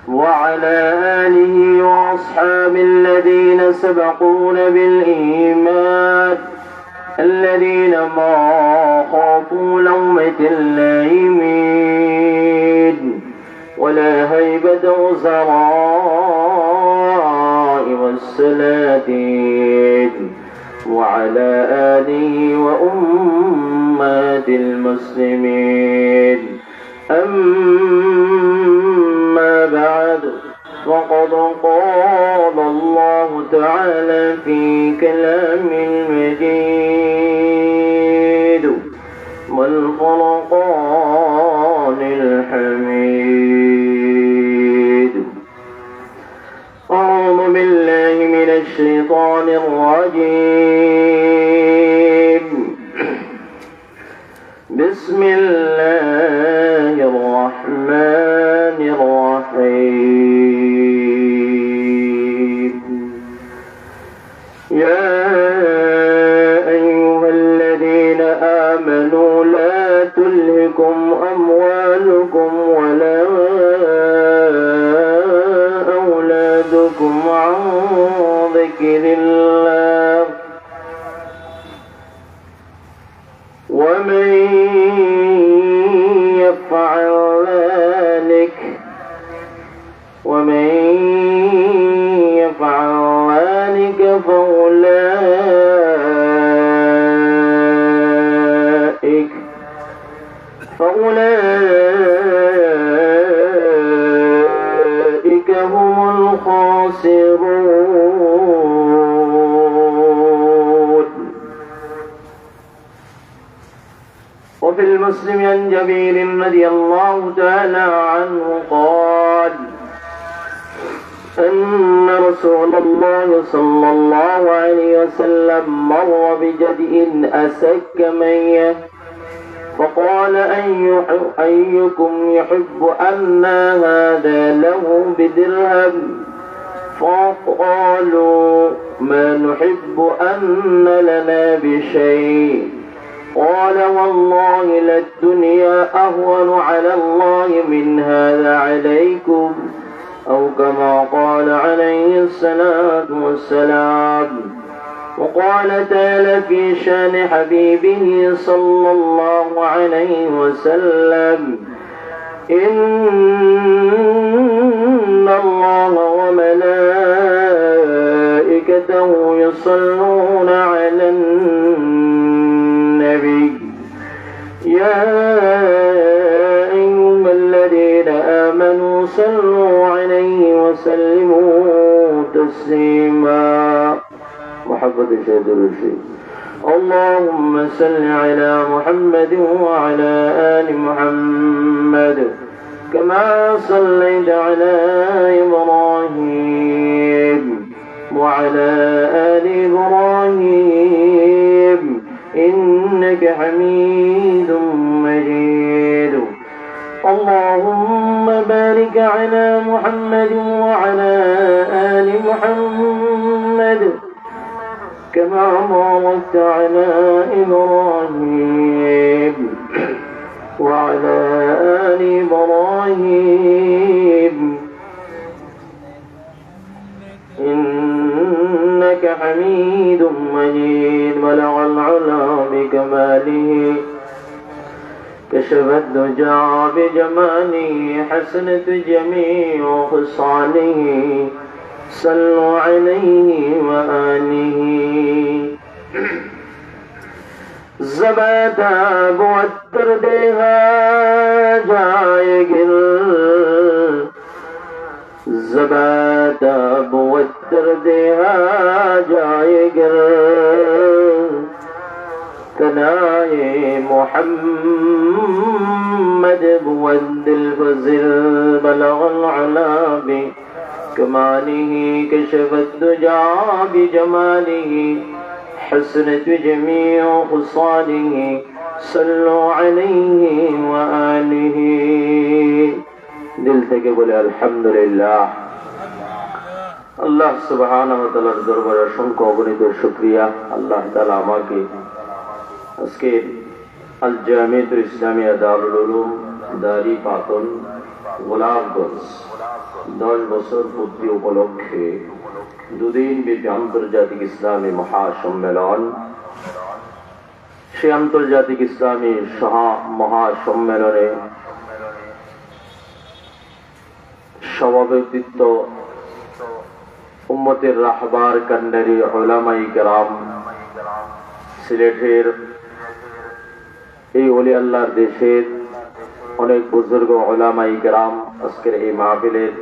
وعلى آله وأصحاب الذين سبقون بالإيمان الذين ما خافوا لومة لائمين ولا هيبة وزراء والسلاطين وعلى آله وأمات المسلمين أما بعد وقد قال الله تعالى في كلام المجيد والفرقان الحميد أعوذ بالله من الشيطان الرجيم بسم الله الرحمن الرحيم يا أيها الذين آمنوا لا تلهكم أموالكم ولا أولادكم عن ذكر الله ومن يفعل ذلك فأولئك هم الخاسرون. وفي المسلم عن جبير رضي الله تعالى عنه قال أن رسول الله صلى الله عليه وسلم مر بجدء أسك مية فقال أيكم يحب أن هذا له بدرهم فقالوا ما نحب أن لنا بشيء قال والله للدنيا أهون على الله من هذا عليكم أو كما قال عليه الصلاة والسلام. وقال تعالى في شان حبيبه صلى الله عليه وسلم إن الله وملائكته يصلون على النبي يا أيها الذين آمنوا صلوا عليه وسلموا تسليما. محبة شهد الرشيد. اللهم صل على محمد وعلى آل محمد كما صليت على إبراهيم وعلى آل إبراهيم إنك حميد مجيد. اللهم بارك على محمد وعلى آل محمد كما باركت على إبراهيم وعلى آل إبراهيم إنك حميد مجيد. بلغ العلا بكماله كشف الدجى بجماله حسنت جميع خصاله صلوا عليه وآله. زبادہ بوتر دیہا جائے گر زبادہ بوتر دیہا جائے گر کنائے محمد بود الفضل بلغ العلا بكماله كشف الدجى بجماله حسنت جميع خصاله صلوا عليه وآله. দিল থেকে বলে আলহামদুলিল্লাহ। আল্লাহ সুবহানাহু ওয়া তাআলার দরবারে অসংখ্য অগণিত শুকরিয়া। আল্লাহ তাআলা আমাকে আজকে আল জামিয়াতুল ইসলামিয়া দারুল উলুম দারি পাতন গোলাপগঞ্জ 10 বছর পূর্তি উপলক্ষে দুদিন ব্যাপী আন্তর্জাতিক ইসলামী মহাসম্মেলন, সেই আন্তর্জাতিক ইসলামী মহাসম্মেলনে সভাপতিত্ব উম্মতের রাহবার কান্ডারি উলামায়ে কেরাম, সিলেটের এই ওলি আল্লাহর দেশের অনেক বুজুর্গ উলামায়ে কেরাম আজকের এই মাহফিলের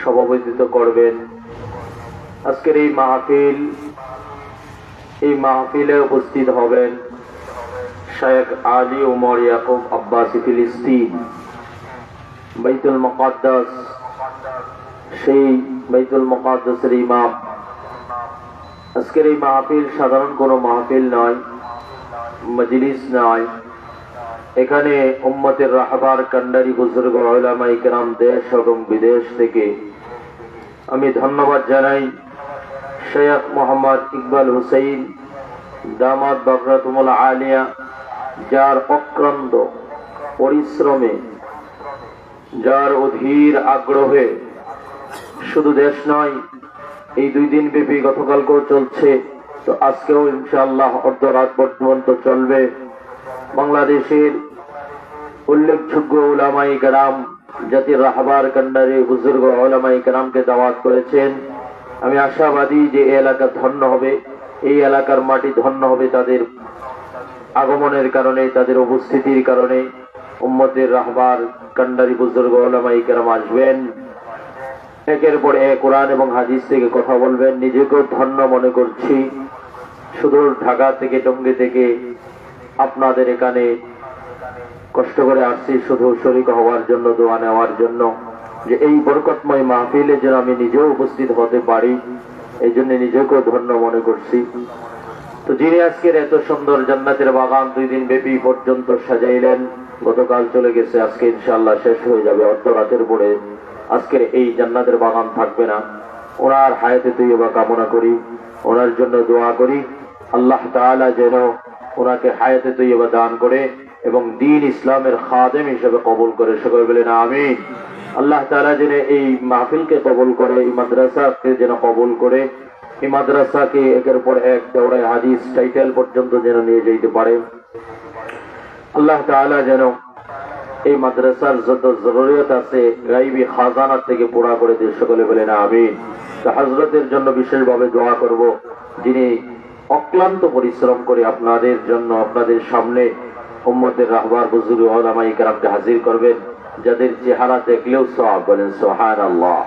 সভাপতিত্ব করবেন। আজকের এই মাহফিলে উপস্থিত হবেন শেখ আলী উমর ইয়াকুব আব্বাসী ফিলিস্তিন, বাইতুল মুকাদ্দাস, সেই বাইতুল মুকাদ্দাসের ইমাম। আজকের এই মাহফিল সাধারণ কোনো মাহফিল নয়, মজলিস নয়। এখানে উম্মতের রাহবার কান্ডারি বুজুর্গ উলামায়ে কেরাম দেশ এবং বিদেশ থেকে আমি ধন্যবাদ জানাই শেখ মোহাম্মদ ইকবাল হুসাইন দামাত বাকরাতুল আলিয়া, যার অক্লান্ত পরিশ্রমে, যার অধীর আগ্রহে শুধু দেশ নয়, এই 2 দিন ব্যাপী গতকালকেও চলছে, তো আজকেও ইনশাআল্লাহ অর্ধরাত পর্যন্ত চলবে। বাংলাদেশের উল্লেখযোগ্য উলামায়ে কেরাম, জাতির রাহবার কান্ডারি বুজুর্গ উলামায়ে কেরামকে দাওয়াত করেছেন। আমি আশাবাদী যে এই এলাকা ধন্য হবে, এই এলাকার মাটি ধন্য হবে তাদের আগমনের কারণে, তাদের উপস্থিতির কারণে। উম্মতের রাহবার কান্ডারি বুজুর্গ উলামায়ে কেরাম আসবেন, একের পর এক কোরআন এবং হাদিস থেকে কথা বলবেন। নিজেকেও ধন্য মনে করছি, সুদূর ঢাকা থেকে, টঙ্গী থেকে আপনাদের এখানে কষ্ট করে আসছি শুধু শরীক হওয়ার জন্য, দোয়া নেওয়ার জন্য, যে এই বরকতময় মাহফিলে যেন আমি নিজেও উপস্থিত হতে পারি, এই জন্য নিজেকেও ধন্য মনে করছি। তো যিনি আজকের এত সুন্দর জান্নাতের বাগান 2 দিন ব্যাপী পর্যন্ত সাজাইলেন, গতকাল চলে গেছে, আজকে ইনশাআল্লাহ শেষ হয়ে যাবে অর্ধরাতের পরে, আজকের এই জান্নাতের বাগান থাকবে না। ওনার হায়াতে তৈয়বা কামনা করি, ওনার জন্য দোয়া করি, আল্লাহ তাআলা যেন ওনাকে হায়াতে তৈয়বা দান করে এবং দ্বীন ইসলামের খাদেম হিসেবে কবুল করে। সকলে বলেন আমিন। আল্লাহ তাআলা যেন এই মাহফিলকে কবুল করে, এই মাদ্রাসাকে যেন কবুল করে, এই মাদ্রাসাকে একের পর এক দাওরায়ে হাদিস টাইটেল পর্যন্ত যেন নিয়ে যেতে পারে। আল্লাহ তাআলা যেন এই মাদ্রাসার যত জরুরিয়ত আছে গায়বী খাজানা থেকে পুরা করে দিয়ে। সকলে বলেন আমিন। তো হযরতের জন্য বিশেষভাবে দোয়া করব, যিনি অক্লান্ত পরিশ্রম করে আপনাদের জন্য, আপনাদের সামনে উম্মতের রাহবার বুজুর্গ উলামায়ে কেরামকে হাজির করবেন, যাদের চেহারা দেখলেও সওয়াব। বলেন সুবহানাল্লাহ।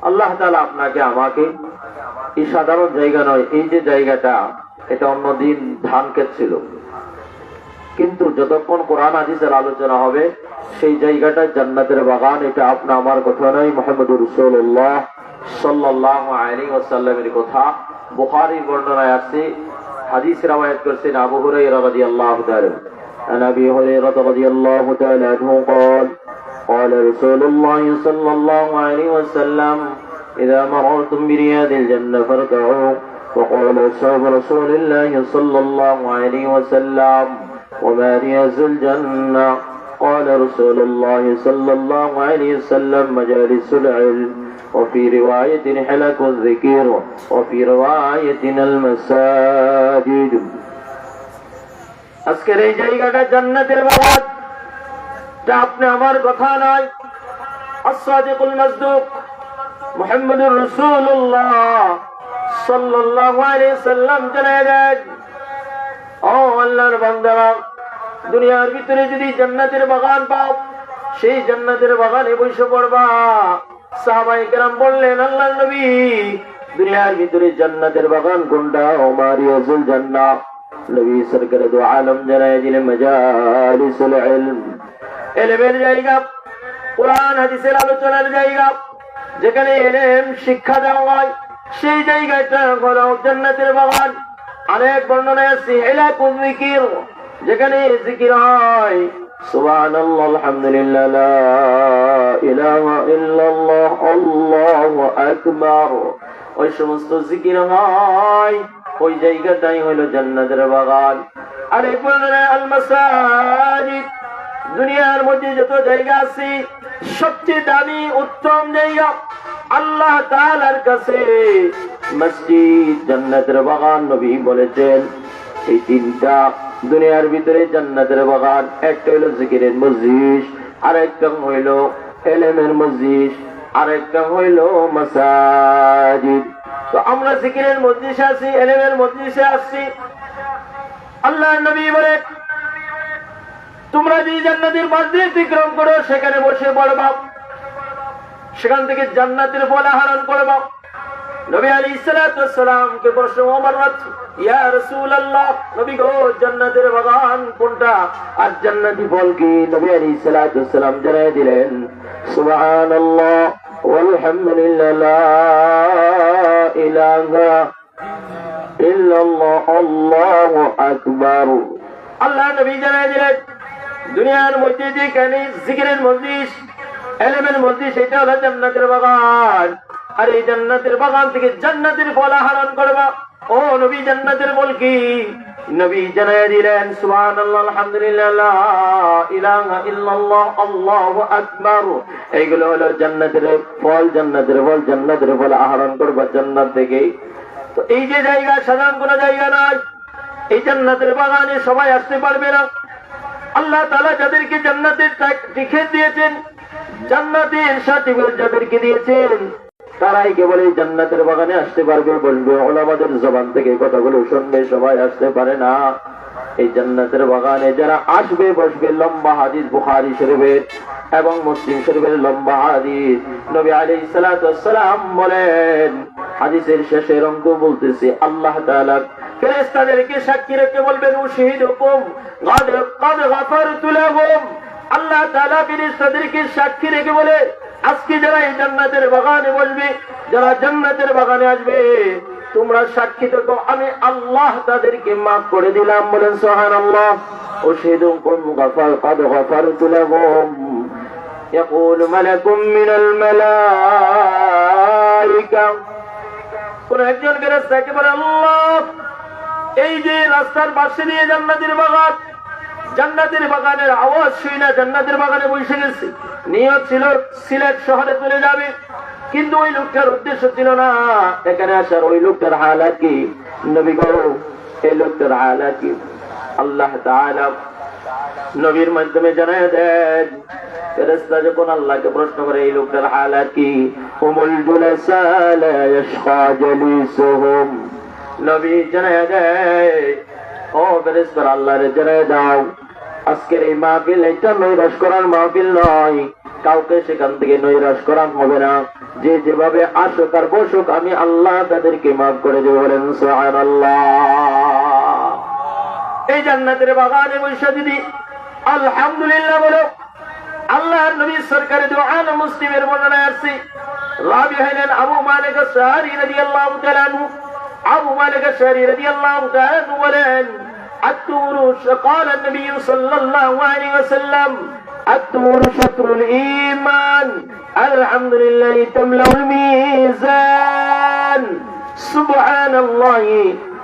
আল্লাহ তাআলা আপনাকে আমাকে এই সাধারণ জায়গা নয়, এই যে জায়গাটা, এটা অন্যদিন ধান ক্ষেত ছিল, কিন্তু যতক্ষণ কোরআন হাদিসের আলোচনা হবে সেই জায়গাটা জান্নাতের বাগান। এটা আপনার আমার কথা নয়, মুহাম্মদুর রাসূলুল্লাহ সাল্লাল্লাহু আলাইহি ওয়াসাল্লামের কথা। বুখারীর বর্ণনায় আছে, হাদিস রওয়ায়াত করেছেন আবু হুরায়রা রাদিয়াল্লাহু তাআলা عن أبي هريرة رضي الله تعالى عنه قال قال رسول الله صلى الله عليه وسلم إذا مررتم برياض الجنة فاركعوا. وقال أصحاب رسول الله صلى الله عليه وسلم وما رياض الجنة؟ قال رسول الله صلى الله عليه وسلم مجالس العلم، وفي رواية حلق الذكر، وفي رواية المساجد. আজকের এই জায়গাটা জান্নাতের বাগান, যা আপনি আমার কথা নয়, আস-সাদিকুল মাসদুক মুহাম্মদুর রাসূলুল্লাহ সাল্লাল্লাহু আলাইহি সাল্লাম জানালেন, ও আল্লাহর বান্দারা, দুনিয়ার ভিতরে যদি জান্নাতের বাগান পাও, সেই জান্নাতের বাগানে বসে পড়বা। সাহাবায়ে কেরাম বললেন, আল্লাহর নবী, দুনিয়ার ভিতরে জান্নাতের বাগান কোনটা? ওমা রিয়াজুল জান্নাহ। নবী সরকার দু আলম জানায় দিলেন মাজালিসুল ইলম, ইলমের জায়গা, কোরআন হাদিসের আলোচনার জায়গা, যেখানে ইলম শিক্ষা দেওয়া হয়, সেই জায়গাটা হলো জান্নাতের বাগান। আরেক বর্ণনায় আছে হিলাকুল যিকির, যেখানে জিকির হয়, সুবহানাল্লাহ, আলহামদুলিল্লাহ, লা ইলাহা ইল্লাল্লাহ, আল্লাহু আকবার, ওই সমস্ত জিকির হয়, ওই জায়গাটাই হলো জান্নাতের বাগান। আরেক বর্ণনায় আল মাসাজিদ, দুনিয়ার মধ্যে যত জায়গা আছে সবচেয়ে দামি উত্তম জায়গা আল্লাহ তাআলার কাছে মসজিদ, জান্নাতের বাগান। নবী বলেছেন এই তিনটা দুনিয়ার ভিতরে জান্নাতের বাগান, একটা হইল জিকিরের মজলিস, আরেকটা হইল ইলমের মজলিস, আরেকটা হইল মাসাজিদ। তো আমরা জিকিরের মজলিসে আছি, ইলমের মজলিসে আসছি। আল্লাহর নবী বলেন তোমরা যে জান্নাতের মজলিস অতিক্রম করো সেখানে বসে পড়বা, সেখান থেকে জান্নাতের ফল আহরণ করবা। নবী আলাইহিস সালাতু ওয়াস সালামকে প্রশ্ন ওমর ইয়া রাসূলুল্লাহ, নবী গো জান্নাতের বাগান কোনটা আর জান্নাতি ফল কি? নবী আলাইহিস সালাতু ওয়াস সালাম জানায় দিলেন সুবহানাল্লাহ ওয়ালহামদুলিল্লাহ লা ইলাহা ইল্লাল্লাহ আল্লাহু আকবার। আল্লাহ নবী জানায় দিলেন দুনিয়ার মধ্যে যেখানে জিকিরের মজলিস, ইলমের মজলিস, এটা হলো জান্নাতের বাগান। আর এই জান্নাতের বাগান থেকে জান্নাতের ফল আহরণ করবা। ও নবী জান্নাতের ফল কি? নবী জানায় দিলেন সুবহানাল্লাহ আলহামদুলিল্লাহ লা ইলাহা ইল্লাল্লাহ আল্লাহু আকবার। এইগুলো হলো জান্নাতের ফল, জান্নাতের ফল, জান্নাতের ফল আহরণ করবা জান্নাত থেকে। তো এই যে জায়গা সাধারণ কোন জায়গা নয়, এই জান্নাতের বাগানে সবাই আসতে পারবে না। আল্লাহ তাআলা যাদেরকে জান্নাতের টিকিট দিয়েছেন, জান্নাতের সার্টিফিকেট যাদেরকে দিয়েছেন, তারাই কেবল এই জান্নাতের বাগানে আসতে পারবে, বলবে। ওলামাদের জবান থেকে কথাগুলো শুনবে, সবাই আসতে পারে না। এই জান্নাতের বাগানে যারা আসবে বসবে, লম্বা হাদিস বুখারী শরীফের এবং মুসলিম শরীফের লম্বা হাদিস। নবী আলাইহিস সালাতু ওয়াস সালাম বলেন, হাদিসের শেষের অংশ বলতেছে আল্লাহ তাআলা ফেরেশতাদেরকে সাক্ষী রেখে বলবেন উশহিদুকুম ক্বাদ গাফারতু লাহুম। আল্লাহ তাআলা ফেরেশতাদেরকে সাক্ষী রেখে বলে আজকে যারা এই জান্নাতের বাগানে বসবে, যারা জান্নাতের বাগানে আসবে, তোমরা সাক্ষী থাকো আমি আল্লাহ তাদেরকে মাফ করে দিলাম। বলেন সুবহানাল্লাহ। উশহিদুকুম ক্বাদ গাফারতু লাহুম ইয়াকুল মালাকুম মিনাল মালায়েকা। কোন একজন ফেরেশতাকে বলে আল্লাহ এই যে রাস্তার পাশে দিয়ে জান্নাতের বাগান, জান্নাতের বাগানের আওয়াজ শুই না জান্নাতের বাগানে বসে গেছে। নিয়ত ছিল সিলেট শহরে চলে যাবে, কিন্তু ওই লোকটার উদ্দেশ্য ছিল না এখানে আসার। ওই লোকটার হালাত কি? নবী গো এই লোকটার হালাত কি? আল্লাহ তাআলা নবীর মাধ্যমে জানায় দেন। ফেরেশতা যখন আল্লাহকে প্রশ্ন করে এই লোকটার হালাত কি, হুমুল জুলাসা লা ইয়াশকা জালিসুহুম। নবী জানায় দেয় ও ফেরেশতা আল্লাহরে জানায় দাও আজকের এই মাহফিল এটা নৈরাশ করার মাহফিল নয়, কাউকে সেখান থেকে নৈরাশ করা হবে না। যে যেভাবে আসুক আর বসুক আমি আল্লাহ তাদেরকে মাফ করে দেব। বলেন সুবহানাল্লাহ। এই জান্নাতের বাগানে বসে যদি আলহামদুলিল্লাহ বলো, আল্লাহর নবী সরকারে দুআন মুসলিমের বর্ণনায় আছে, রাবি হলেন আবু মালিক আশ-শারি রাদিয়াল্লাহু তাআলা আনহু। আবু মালিক আশ-শারি রাদিয়াল্লাহু তাআলা আনহু বলেন الطور قال النبي صلى الله عليه وسلم الطور شطر الإيمان الحمد لله تملأ الميزان سبحان الله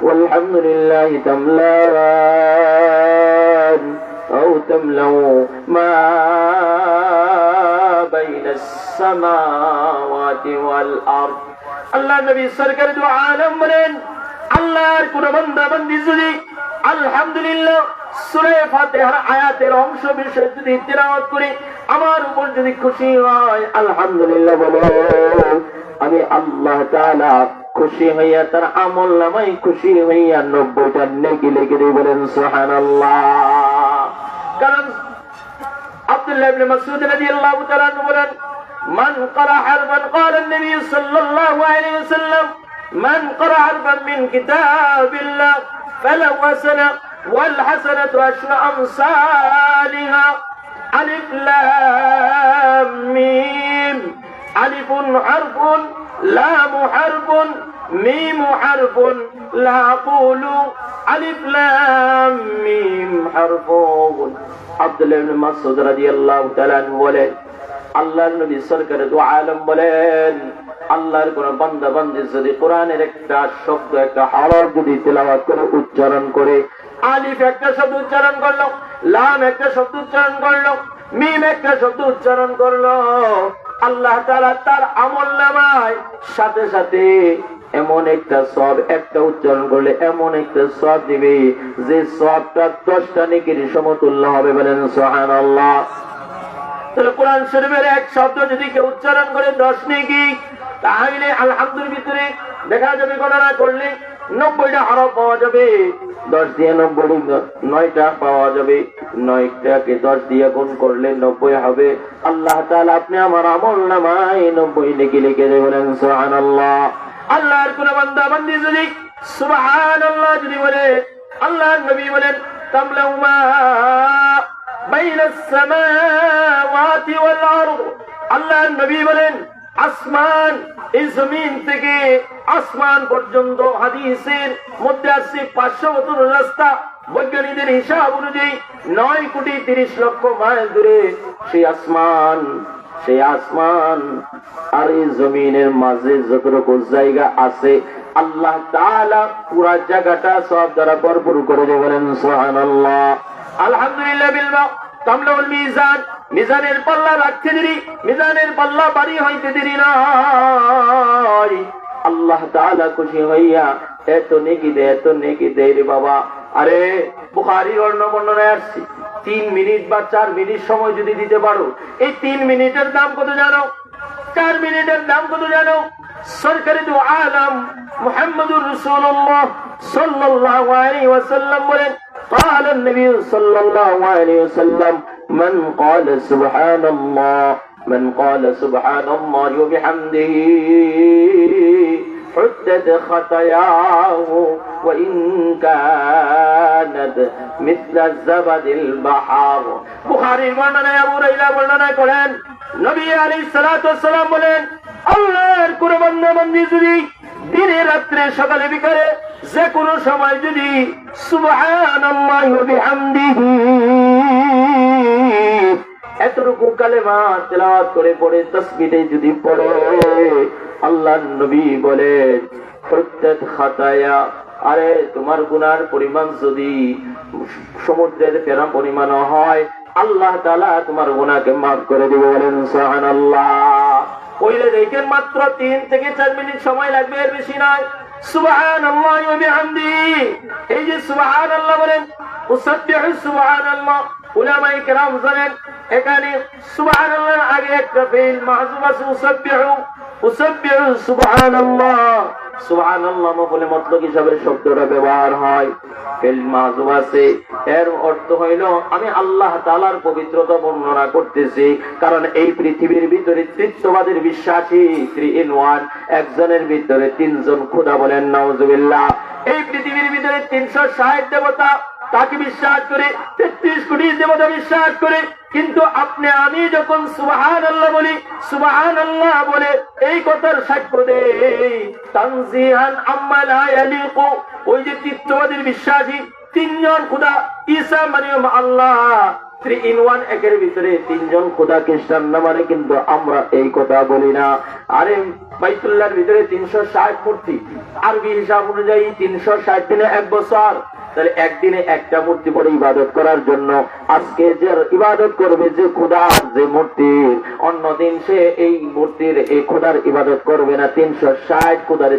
والحمد لله تملأان أو تملأ ما بين السماوات والأرض. الله النبي سركر دعاء بلين আল্লাহর কোন বান্দা বান্দি যদি আলহামদুলিল্লাহ সূরা ফাতিহার আয়াতের অংশ বিশেষ যদি তিলাওয়াত করে আমার উপর যদি খুশি হয় আলহামদুলিল্লাহ বলো, আমি আল্লাহ তাআলা খুশি হইয়া তার আমলনামায় খুশি হইয়া 90টা নেকি লিখে দেই। বলেন সুবহানাল্লাহ। কারণ আব্দুল্লাহ ইবনে মাসউদ রাদিয়াল্লাহু তাআলা বলেন মান ক্বারা হারফান ক্বালা an-nabiy সাল্লাল্লাহু আলাইহি ওয়াসাল্লাম من قرأ حرفا من كتاب الله فله حسنة والحسنة عشر أمثالها. ألف لام ميم. ألف حرف لام حرف ميم حرف لا أقول ألف لام ميم حرف. عبد الله بن مسعود رضي الله تعالى عنه বলেন আল্লাহর নবী সরকারে দু আলম বলেন আল্লাহর কোন বান্দা বান্দি যদি কোরআনের একটা শব্দ একটা হরফ যদি তেলাওয়াত করে উচ্চারণ করে আলিফ একটা শব্দ উচ্চারণ করলো, লাম একটা শব্দ উচ্চারণ করলো, মিম একটা শব্দ উচ্চারণ করলো, আল্লাহ তাআলা তার আমলনামায় সাথে সাথে এমন একটা সওয়াব, একটা উচ্চারণ করলে এমন একটা সওয়াব দিবে যে সওয়াবটা 10টা নেকির সমতুল্য হবে। বলেন সুবহানাল্লাহ। তাহলে কোরআন শরীফের এক শব্দ যদি কেউ উচ্চারণ করে 10 নেকি, তাহলে আলহামদুলিল্লাহ ভিতরে দেখা যাবে গণনা করলে 90টা হরফ পাওয়া যাবে। 10 দিয়ে 90 9টা পাওয়া যাবে। 9টাকে 10 দিয়ে গুণ করলে 90 হবে। আল্লাহ তাআলা আপনি আমার আমলনামায় 90 নেকি লিখে দেবেন। বলেন সুবহানাল্লাহ। আল্লাহর কোন বান্দা বান্দি যদি সুবহানাল্লাহ যদি বলে, আল্লাহর নবী বলেন তামলাউ মা বাইনাস সামাওয়াতি ওয়াল আরদ, আল্লাহর নবী বলেন আসমান এই জমিন থেকে আসমান পর্যন্ত হাদিসের মধ্যে আছে 500 বছর রাস্তা। বৈজ্ঞানিকদের হিসাব অনুযায়ী 9,30,00,000 মাইল দূরে সেই আসমান আর এই জমিনের মাঝে যতটুকু জায়গা আছে আল্লাহ তাআলা পুরা জায়গাটা সব দ্বারা ভরপুর করে দেবেন। বলেন সুবহানাল্লাহ। আলহামদুলিল্লাহ। বিলমা তামলাউল মিজান, মিজানের পাল্লা রাখতে দেরি, মিজানের পাল্লা বাড়ি হইতে দেরি নয়। আল্লাহ তাআলা খুশি হইয়া এত নেকি দেয় রে বাবা। আরে বুখারীর বর্ণনায় আসছে 3 মিনিট বা 4 মিনিট সময় যদি দিতে পারো, এই 3 মিনিটের দাম কত জানো? 4 মিনিটের দাম কত জানো? সরকারি দু আলম মুহাম্মদুর রাসূলুল্লাহ সাল্লাল্লাহু আলাইহি ওয়াসাল্লাম বলেন, قال النبي صلى الله عليه وسلم من قال سبحان الله وبحمده حدت خطاياه وإن كانت مثل زبد البحر। বুখারীর বর্ণনায় আবু হুরায়রা বর্ণনা করেন, নবী আলাইহিস সালাতু ওয়াস সালাম বলেন, আল্লাহর কোন বান্দা বান্দি যদি দিনে রাত্রে সকালে বিকালে যে কোনো সময় যদি সুবহানাল্লাহি ওয়া বিহামদিহি এতটুকু কালেমা তেলাওয়াত করে পড়ে তাসবিহ যদি পড়ে, আল্লাহর নবী বলেন প্রত্যেক খাতায়া, আরে তোমার গুনার পরিমাণ যদি সমুদ্রের ফেনা পরিমাণ হয় আল্লাহ তাআলা তোমার গুনাহকে মাফ করে দিবে। বলেন সুবহানাল্লাহ। কইলে দেখেন মাত্র 3 থেকে 4 মিনিট সময় লাগবে, এর বেশি নয়। সুবহানাল্লাহি ওয়া বিহামদিহি, এই যে সুবহানাল্লাহ বলেন, উসাব্বিহু সুবহানাল্লাহ, উলামায়ে কেরাম জানেন এখানে সুবহানাল্লাহর আগে একটা ফিল মাহযুফ আছে, উসাব্বিহু সুবহানাল্লাহ। সুবহানাল্লাহ বলে মতলব হিসাবে শব্দটা ব্যবহার হয়, ফিল মাহযুফ আছে, এর অর্থ হইল আমি আল্লাহ তাআলার পবিত্রতা বর্ণনা করতেছি। কারণ এই পৃথিবীর ভিতরে তৃতীয়বাদের বিশ্বাসী 3 in 1, একজনের ভিতরে 3 জন খোদা। বলেন নাউজুবিল্লাহ। এই পৃথিবীর ভিতরে 360 দেবতা তাকে বিশ্বাস করে, 33 কোটি দেবতা বিশ্বাস করে, কিন্তু আপনি আমি যখন সুবহানাল্লাহ বলি, সুবহানাল্লাহ বলে এই কথার সাক্ষ্য দেই তানজিহান আম্মা লা ইয়ালিকু, ওই যে তৃতীয়বাদের বিশ্বাসী 3 জন খোদা, ঈসা মারিয়াম আল্লাহ, 3 in 1, একের ভিতরে 3 জন খোদা খ্রিস্টান না মানে, কিন্তু আমরা এই কথা বলি না। আরে বাইতুল্লাহর ভিতরে 360 মূর্তি, আরবি হিসাব অনুযায়ী 360 দিনে 1 বছর। তাহলে একদিনে একটা মূর্তি পরে ইবাদত করার জন্য আজকে যে ইবাদত করবে যে খোদা, যে মূর্তির, অন্যদিন সে এই মূর্তির এই খোদার ইবাদত করবে না। 360 খোদার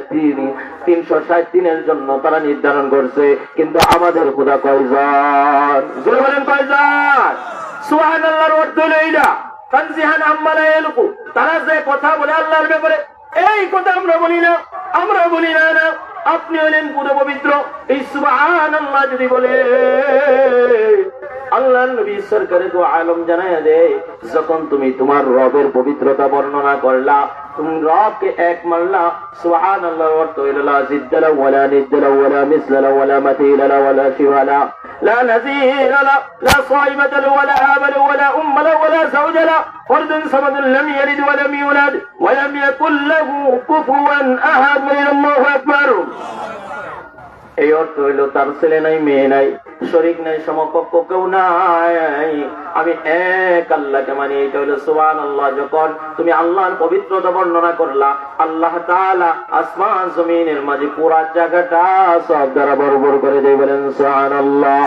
360 দিনের জন্য তারা নির্ধারণ করছে, কিন্তু আমাদের খোদা কয়জন? জোরে বলেন কয়জন? সুবহানাল্লাহর অর্থ হলো এইটা, তানজিহান আম্মা লা ইয়ালিকু, তারা যে কথা বলে আল্লাহর ব্যাপারে এই কথা আমরা বলি না। না আপনি হলেন পুরো পবিত্র। এই সুবহানাল্লাহ যদি বলে, আল্লাহর নবী সরকারে তো আলম জানায়া দেয়, যখন তুমি তোমার রবের পবিত্রতা বর্ণনা করলা, তুমি রবকে এক মানলা, সুবহানাল্লাহর অর্থ হলো লা জিদ্দালা ওয়ালা নিদ্দালা ওয়ালা মিসলালা ওয়ালা মাতিলালা ওয়ালা শিওয়ালা লা নাযীরা লা সাইবাতালা ওয়ালা আবালা ওয়ালা উম্মালা ওয়ালা যাওজালা ফরদুন সামাদুন লাম ইয়ালিদ ওয়া লাম ইউলাদ ওয়া লাম ইয়াকুল লাহু কুফুয়ান আহাদ। আল্লাহু আকবার। এই অর্থ হইল তার ছেলে নাই, মেয়ে নাই, শরীক নাই, সমকক্ষ কেউ নাই, আমি এক আল্লাহকে মানি। এটা হইল সুবহানাল্লাহ। যখন তুমি আল্লাহর পবিত্রতা বর্ণনা করলা, আল্লাহ তাআলা আসমান জমিনের মাঝে পুরা জায়গাটা সব দ্বারা বরবর করে দিয়ে বলেন সুবহানাল্লাহ।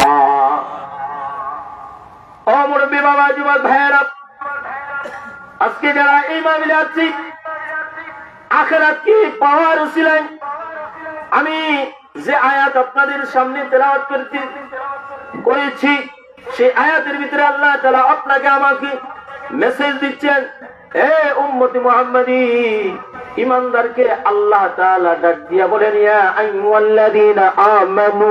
ও মুরব্বী বাবা, যুবক ভাইয়েরা, আজকে যারা এই মাহফিলে আছি, আখিরাত কি পাওয়ার উসিলায় আমি যে আয়াত আপনাদের সামনে তেলাওয়াত করেছি, সেই আয়াতের ভিতরে আল্লাহ তাআলা আপনাকে আমাকে মেসেজ দিচ্ছেন, হে উম্মতি মুহাম্মাদী, ঈমানদারকে আল্লাহ তাআলা ডাক দিয়া বলেন, ইয়া আইয়ুহাল্লাযীনা আমানু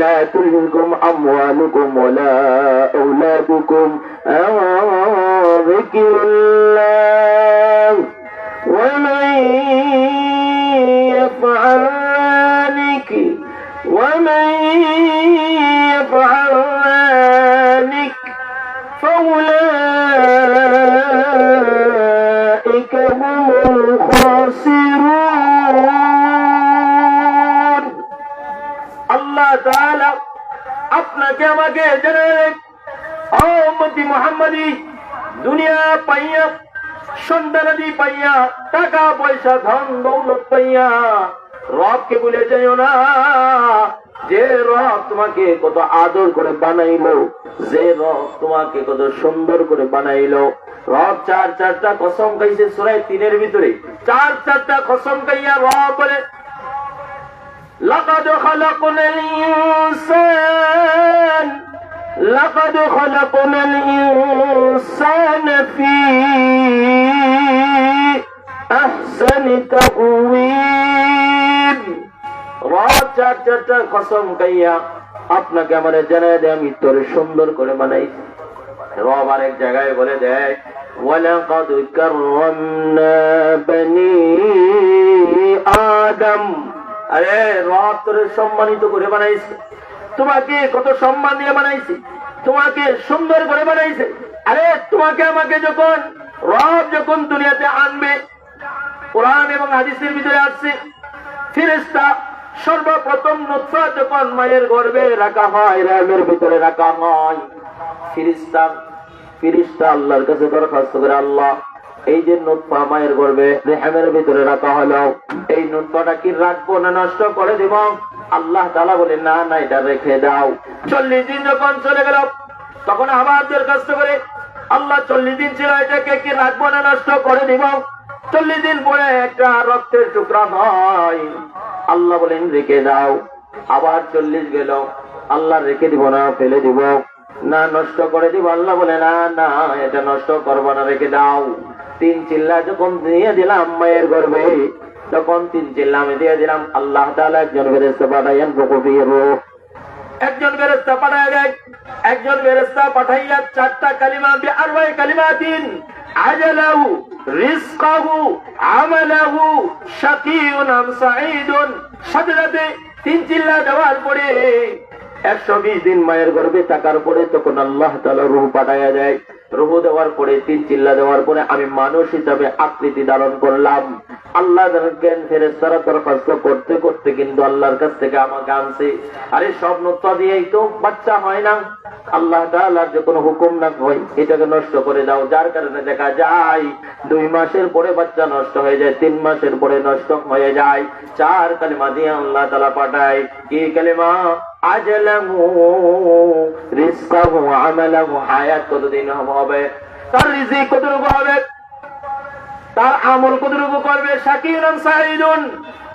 লা তুলহিকুম আমওয়ালুকুম ওয়ালা আওলাদুকুম আন যিকরিল্লাহ ওয়া মান ইয়াফআল ومن يفعل ذلك فأولئك هم الخاسرون। আল্লাহ তাআলা আপনাকে আমাকে জানালেন, ও উম্মতি মুহাম্মাদী, দুনিয়া পাইয়া, সন্তানাদি পাইয়া, টাকা পয়সা ধন দৌলত পাইয়া রবকে ভুলে যাইও না। যে রব তোমাকে কত আদর করে বানাইলো, যে রব তোমাকে কত সুন্দর করে বানাইলো, রব চারটা কসম খাইছে সূরা 3 ভিতরে, চারটা কসম খাইয়া রব বলে, লাকাদ খালাকনাল ইনসানা ফি আহসানি তাকওয়িম। রব চারটা কসম খাইয়া আপনাকে আমারে জানায় দেয়, আমি তোরে সুন্দর করে বানাইছি। রব আরেক জায়গায় বলে দেয়, ওয়ালাকাদ কাররামনা বনি আদম। আরে রব তোরে সম্মানিত করে বানাইছে, তোমাকে কত সম্মান দিয়ে বানাইছে, তোমাকে সুন্দর করে বানাইছে। আরে তোমাকে আমাকে যখন রব যখন দুনিয়াতে আনবে, কোরআন এবং হাদিসের ভিতরে আসছে, ফেরেশতা সর্বপ্রথম নুতফা যখন মায়ের গর্ভে রাখা হয়, রহমের ভিতরে রাখা হয়, ফেরেশতা আল্লাহর কাছে দরখাস্ত করে, আল্লাহ এই যে নুতফা মায়ের গর্ভে রহমের ভিতরে রাখা হলো, এই নুতফাটা কি রাখবো না নষ্ট করে দেব? আল্লাহ তাআলা বলে, না না, এটা রেখে দাও। 40 দিন যখন চলে গেল, তখন আবার দরখাস্ত করে, আল্লাহ 40 দিন ছিল, এটাকে কি রাখবো না নষ্ট করে দিব? 40 দিন পরে একটা রক্তের টুকরা হয়, আল্লাহ বলেন রেখে দাও। আবার 40 গেল, আল্লাহ রেখে দিব না, ফেলে দিব না, নষ্ট করে দিব? আল্লাহ বলে, না না, এটা নষ্ট করবো না, রেখে দাও। 3 চিল্লা যখন দিয়ে দিলাম মায়ের গর্ভে, তখন 3 চিল্লা আমি দিয়ে দিলাম, আল্লাহ তাআলা একজন ফেরেশতা পাঠাইলেন, একজন ফেরেশতা পাঠায় দেয়, একজন ফেরেশতা পাঠাইয়া 4টা কালিমা, বিআরবা'i কালিমাতিন আজালাহু রিজকাহু আমালাহু শাকিউন আম সাঈদুন। সাথে সাথে 3 চিল্লা দেওয়ার পরে 120 দিন মায়ের গর্ভে থাকার পরে তখন আল্লাহ তাআলা রূহ পাঠায়া দেয়। রূহ দেওয়ার পরে 3 চিল্লা দেওয়ার পরে আমি মানুষ হিসাবে আকৃতি ধারণ করলাম। আল্লাহ জানেন ফেরেশতারা দরখাস্ত করতে করতে কিন্তু আল্লাহর কাছ থেকে আমাকে আনছে। আরে সব নুতফা দিয়েই তো বাচ্চা হয় না, আল্লাহ তাআলার যখন হুকুম না হয় এটাকে নষ্ট করে দাও, যার কারণে দেখা যায় 2 মাসের পরে বাচ্চা নষ্ট হয়ে যায়, 3 মাসের পরে নষ্ট হয়ে যায়। 4 কালিমা দিয়ে আল্লাহ তাআলা পাঠায়, কি কালিমা? আজালাহু রিজকাহু আমালাহু। হায়াত কতদিন হবে, তার রিজিক কতটুকু হবে, তার আমল কতটুকু করবে। শাকিরুন সাঈদুন।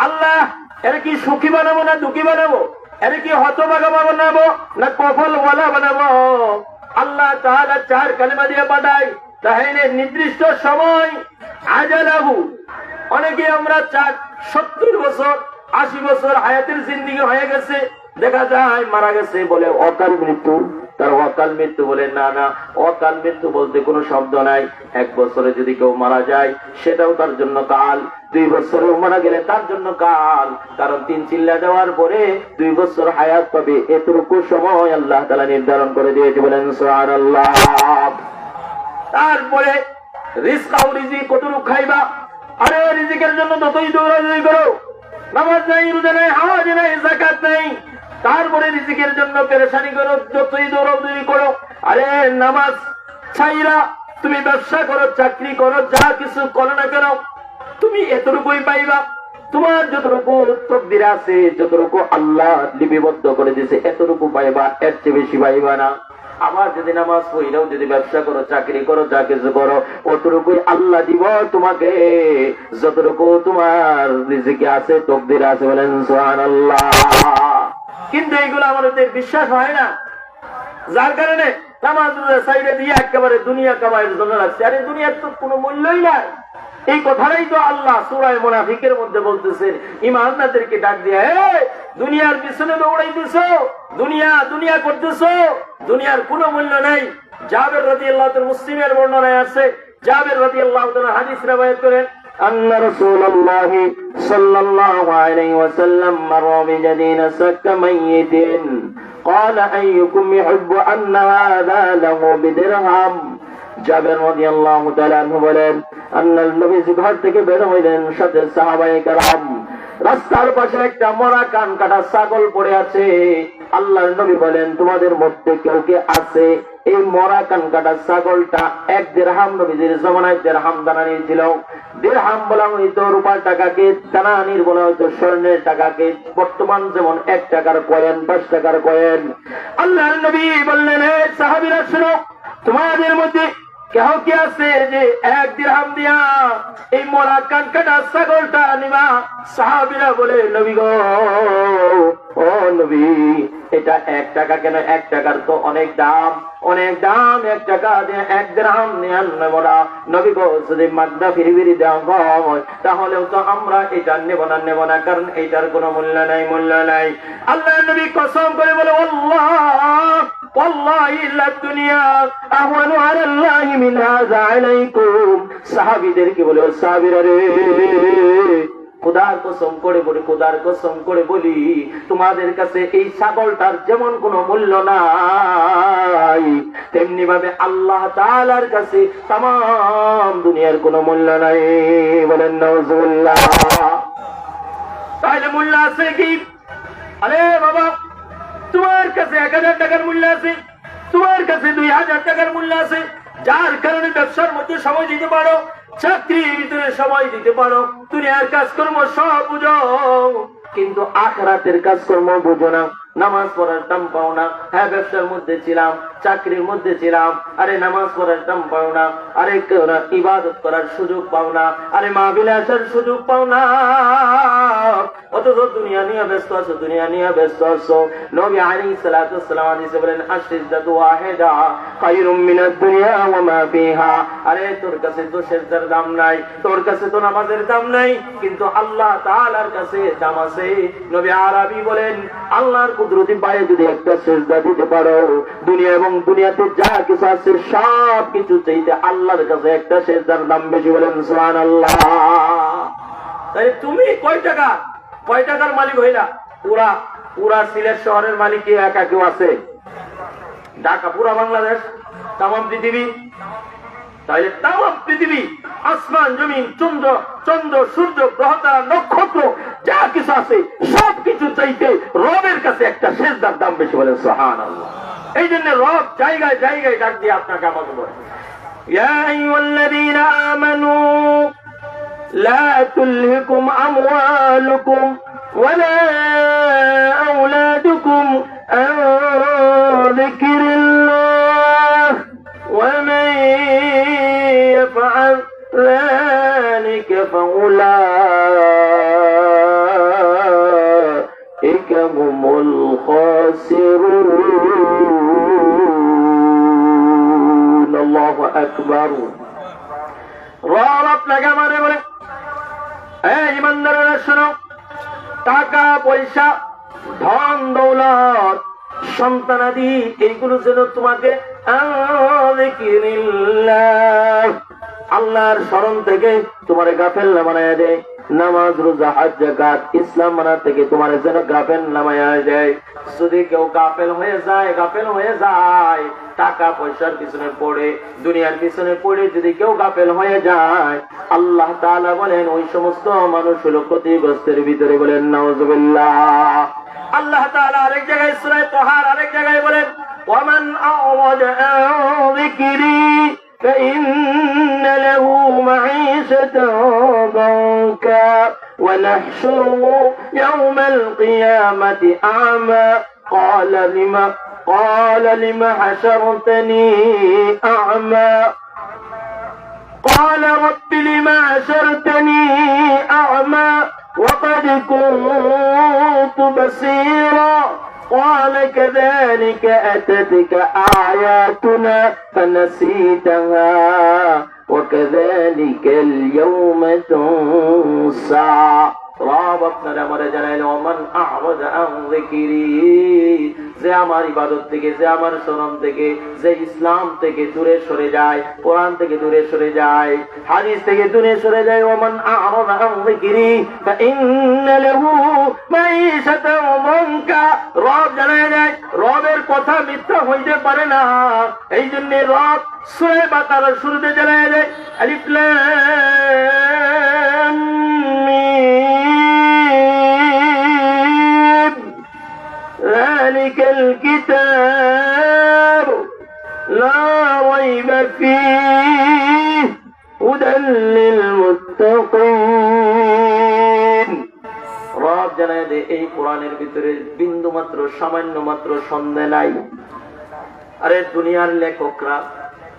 আল্লাহ এর কি সুখী বানাবো না দুঃখী বানাবো? এর কি হতভাগা বানাবো না কফলওয়ালা বানাবো? আল্লাহ তাআলা 4 কালিমা দিয়ে পাঠায়, তাহলে নির্দিষ্ট সময়। আজালাহু, অনেকে আমরা 70 বছর 80 বছর হায়াতের জিন্দেগি হয়ে গেছে, দেখা যায় মারা গেছে বলে অকাল মৃত্যু, তার অকাল মৃত্যু বলে। না না, অকাল মৃত্যু বলতে কোনো শব্দ নাই। 1 বছরে যদি কেউ মারা যায় সেটাও তার জন্য কাল, 2 বছরেও মারা গেলে তার জন্য কাল। কারণ 3 চিল্লা দেওয়ার পরে 2 বছর হায়াত পাবে, এতটুকু সময় আল্লাহ তাআলা নির্ধারণ করে দিয়েছে, বলেন সুবহানাল্লাহ। তারপরে রিজক, রিজিক কতটুকু খাইবা? আরে রিজিকের জন্য যতই দৌড়াদৌড়ি করো, নামাজ নাই, রোজা নাই, হজ নাই, যাকাত নাই, তারপরে রিজিকের জন্য পেরেশানি করো, যতই দৌড়াদৌড়ি করো। আরে নামাজ ছাইরা তুমি ব্যবসা করো, চাকরি করো, যা কিছু করো না কেন, তুমি এতটুকুই পাইবা। তোমার যতটুকু তকদিরে আছে, যতটুকু আল্লাহ লিপিবদ্ধ করে দিয়েছে, এতটুকু পাইবা, এর চেয়ে বেশি পাইবা না। আবার যদি নামাজ পড়লেও যদি ব্যবসা করো, চাকরি করো, যা কিছু করো, অতটুকুই আল্লাহ দিব তোমাকে, যতটুকু তোমার রিজিকে আছে, তকদিরে আছে। বলেন সুবহানাল্লাহ। কিন্তু এইগুলো আমাদের বিশ্বাস হয় না, যার কারণে নামাজ সাইডে দিয়ে একেবারে দুনিয়া কামাইয়ের জন্য রাখছে। আরে দুনিয়ার তো কোনো মূল্যই নাই। এই কথাটাই তো আল্লাহ সূরা মুনাফিকের মধ্যে বলতেছেন, ঈমানদারদেরকে ডাক দিয়ে, দুনিয়ার পিছনে দৌড়াইতেছো, দুনিয়া দুনিয়া করতেছো, দুনিয়ার কোনো মূল্য নাই। জাবের রাদিয়াল্লাহু তাআলা, মুসলিমের বর্ণনায় আছে, জাবের রাদিয়াল্লাহু তাআলা হাদিস রওয়ায়াত করেন, আন্না রাসূলুল্লাহ সাল্লাল্লাহু আলাইহি ওয়াসাল্লাম মারা বিজাদিনা সাক্কা মাইয়িতিন قال أيكم يحب أن هذا له بدرهم। জাবের রাদিয়াল্লাহু তাআলা আনহু বলেন, আল্লাহর নবী ঘর থেকে বের হইলেন, সাথে সাহাবায়ে কেরাম। রাস্তার পাশে একটা মরা কান কাটা ছাগল পড়ে আছে। আল্লাহর নবী বলেন, তোমাদের মধ্যে কেউ কে আছে এই মরা কান কাটা ছাগলটা এক দিরহাম, নবীদের জমানায় দিরহাম দানানি ছিল। দিরহাম বলা হইতো রূপার টাকাকে, দানানির বলা হইতো স্বর্ণের টাকাকে। বর্তমান যেমন 1 টাকার কয়েন, 5 টাকার কয়েন। আল্লাহর নবী বললেন, হে সাহাবীরা শুনো, তোমাদের মধ্যে কেহ কি আছে যে 1 দিরহাম দিয়া এই মরা কান কাটা ছাগলটা নিবা? সাহাবীরা বলে, নবী গো, ও নবী, এটা 1 টাকা কেন? 1 টাকার তো অনেক দাম, অনেক দাম। 1 টাকা দিয়ে 1 দিরহাম নেন না। নবী গো, যদি মাগনা ফিরি দেওয়া হয় তাহলেও তো আমরা এটা নেব না, কারণ এটার কোনো মূল্য নাই। আল্লাহ নবী কসম করে বলে, আল্লাহ ওয়াল্লাহি লাদ-দুনিয়া আহওয়ানু আলাল্লাহি মিন হাযা আলাইকুম। সাহাবীদেরকে বলে, সাহাবীরা রে, খোদার কসম করে বলি, তোমাদের কাছে এই ছাগলটার যেমন কোনো মূল্য নাই, তেমনি ভাবে আল্লাহ তাআলার কাছে তামাম দুনিয়ার কোনো মূল্য নাই। বলেন নাউজুবিল্লাহ। তাহলে মূল্য আছে কি? আরে বাবা, তোমার কাছে 1000 টাকার মূল্য আছে, তোমার কাছে 2000 টাকার মূল্য আছে, যার কারণে ব্যবসার মধ্যে সময় দিতে পারো, চাকরির ভিতরে সময় দিতে পারো, দুনিয়ার কাজকর্ম সব বুঝো, কিন্তু আখিরাতের কাজকর্ম বুঝো না। নামাজ পড়ার দাম পাও না। হ্যাঁ, ব্যবসার মধ্যে ছিলাম, চাকরির মধ্যে ছিলাম, আরে নামাজ পড়ার দাম পাও না, আরে ইবাদত করার সুযোগ পাও না, আরে মাহফিলে আসার সুযোগ পাও না, অথচ দুনিয়া নিয়ে ব্যস্ত আছো। নবী আলাইহিস সালাতু ওয়াস সালাম হাদিসে বলেন, আশিদ্দাতু ওয়াহিদা খায়রুম মিনাদ দুনিয়া ওয়া মা ফিহা। আরে তোর কাছে তো সেজদার দাম নাই, তোর কাছে তো নামাজের দাম নাই, কিন্তু আল্লাহ তাআলার কাছে দাম আছে। নবী আরবি বলেন, আল্লাহর কুদরতি পায়ে যদি একটা সেজদা দিতে পারো, দুনিয়া এবং দুনিয়াতে যা কিছু আছে সব কিছু চাইতে আল্লাহর কাছে একটা সেজদার দাম বেশি। বলেন সুবহানাল্লাহ। তাই তুমি কয় টাকার মালিক হইলা? পুরা সিলেট শহরের মালিক কি একা কেউ আছে? ঢাকা, পুরা বাংলাদেশ, তামাম পৃথিবী। তাহলে তামাম পৃথিবী, আসমান, জমিন, চন্দ্র, সূর্য, গ্রহ, তারা, নক্ষত্র, যা কিছু আছে সব কিছু চাইতে রবের কাছে একটা সেজদার দাম বেশি। বলেন সুবহানাল্লাহ। এই জন্য রব জায়গায় জায়গায় ডাক দিয়ে আপনাকে আমাকে বলে, ইয়া আইয়ুহাল্লাযীনা আমানু লা তুলহিকুম আমওয়ালুকুম ওয়ালা আওলাদুকুম আন যিকরিল্লাহ ওয়া মান ইয়াফআল যালিকা ফাউলাইকা হুমুল খাসিরুন। আল্লাহু আকবার। রব আপনাকে আমারে বলে, এই ইমানদারেরা শোনো, টাকা পয়সা, ধন দৌলত, সন্তানাদি, এইগুলো যেন তোমাকে আল্লাহর স্মরণ থেকে তোমার গাফেল না বানায় দেয়। নামাজ, রোজা, হজ, যাকাত, ইসলাম মানা থেকে তোমার যেন গাফেল না বানায় দেয়। যদি কেউ গাফেল হয়ে যায়, টাকা পয়সার পিছনে পড়ে, দুনিয়ার পিছনে পড়ে যদি কেউ গাফেল হয়ে যায়, আল্লাহ তাআলা বলেন ওই সমস্ত মানুষ হলো ক্ষতিগ্রস্তের ভিতরে, বলেন নাউযুবিল্লাহ। আল্লাহ তাআলা আরেক জায়গায় সূরা তাহার আরেক জায়গায় বলেন ওয়ামান আ'রাদা আন যিকরি فإن له معيشة ضنكا ونحشره يوم القيامة أعمى قال لم حشرتني أعمى قال رب لم حشرتني أعمى وقد كنت بصيرا قال كذلك أتتك آياتنا فنسيتها وكذلك اليوم تنسى। রব আপনারা আমারে জানাইলেন ওমান আ'রাদা আন যিকরি, যে আমার ইবাদত থেকে, যে আমার শরণ থেকে, যে ইসলাম থেকে দূরে সরে যায়, কোরআন থেকে দূরে সরে যায়, হাদিস থেকে দূরে সরে যায়, ওমান আ'রাদা আন যিকরি ফাইন্না লাহু মাঈশাতান দানকা। রব জানায় দেয় রবের কথা মিথ্যা হইতে পারে না। এই জন্য রব সূরা বাকারার শুরুতে জানায় দেয় আলিফ লাম মিম যালিকাল কিতাব লা রাইবা ফীহি হুদাল লিল মুত্তাকিন। রব জানায় যে এই কোরআনের ভিতরে বিন্দু মাত্র সামান্য মাত্র সন্দেহ নাই। আরে দুনিয়ার লেখকরা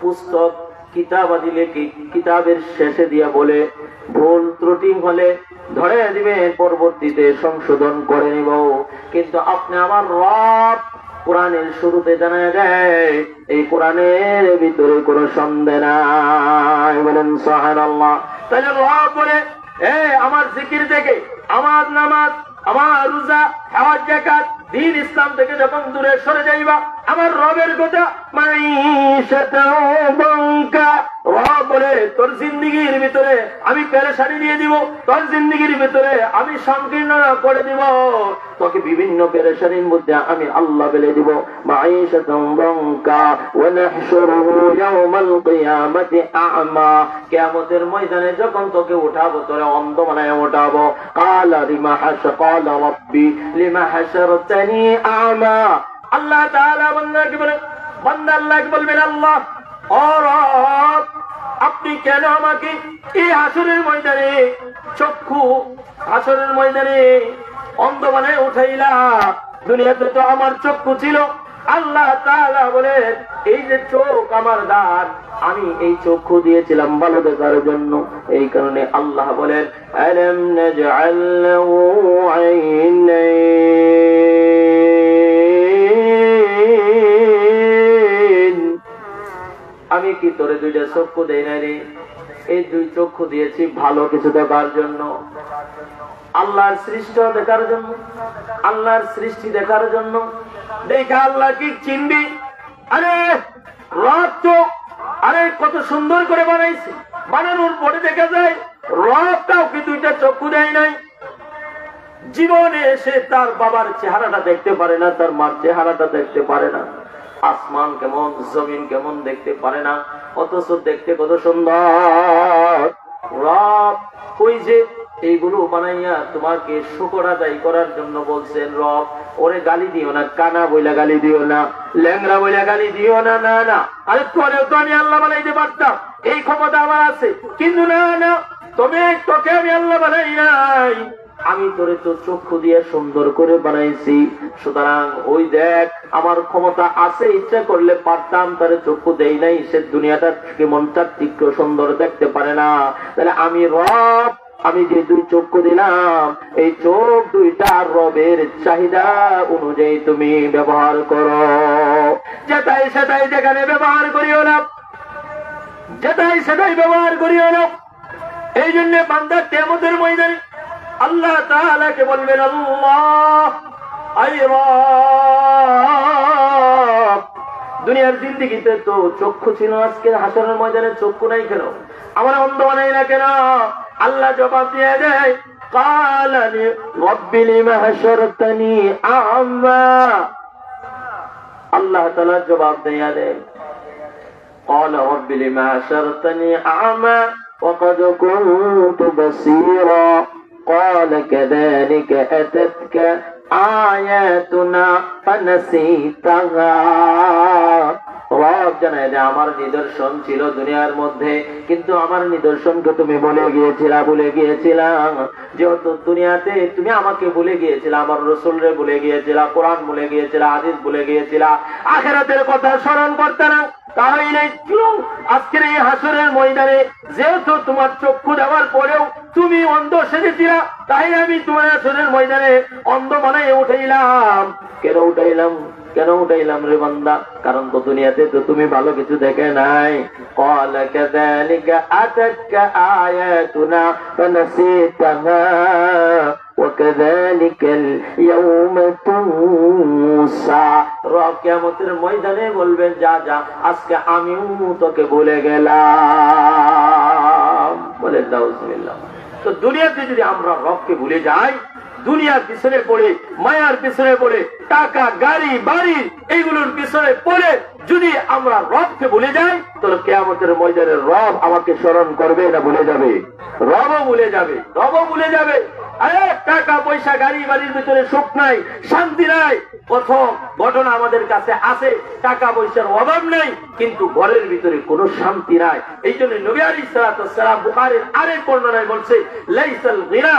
পুস্তক কিতাব আদি লেখি কিতাবের শেষে দিয়া বলে ভুল ত্রুটি হলে ধরে দিবে, পরবর্তীতে সংশোধন করে নিব, কিন্তু আপনি আমার রব কোরআনের শুরুতে জানা যায় এই কোরআনের ভিতরে কোনো সন্দেহ নাই, বলেন সুবহানাল্লাহ। তাহলে রব বলে আমার জিকির থেকে, আমার নামাজ, আমার রোজা, হজ, যাকাত, দ্বীন ইসলাম থেকে যখন দূরে সরে যাইবা, আমার রবের কথা মাঈশাতান দানকা। রব বলে তোর জিন্দেগীর ভিতরে আমি পেরেশানি দিয়ে দিব, তোর জিন্দেগীর ভিতরে আমি সংকীর্ণ করে দিব, তোকে বিভিন্ন পেরেশানির মধ্যে আমি আল্লাহ ফেলে দিব। মাঈশাতান দানকা ওয়া নাহশুরুহু ইয়াওমাল কিয়ামাতি আ'মা, কিয়ামতের ময়দানে যখন তোকে উঠাবো তোরে অন্ধ বানায় উঠাবো। ক্বালা রাব্বি লিমা হাশারতানি আ'মা। আল্লাহ তাআলা বান্দাকে বলেন, বান্দা আল্লাহকে বলবেন আল্লাহ ও রব আপনি কেন আমাকে এই হাসরের ময়দানে হাসরের ময়দানে অন্ধ বানায় উঠাইলা? দুনিয়াতে তো আমার চক্ষু ছিল। আল্লাহ তাআলা বলেন এই যে চোখ আমার দান, আমি এই চক্ষু দিয়েছিলাম ভালো দেখার জন্য। এই কারণে আল্লাহ বলেন আলাম নাজআল লাহু আইনাইন, আমি কি তোরে দুইটা চক্ষু দেই নাই রে? এই দুই চক্ষু দিয়েছি ভালো কিছু দেখার জন্য, আল্লাহর সৃষ্টি দেখার জন্য, আল্লাহর সৃষ্টি দেখার জন্য। দেখা আল্লাহ কি চিনবি? আরে রব তো আরে কত সুন্দর করে বানাইছে, বানানোর পরে দেখা যায় রব কাউকে দুইটা চক্ষু দেয় নাই। জীবনে সে তার বাবার চেহারাটা দেখতে পারে না, তার মার চেহারাটা দেখতে পারে না, আসমান কেমন জমিন কেমন দেখতে পারে না, অথচ দেখতে কত সুন্দর। রব ওই যে এইগুলো বানাইয়া তোমাকে শুকর আদায় করার জন্য বলছেন। রব ওরে গালি দিও না, কানা বইলা গালি দিও না, ল্যাংরা বইলা গালি দিও না। না না, আরে তোরেও তো আমি আল্লাহ বানাইতে পারতাম, এই ক্ষমতা আমার আছে, কিন্তু না না, তোকে আমি আল্লাহ বানাই নাই, আমি তোরে তো চক্ষু দিয়ে সুন্দর করে বানাইছি। সুতরাং ওই দেখ আমার ক্ষমতা আছে, ইচ্ছা করলে পারতাম, তারে চক্ষু দেই নাই, সে দুনিয়াটা কেমন চাকচিক্য সুন্দর দেখতে পারে না। তাহলে আমি রব, আমি যে দুই চক্ষু দিলাম, এই চোখ দুইটা রবের চাহিদা অনুযায়ী তুমি ব্যবহার করো। যেটাই সেটাই যেখানে ব্যবহার করিও না, যেটাই সেটাই ব্যবহার করিও না। এই জন্য বান্দা কিয়ামতের ময়দানে আল্লাহ তাআলাকে বলবেন আল্লাহ আই রব, দুনিয়ার জিন্দেগিতে তো চক্ষু ছিল, আজকে হাসরের ময়দানে চক্ষু নাই কেন? আমার অন্ধ বানাই না কেন? আল্লাহ জবাব দিয়ে দেয় ক্বালা রাব্বি লিমা হাশারতানি আ'মা। আল্লাহ তাআলা জবাব দিয়ে দেয় ক্বালা রাব্বি লিমা হাশারতানি আ'মা وقد كنت بصيرا قال كذلك أتتك آياتنا فنسيتها রব জানায় যে আমার নিদর্শন ছিল দুনিয়ার মধ্যে, কিন্তু আমার নিদর্শনকে তুমি ভুলে গিয়েছিলা। যেহেতু দুনিয়াতে তুমি আমাকে ভুলে গিয়েছিলা, আমার রাসূলরে ভুলে গিয়েছিলা, কোরআন ভুলে গিয়েছিলা, হাদিস ভুলে গিয়েছিলা, আখিরাতের কথা স্মরণ করতে না। তাহলে আজকের এই হাসরের ময়দানে যেহেতু তোমার চক্ষু দেওয়ার পরেও তুমি অন্ধ সেজেছিলা, তাই আমি তোমার হাসরের ময়দানে অন্ধ বানায় উঠাইলাম। কেন উঠাইলাম রে বান্দা? কারণ তো দুনিয়াতে তো তুমি ভালো কিছু দেখে নাই। قال كذلك أتتك آياتنا فنسيتها وكذلك اليوم تنسى। রব কিয়ামতের ময়দানে বলবেন, যা যা আজকে আমিও তোকে ভুলে গেলাম। বলেন দাও বিসমিল্লাহ। তো দুনিয়াতে যদি আমরা রবকে ভুলে যাই, দুনিয়ার পিছনে পড়ে, মায়ার পিছনে পড়ে, টাকা, গাড়ি, বাড়ি এইগুলোর পিছনে পড়ে যদি আমরা রবকে ভুলে যাই, তাহলে কিয়ামতের ময়দানে রব আমাকে স্মরণ করবে না ভুলে যাবে? রবও ভুলে যাবে। আরে টাকা পয়সা, গাড়ি বাড়ির ভিতরে সুখ নাই, শান্তি নাই। প্রথম ঘটনা আমাদের কাছে আছে, টাকা পয়সার অভাব নাই, কিন্তু ঘরের ভিতরে কোনো শান্তি নাই। এই জন্য নবী আলাইহিস সালাতু ওয়াস সালাম বুখারীর আরেক বর্ণনায় বলছে, লাইসাল গিনা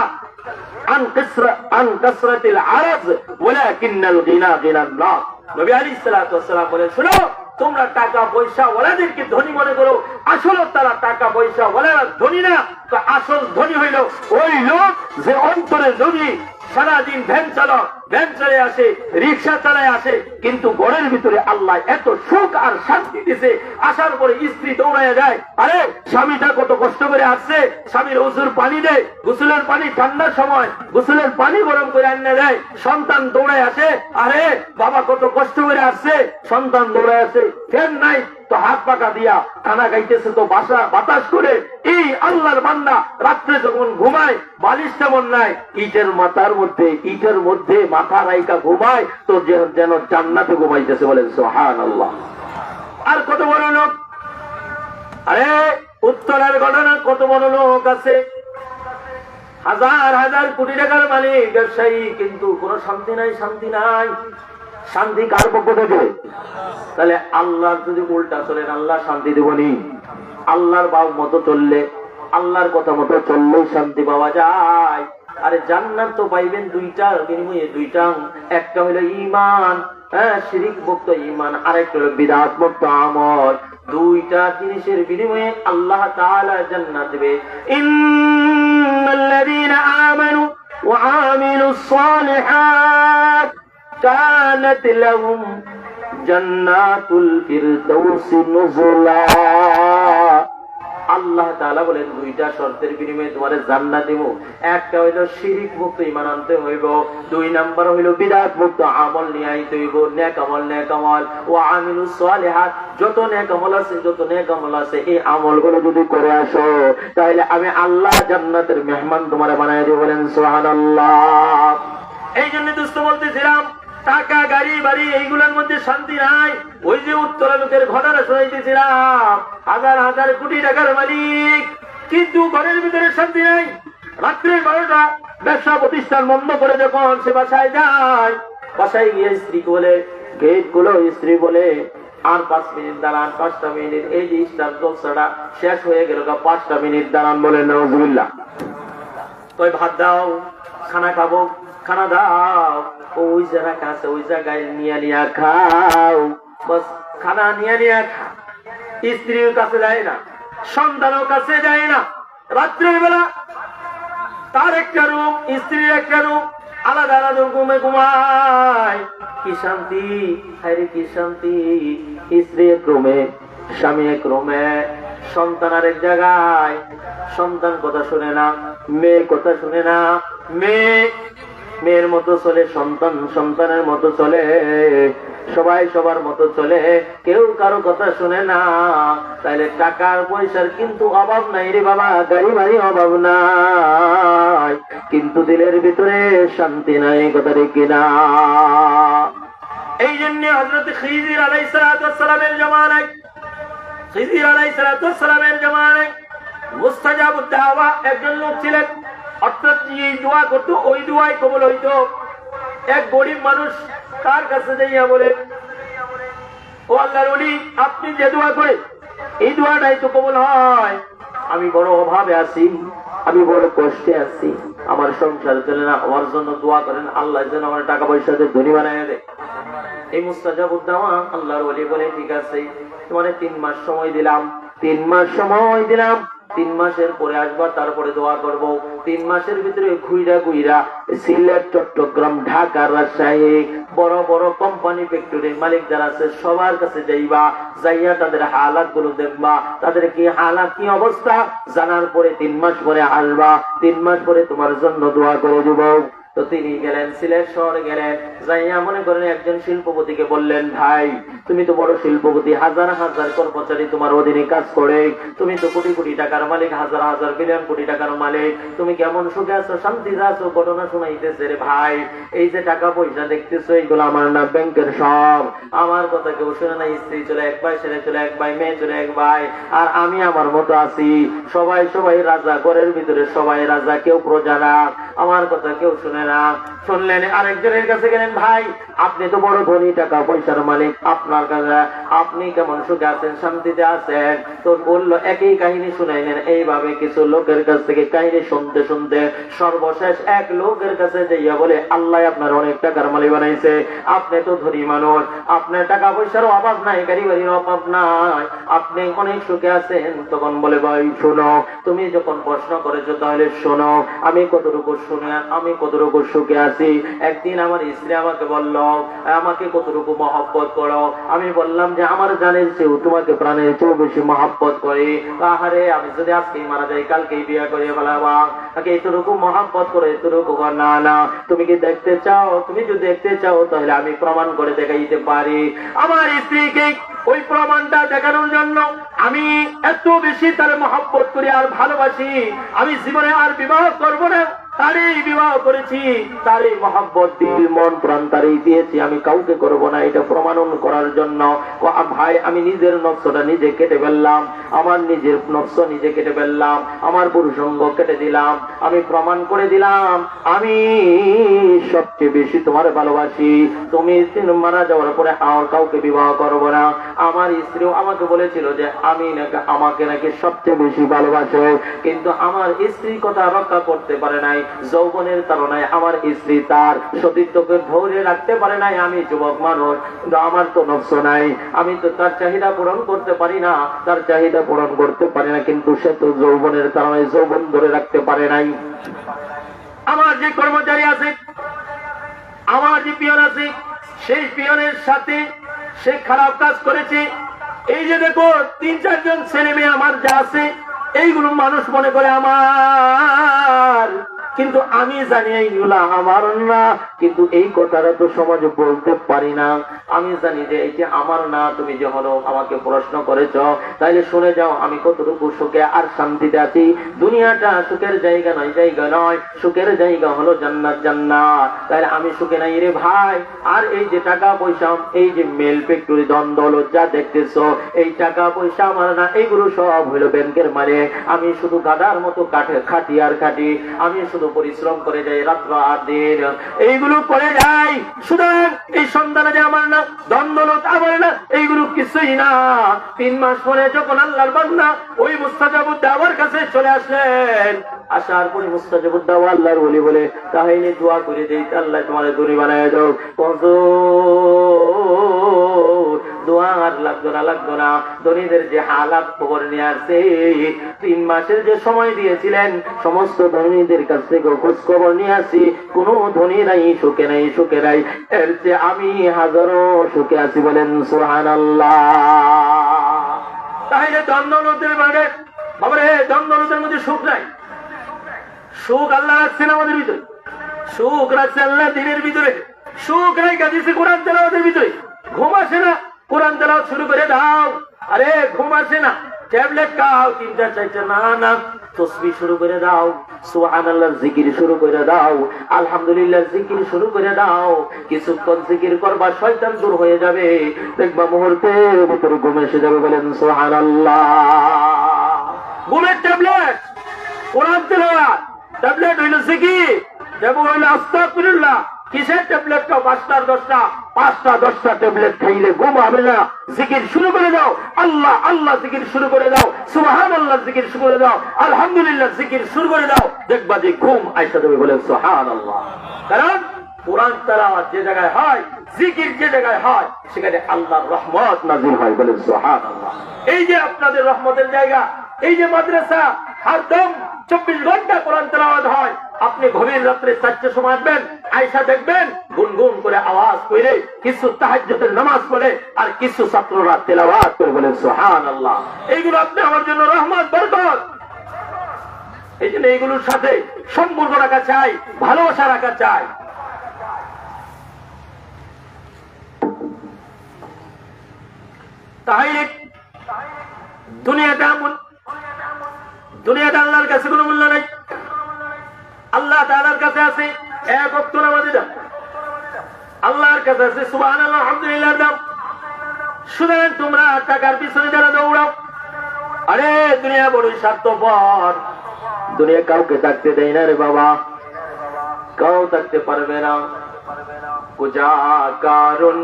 আন কাসরাতিল আরাজ ওয়ালাকিন্নাল গিনা গিনান নাস। নবী আলাইহিস সালাতু ওয়াস সালাম বলেন, শুনো, তোমরা টাকা পয়সা ওয়ালাদেরকে ধনী মনে করো, আসলে তারা টাকা পয়সা ওয়ালারা ধনী না। তো আসল ধনী হইল ওই লোক যে অন্তরে ধনী, সারাদিন ভ্যান চালায় আসে, রিক্সা চালায় আসে, কিন্তু ঘরের ভিতরে আল্লাহ এত সুখ আর শান্তি দিছে, আসার পরে স্ত্রী দৌড়াইয়া যায়। আরে স্বামীটা কত কষ্ট করে আসছে, স্বামীর ওজুর পানি দেয়, গোসলের পানি ঠান্ডার সময় গোসলের পানি গরম করে আনে দেয়, সন্তান দৌড়ায় আসে। আরে বাবা কত কষ্ট করে আসছে, সন্তান দৌড়ায় আসে, ফ্যান নাই তো হাত পাকা দিয়া, খানা খাইতেছে তো বাতাস করে। এই আল্লাহর বান্দা রাত্রে যখন ঘুমায়, বালিশ তেমন নাই, ইটের মধ্যে মাথা রাইকা ঘুমায়, তো যেন জান্নাতে ঘুমাইতেছে। বলেন সুবহানাল্লাহ। আর কত বড় লোক, আরে উত্তরের ঘটনা, কত বড় লোক আছে, হাজার কোটি টাকার মালিক, ব্যবসায়ী, কিন্তু কোনো শান্তি নাই। শান্তি কার পক্ষ থেকে? তাহলে আল্লাহর যদি উল্টা চলেন, আল্লাহ শান্তি দেবনি? আল্লাহর ভাব মতো চললে, আল্লাহর কথা মতো চললেই শান্তি পাওয়া যায়। আরে জান্নাত তো পাইবেন দুইটার বিনিময়ে, দুইটা। একটা হলো ঈমান, শিরিক মুক্ত ঈমান, আর একটা হলো বিদআত মুক্ত আমল। দুইটা জিনিসের বিনিময়ে আল্লাহ তাআলা জান্নাত দেবে। ইন্নাল্লাযীনা আমানু ওয়া আমিলুস সালিহাত কানাত লাহুম জান্নাতুল ফিরদাউসি নুজুলা। আল্লাহ তাআলা বলেন, দুইটা শর্তের বিনিময়ে তোমারে জান্নাত দেব। একটা হইল শিরিক মুক্ত ঈমান আনতে হইব, দুই নাম্বার হইল বিদআত মুক্ত আমল নিয়ে আইতে হইব। নেক আমল ওয়া আমিলুস সালিহাত, যত নেক আমল আছে এই আমলগুলো যদি করে আসো, তাহলে আমি আল্লাহ জান্নাতের মেহমান তোমারে বানায় দেব। বলেন সুবহানাল্লাহ। এই জন্য দোস্ত বলতেছিলাম, টাকা, গাড়ি, বাড়ি এইগুলোর মধ্যে শান্তি নাই। ওই যে উত্তরা লোকের ঘটনা শোনাইতেছিলাম, হাজার কোটি টাকার মালিক, কিন্তু ঘরের ভিতরে শান্তি নাই। রাত্রে 12টা ব্যবসা প্রতিষ্ঠান বন্ধ করে যখন সে বাসায় যায়, বাসায় গিয়ে স্ত্রী বলে, গেট গুলো, স্ত্রী বলে, আর 5 মিনিট দাঁড়ান, 5টা মিনিট, এই যে স্টার জলসাটা শেষ হয়ে গেল, 5টা মিনিট দাঁড়ান। বলেন নাউজুবিল্লাহ। তুই ভাত দাও, খানা খাবো, খানা দাও, ওই যারা কাছে ওই জায়গায় নিয়ে খাও, বস খানা নিয়ে খা। স্ত্রীর কাছে যায় না, সন্তানের কাছে যায় না। রাত্রের বেলা তার একটা রুম, স্ত্রীর একটা রুম, আলাদা রুমে ঘুমায়। কি শান্তি, আরে কি শান্তি। স্ত্রী এক রুমে, স্বামী এক রুমে, সন্তান আরেক জায়গায়। সন্তান কথা শুনে না, মেয়ে কথা শুনে না, মেয়ের মতো চলে, সন্তানের মতো চলে, সবাই সবার মতো চলে, কেউ কারো কথা শুনে না। তাইলে টাকার পয়সার কিন্তু অভাব নাই রে বাবা, গাড়ি বাড়ি অভাব নাই, কিন্তু দিলের ভিতরে শান্তি নাই। কথা ঠিক কিনা? এই জন্য হযরত খিজির আলাইহিস সালামের জামানায় মুস্তাজাবুদ দাওয়া একজন লোক ছিলেন, অর্থাৎ যে দোয়া করতো ওই দোয়াই কবুল হইতো। এক গরিব মানুষ তার কাছে যাইয়া বলে, ও আল্লাহর ওলি, আপনি যে দোয়া করেন এই দোয়াটাই তো কবুল হয়। আমি বড় অভাবে আছি, আমি বড় কষ্টে আছি, আমার সংসার চলে না, আমার জন্য দোয়া করেন, আল্লাহ যেন আমার টাকা পয়সা দিয়ে ধনী বানায় দেয়। এই মুস্তাজাবুদ দাওয়া আল্লাহর ওলি বলে, ঠিক আছে, তোমার 3 মাস সময় দিলাম, 3 মাস সময় দিলাম, 3 মাসের পরে আসবা, তারপরে দোয়া করব। 3 মাসের ভিতরে ঘুইরা ঘুইরা সিলেট, চট্টগ্রাম, ঢাকা, রাজশাহী বড় বড় কোম্পানি ফ্যাক্টরির মালিক যারা আছে সবার কাছে যাইবা, যাইয়া তাদের হালাত গুলো দেখবা, তাদের কি হালাত কি অবস্থা জানার পরে 3 মাস পরে আসবা, 3 মাস পরে তোমার জন্য দোয়া করে দিব। তো তিনি গেলেন, সিলেট শহরে গেলেন, যাইয়া মনে করেন একজন শিল্পপতিকে বললেন, ভাই তুমি তো বড় শিল্পপতি, হাজার হাজার কর্মচারী তোমার অধীনে কাজ করে, তুমি তো কোটি কোটি টাকার মালিক, হাজার হাজার বিলিয়ন কোটি টাকার মালিক, তুমি কেমন সুখে আছো, শান্তিতে আছো? ঘটনা শোনাইতেছে, রে ভাই এই যে টাকা পয়সা দেখতেছো এইগুলো আমার না, ব্যাংকের সব। আমার কথা কেউ শুনে না, স্ত্রী চলে এক ভাই, ছেলে চলে এক ভাই, মেয়ে চলে এক ভাই, আর আমি আমার মতো আছি। সবাই সবাই রাজা, ঘরের ভিতরে সবাই রাজা, কেউ প্রজা না, আমার কথা কেউ শুনে না। শুনলেন, আরেকজনের কাছে গেলেন, ভাই আপনি তো বড় ধনী, টাকা পয়সার মালিক, আপনার কাছে আপনি কেমন সুখে আছেন, শান্তিতে আছেন? তো বললো, একই কাহিনী শুনাইলেন। এইভাবে কিছু লোকের কাছ থেকে কাহিনী শুনতে শুনতে সর্বশেষ এক লোকের কাছে যাইয়া বলে, আল্লাহ আপনার অনেক টাকার মালিক বানাইছে, আপনি তো ধনী মানুষ, আপনার টাকা পয়সারও অভাব নাই, গাড়ি বাড়ির অভাব নাই, আপনি অনেক সুখে আছেন। তখন বলে, ভাই শোনো, তুমি যখন প্রশ্ন করেছো তাহলে শোনো, আমি কতটুকু শুনে, আমি কতটুকু সুখে আছি। একদিন আমার স্ত্রী আমাকে বলল, আমাকে কতটুকু মহব্বত করো। আমি বললাম যে আমার জানের চেয়েও তোমাকে প্রাণের চেয়েও বেশি মহব্বত করি। আহারে, আমি যদি আজকেই মারা যাই, কালকেই বিয়ে করে ফেলাবা, তাকে এতটুকু মহব্বত করে, এতটুকু না না, তুমি কি দেখতে চাও? তুমি যদি দেখতে চাও তাহলে আমি প্রমাণ করে দেখাইতে পারি। আমার স্ত্রীকে ওই প্রমাণটা দেখানোর জন্য আমি এত বেশি তার মহব্বত করি আর ভালোবাসি, আমি জীবনে আর বিবাহ করব না, তারই বিবাহ করেছি, তারই মহব্বত দিল মন প্রাণ তারই দিয়েছি, আমি কাউকে করব না। এটা প্রমাণ করার জন্য ভাই আমি নিজের নফসটা নিজে কেটে ফেললাম, আমার নিজের নফস নিজে কেটে ফেললাম, আমার পুরুষঙ্গ কেটে দিলাম, আমি প্রমাণ করে দিলাম আমি সবচেয়ে বেশি তোমার ভালোবাসি। তুমি মারা যাওয়ার পরে আর কাউকে বিবাহ করব না। আমার স্ত্রীও আমাকে বলেছিল যে আমি নাকি আমাকে নাকি সবচেয়ে বেশি ভালোবাসে, কিন্তু আমার স্ত্রীর কথা রক্ষা করতে পারে নাই। যৌবনের তাড়নায় আমার স্ত্রী তার সতীত্বকে ধরে রাখতে পারে নাই। আমি যুবক মানুষ, কিন্তু আমার তো নফস নাই, আমি তো তার চাহিদা পূরণ করতে পারি না, তার চাহিদা পূরণ করতে পারি না, কিন্তু সে তো যৌবনের তাড়নায় যৌবন ধরে রাখতে পারে নাই। আমার যে কর্মচারী আছে, আমার যে পিয়ন আছে, সেই পিয়নের সাথে সে খারাপ কাজ করেছে। এই যে দেখো 3-4 জন ছেলে মেয়ে আমার যা আছে, এইগুলো মানুষ মনে করে আমার, কিন্তু আমি জানি এইগুলা আমার না, কিন্তু এই কথাটা তো সমাজে বলতে পারি না। আমি জানি যে এই যে আমার না। তুমি যখন আমাকে প্রশ্ন করেছ, তাইলে শুনে যাও আমি কতটুকু সুখে আর শান্তিতে আছি। দুনিয়াটা সুখের জায়গা নয়, জায়গা নয়, সুখের জায়গা হলো জান্নাত, জান্নাত। তাইলে আমি সুখে নাই রে ভাই। আর এই যে টাকা পয়সা, এই যে মেল ফ্যাক্টরি, দ্বন্দ্ব যা দেখতেছ, এই টাকা পয়সা আমার না, এইগুলো সব হইলো ব্যাংকের মালিক। আমি শুধু গাধার মতো খাটি আর খাটি, আমি শুধু পরিশ্রম করে যাই রাত্র আর দিন, এইগুলো করে যাই। সুতরাং এই সন্তান যে আমার না, দ্বন্দ্বলত আমার না, এইগুলো কিছুই না। 3 মাস পরে যখন আল্লাহর বান্দা ওই মুস্তাজাবুদ দাওয়ার কাছে চলে আসলেন, আসার পরে মুস্তাজাবুদ দাওয়া আল্লাহর ওলি বলে, তাহলে দোয়া করে দেই, আল্লাহ তোমার ধনী বানায় দাও। দোয়া আর লাগতো না, লাগতো না। ধনীদের যে হালাত খবর নিয়ে আসছে, 3 মাসের যে সময় দিয়েছিলেন, সমস্ত ধনীদের কাছ থেকে খোঁজ খবর নিয়ে আসি, কোন ধনী নাই, সুখে নাই, সুখে নাই। এর চেয়ে আমি হাজারো সুখে আছি, বলেন সুবহানাল্লাহ। তাহলে দ্বন্দ্বনদের মানে বাবারে, দ্বন্দ্বনদের মধ্যে সুখ নাই। সুখ আল্লাহ রাখছেন আমাদের ভিতরে, সুখ রাখছে আল্লাহ দিনের ভিতরে, সুখ রেখে দিচ্ছে কোরআন তেলাওয়াতের ভিতরে। ঘুম আসে না, কোরআন তেলাওয়াত শুরু করে দাও। আরে ঘুম আসে না, ট্যাবলেট খাও, 3-4 না না, তাসবিহ শুরু করে দাও, সুবহানাল্লাহর জিকির শুরু করে দাও, আলহামদুলিল্লাহর জিকির শুরু করে দাও। কিছুক্ষণ জিকির করবা, শয়তান দূর হয়ে যাবে, দেখবা মুহূর্তের ভিতরে ঘুম এসে যাবে, বলেন সুবহানাল্লাহ। ঘুমের ট্যাবলেট কোরআন তেলাওয়াত, ট্যাবলেট হইল জিকির, দেব হইল আস্তাগফিরুল্লাহ। কিসের ট্যাবলেটটা 5টা 10টা 5টা 10টা ট্যাবলেট খাইলে ঘুম হবে না। জিকির শুরু করে দাও, আল্লাহ আল্লাহ জিকির শুরু করে দাও, সুবহানাল্লাহ জিকির শুরু করে দাও, আলহামদুলিল্লাহ জিকির শুরু করে দাও, দেখবা যে ঘুম আইসা দেবে। বলেন সুবহানাল্লাহ। কারণ কোরআন তেলাওয়াত যে জায়গায় হয়, জিকির যে জায়গায় হয়, সেখানে আল্লাহর রহমত নাযিল হয়। বলেন সুবহানাল্লাহ। এই যে আপনাদের রহমতের জায়গা, এই যে মাদ্রাসা, হরদম 24 ঘন্টা কোরআন তেলাওয়াত হয়। আপনি গভীর রাত্রে 4টার সময় আসবেন, আয়েশা দেখবেন গুনগুন করে আওয়াজ করে কিছু তাহাজ্জুদের নামাজ পড়ে আর কিছু ছাত্ররা তেলাওয়াত করে। বলেন সুবহানাল্লাহ। এইগুলো আপনি আমার জন্য রহমত, বরকত। এই জন্য এইগুলোর সাথে সম্পর্ক রাখা চাই, ভালোবাসা রাখা চাই। তাহলে দুনিয়াটা আল্লাহর কাছে কোনো মূল্য নেই। আল্লাহ তাআলার কাছে আছে এক ওয়াক্ত নামাজ দাও, আল্লাহর কাছে আছে সুবহানাল্লাহ আলহামদুলিল্লাহ দাও। সুতরাং তোমরা টাকার পিছনে যারা দৌড়াও, আরে দুনিয়া বড়ই স্বার্থপর, দুনিয়া কাউকে থাকতে দেয় না রে বাবা, কাউ থাকতে পারবে না। কুজা কারুন,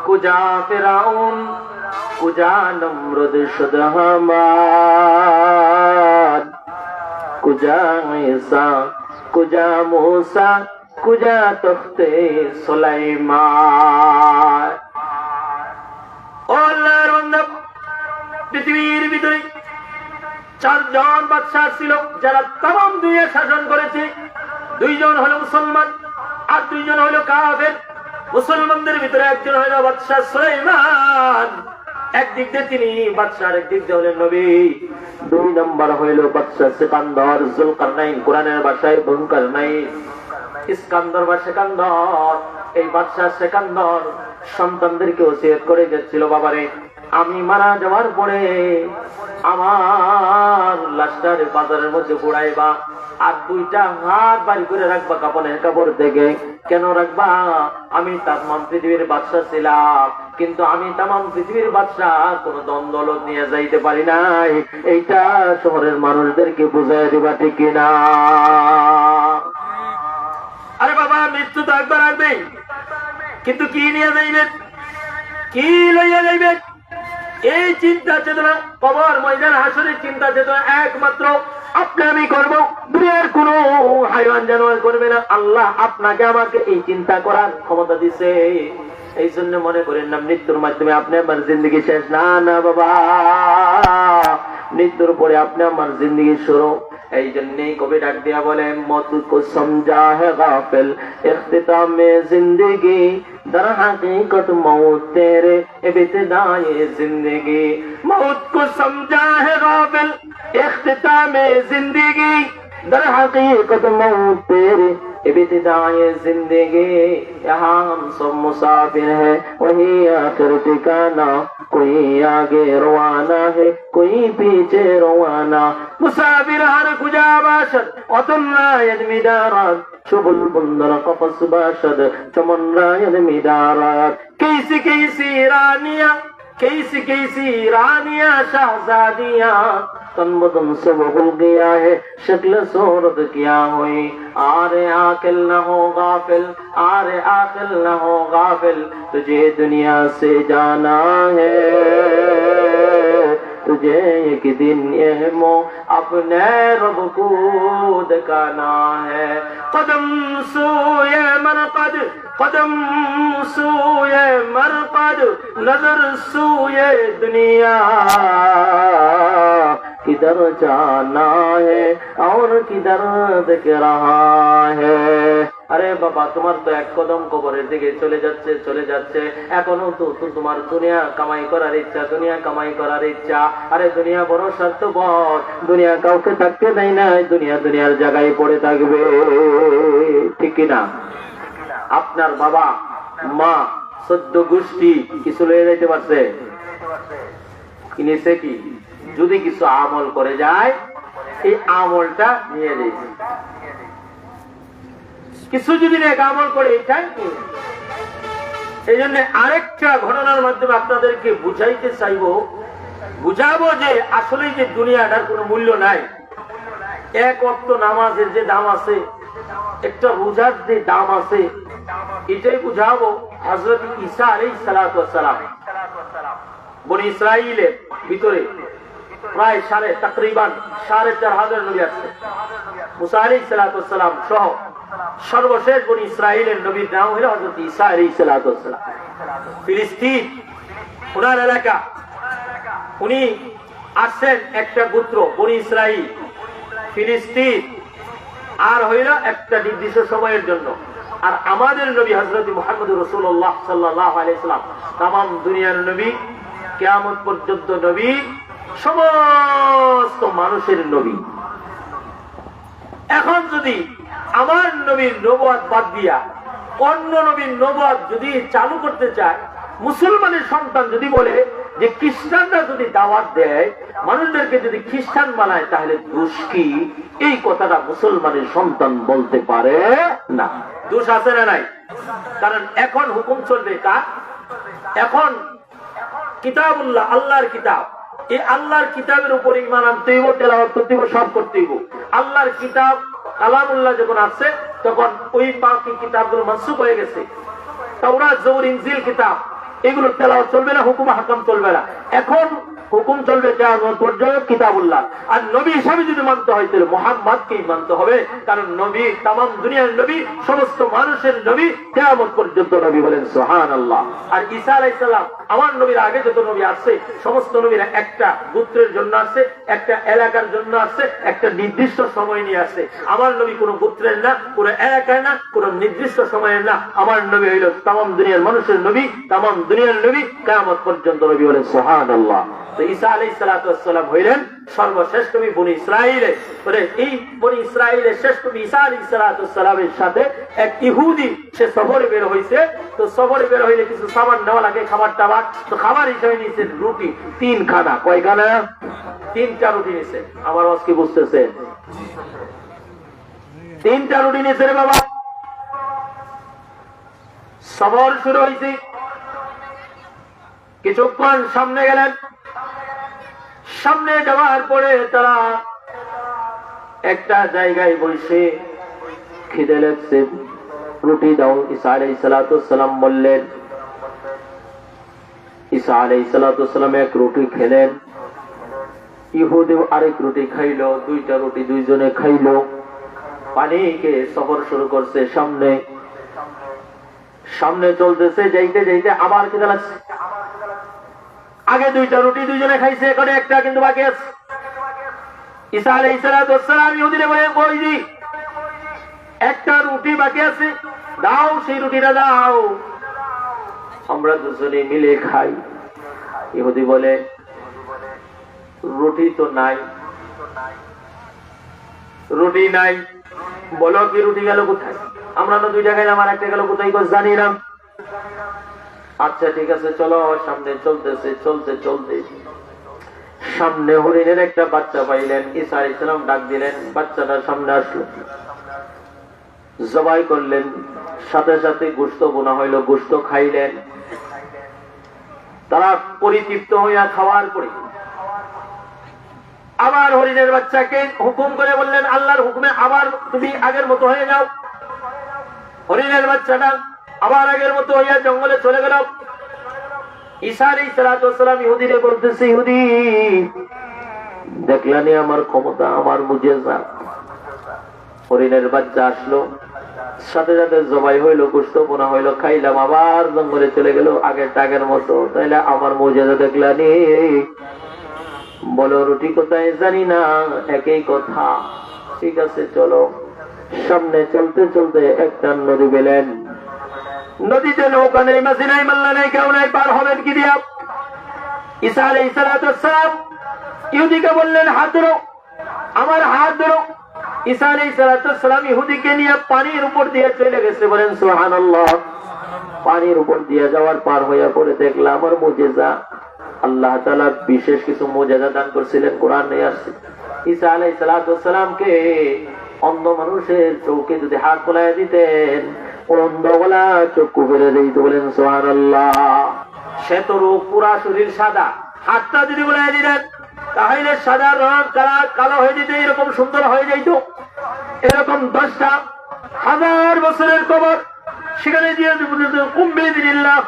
কুজা ফিরাউন, কুজা নমরুদ শুদ হামান, কুজা ঈসা, কুজা মূসা, কুজা তখতে সুলাইমান। ও আল্লাহর বান্দা, পৃথিবীর ভিতরে 4 জন বাদশা ছিল যারা তাম দুনিয়া শাসন করেছে। 2 জন হলো মুসলমান আর 2 জন হলো কাফের। মুসলমানদের ভিতরে একজন হলো বাদশা সুলাইমান, একদিক দিয়ে তিনি বাদশা, একদিক দিয়ে হলেন নবী। 2 নম্বর হইল বাদশা সিকান্দার, জুলকারনাইন, কোরআনের ভাষায় বুলকারনাইন, ইস্কান্দার বা সেকান্দার। এই বাদশা সেকান্দার সন্তানদেরকে ওসিয়ত করে গেছিল, বাবারে আমি মারা যাওয়ার পরে আমার লাশটার বাজারের মধ্যে ঘুরাইবা আর 2টা হাত বাড়ি করে রাখবা কাপড়ের কাপড় থেকে। কেন রাখবা? আমি তামাম পৃথিবীর বাদশা ছিলাম, কিন্তু আমি তামাম পৃথিবীর বাদশা কোন দ্বন্দ্বলত নিয়ে যাইতে পারি নাই। এইটা শহরের মানুষদেরকে বুঝাই দিবা, ঠিক কিনা? আরে বাবা, মৃত্যু তো একবার আসবে, কিন্তু কি নিয়ে যাইবেন, কি লইয়া যাইবেন? এই চিন্তা চেতনা, কবর ময়দান হাসরের চিন্তা চেতনা একমাত্র আপনি আমি করব, দুনিয়ার কোন হাইওয়ান জানোয়ার করবে না। আল্লাহ আপনাকে আমাকে এই চিন্তা করার ক্ষমতা দিছে। এই জন্য মনে করেন না মৃত্যুর মাধ্যমে আপনি আমার জিন্দগি শেষ। না না বাবা, মৃত্যুর পরে আপনি আমার জিন্দগি শুরু। এই জন্যই কবি ডাক দিয়া বলে, মত কো সমঝা হে গাফিল ইখতিতামে জিন্দগি, दर हकीकत मौत तेरे इब्तिदाए जिंदगी। मौत को समझा है गाफिल इख्तितामे जिंदगी, दर हकीकत मौत तेरे इब्तिदाए जिंदगी। यहाँ हम सब मुसाफिर है, वही आखिर ठिकाना, कोई आगे रवाना है, कोई पीछे रवाना। मुसाफिर हर कुजा बाशद अतुल रायद मिदारात, शुबुल बुंदर कफस बाशद चमन रायद मिदारात। कैसी कैसी रानियां, कैसी कैसी रानियां शहजादियां, तन बदन सब भूल गया है, शक्ल सूरत क्या हुई। आरे आकिल न हो गाफिल, आरे आकिल न हो गाफिल, तुझे दुनिया से जाना है, तुझे एक दिन ये मो अपने रब को दिखाना है। कदम सोए मरकद, कदम सोए मरकद, नजर सोए दुनिया, किधर जाना है और किधर दिख रहा है। আরে বাবা, তোমার তো এক কদম কবরের দিকে চলে যাচ্ছে চলে যাচ্ছে, এখনো তো তোমার দুনিয়া কামাই করার ইচ্ছা, দুনিয়া কামাই করার ইচ্ছা। আরে দুনিয়া বড় স্বার্থপর, দুনিয়া কাউকে থাকতে দেয় না, দুনিয়া দুনিয়ার জায়গায় পড়ে থাকবে, ঠিক কিনা? আপনার বাবা মা 14 গোষ্ঠী কিছু লয়ে যাইতে পারছে, কিনেছে কি? যদি কিছু আমল করে যায়, এই আমলটা নিয়ে যাইছে। কিছু যদি এক আমল করে, এটাই এই জন্য আরেকটা ঘটনার মাধ্যমে আপনাদেরকে বুঝাইতে চাইবো, বুঝাবো যে আসলে যে দুনিয়াটার কোনো মূল্য নাই। এক ওয়াক্ত নামাজের যে দাম আছে, একটা রোজার যে দাম আছে, এটাই বুঝাবো হযরত ঈসা আলাইহিস সালাতু ওয়াস সালাম বনি ইসরাইলের ভিতরে প্রায় তাকরিবান ৪,৫০০ নবী আছে। মুসা আলাইহিস সালাতু ওয়াস সালাম সহ সর্বশেষ বনি ইসরাইলের নবীর নাম হলো হযরত ঈসা আলাইহিস সালাতু ওয়াস সালাম। ফিলিস্তিন ওনার এলাকা, উনি আসছেন একটা গোত্র বনি ইসরাইল, ফিলিস্তিন আর হইল একটা নির্দিষ্ট সময়ের জন্য। আর আমাদের নবী হযরত মুহাম্মদ রাসূলুল্লাহ সাল্লাল্লাহু আলাইহি ওয়াসাল্লাম तमाम দুনিয়ার নবী, কিয়ামত পর্যন্ত নবী, সমস্ত মানুষের নবী। এখন যদি আমার নবীর নবুয়ত বাদ দিয়া অন্য নবীর নবুয়ত যদি চালু করতে চায়, মুসলমানের সন্তান যদি বলে যে খ্রিস্টানরা যদি দাওয়াত দেয়, মানুষদেরকে যদি খ্রিস্টান বানায়, তাহলে দোষ কি? এই কথাটা মুসলমানের সন্তান বলতে পারে না। দোষ আছে না নাই? কারণ এখন হুকুম চলবে কার? এখন কিতাবুল্লাহ, আল্লাহর কিতাব, এই আল্লাহর কিতাবের উপর ঈমান আনতে হইব, তেলাওয়াত করতে হইব, সব করতে হইব। আল্লাহর কিতাব কালামুল্লাহ যখন আসছে, তখন ওই বাকি কিতাবগুলো মানসুখ হয়ে গেছে। তাওরাত, জবুর, ইনজিল কিতাব, এগুলো তেলাওয়াত চলবে না, হুকুম হাকাম চলবে না। এখন হুকুম চলবে কিয়ামত পর্যন্ত কিতাবুল্লাহ। আর নবী হিসাবে যদি মানতে হয়, তাহলে মুহাম্মদকেই মানতে হবে, কারণ নবী तमाम দুনিয়ার নবী, সমস্ত মানুষের নবী, কিয়ামত পর্যন্ত নবী। বলেন সুবহানাল্লাহ। আর ঈসা আলাইহিস সালাম আমার নবীর আগে যত নবী আসছে, সমস্ত নবীরা একটা গোত্রের জন্য আসছে, একটা এলাকার জন্য আসছে, একটা নির্দিষ্ট সময় নিয়ে আসছে। আমার নবী কোনো গোত্রের না, কোনো এলাকার না, কোনো নির্দিষ্ট সময়ের না। আমার নবী হইল तमाम দুনিয়ার মানুষের নবী, तमाम দুনিয়ার নবী, কিয়ামত পর্যন্ত নবী। বলেন সুবহানাল্লাহ। তো ঈসা আলাইহিস সালাতু ওয়াস সালাম হইলেন সর্বশ্রেষ্ঠ নবী বনি ইসরাইলে। এই বনি ইসরাইলের শ্রেষ্ঠ নবী ঈসা আলাইহিস সালাতু ওয়াস সালামের সাথে এক ইহুদি সে সফরে বের হইছে। তো সফরে বের হইলে কিছু সামান নেওয়া লাগে, খাবার টাবার। তো খাবার হিসেবে নিয়েছে রুটি 3 খানা। কয় খানা? 3টা রুটি নিয়েছে। আমার আওয়াজ কি বুঝতেছে? 3টা রুটি নিয়েছে রে বাবা। সফর শুরু হয়েছে। কিছুক্ষণ সামনে গেলেন। সামনে যাওয়ার পরে তারা একটা জায়গায় বসে খিদে লাগছে, রুটি দাও। ঈসা আলাইহিস সালাতু ওয়াস সালাম বললেন। ঈসা আলাইহিস সালাতু ওয়াস সালাম এক রুটি খেলেন, ইহুদি আরেক রুটি খাইলো, 2টা রুটি দুইজনে খাইলো। পানি খেয়ে সফর শুরু করছে। সামনে সামনে চলতেছে, যাইতে যাইতে আবার খিদে লাগছে। আগে 2টা রুটি দুইজনে খাইছে, এখন একটা কিন্তু বাকি আছে। ঈসা আলাইহিস সালাতু ওয়াস সালাম ইহুদিরে বলেন, কই দি একটা রুটি বাকি আছে, দাও সেই রুটিটা দাও, আমরা দুজনে মিলে খাই। ইহুদি বলে, রুটি তো নাই। রুটি নাই বলো কি? রুটি গেল কোথায়? আমরা তো 2টা খাইলাম, আর একটা গেল কোথায় জানি না। আচ্ছা ঠিক আছে, চলো। সামনে চলতেছে, চলতে চলতে সামনে হরিণের একটা বাচ্চা পাইলেন। ঈসা আলাইহিস সালাম ডাক দিলেন, বাচ্চাটা সামনে আসলো, জবাই করলেন। সাথে সাথে গোশত বোনা হইল, গোশত খাইলেন। তারা পরিতৃপ্ত হইয়া খাওয়ার পরে আবার হরিণের বাচ্চাকে হুকুম করে বললেন, আল্লাহর হুকুমে আবার তুমি আগের মতো হয়ে যাও। হরিণের বাচ্চাটা আবার আগের মতো হইয়া জঙ্গলে চলে গেল। ঈসা আলাইহিস সালাতু ওয়াস সালাম ইহুদিরে বলতেছে, ইহুদি দেখলানি আমার ক্ষমতা, আমার মুজিজা। হরিণের বাচ্চা আসলো, সাথে সাথে জবাই হইলো, গোশত বোনা হইলো, খাইলাম, আবার জঙ্গলে চলে গেল আগের মতো। তাইলে আমার মুজিজা দেখলানি? বলো রুটি কোথায়? জানি না। একই কথা। ঠিক আছে চলো। সামনে চলতে চলতে একটা নদী পেলেন। নদীতে নৌকা নেই, মাঝি নাই, মাল্লা নেই, কেউ নাই, পার হবেন কি দিয়া? ঈসা আলাইহিস সালাতু ওয়াস সালাম ইহুদিকে বললেন, হাত ধরো, আমার হাত ধরো। ঈসা আলাইহিস সালাতু ওয়াস সালাম ইহুদিকে নিয়ে পানির উপর দিয়ে চলে গেছে। বলেন সুবহানাল্লাহ। পানির উপর দিয়ে যাওয়ার পার হইয়া পরে দেখলাম আমার মুজিজা। আল্লাহ তাআলা বিশেষ কিছু মুজিজা দান করেছিলেন, কোরআনে আসছে। ঈসা আলাইহিস সালাতু ওয়াস সালামকে অন্ধ মানুষের চোখে যদি হাত বুলাইয়া দিতেন, অন্ধগলা চক্ষু ফেলে দিত। বলেন সুবহানাল্লাহ। সে তো রূপ পুরা শরীর সাদা, হাতটা যদি বুলাইয়া দিতেন তাহলে সাদা রং কালো হয়ে যেত, এরকম সুন্দর হয়ে যাইত। এরকম 10টা 1000 বছরের কবর সেখানে দিয়ে কুম্বিদিল্লাহ,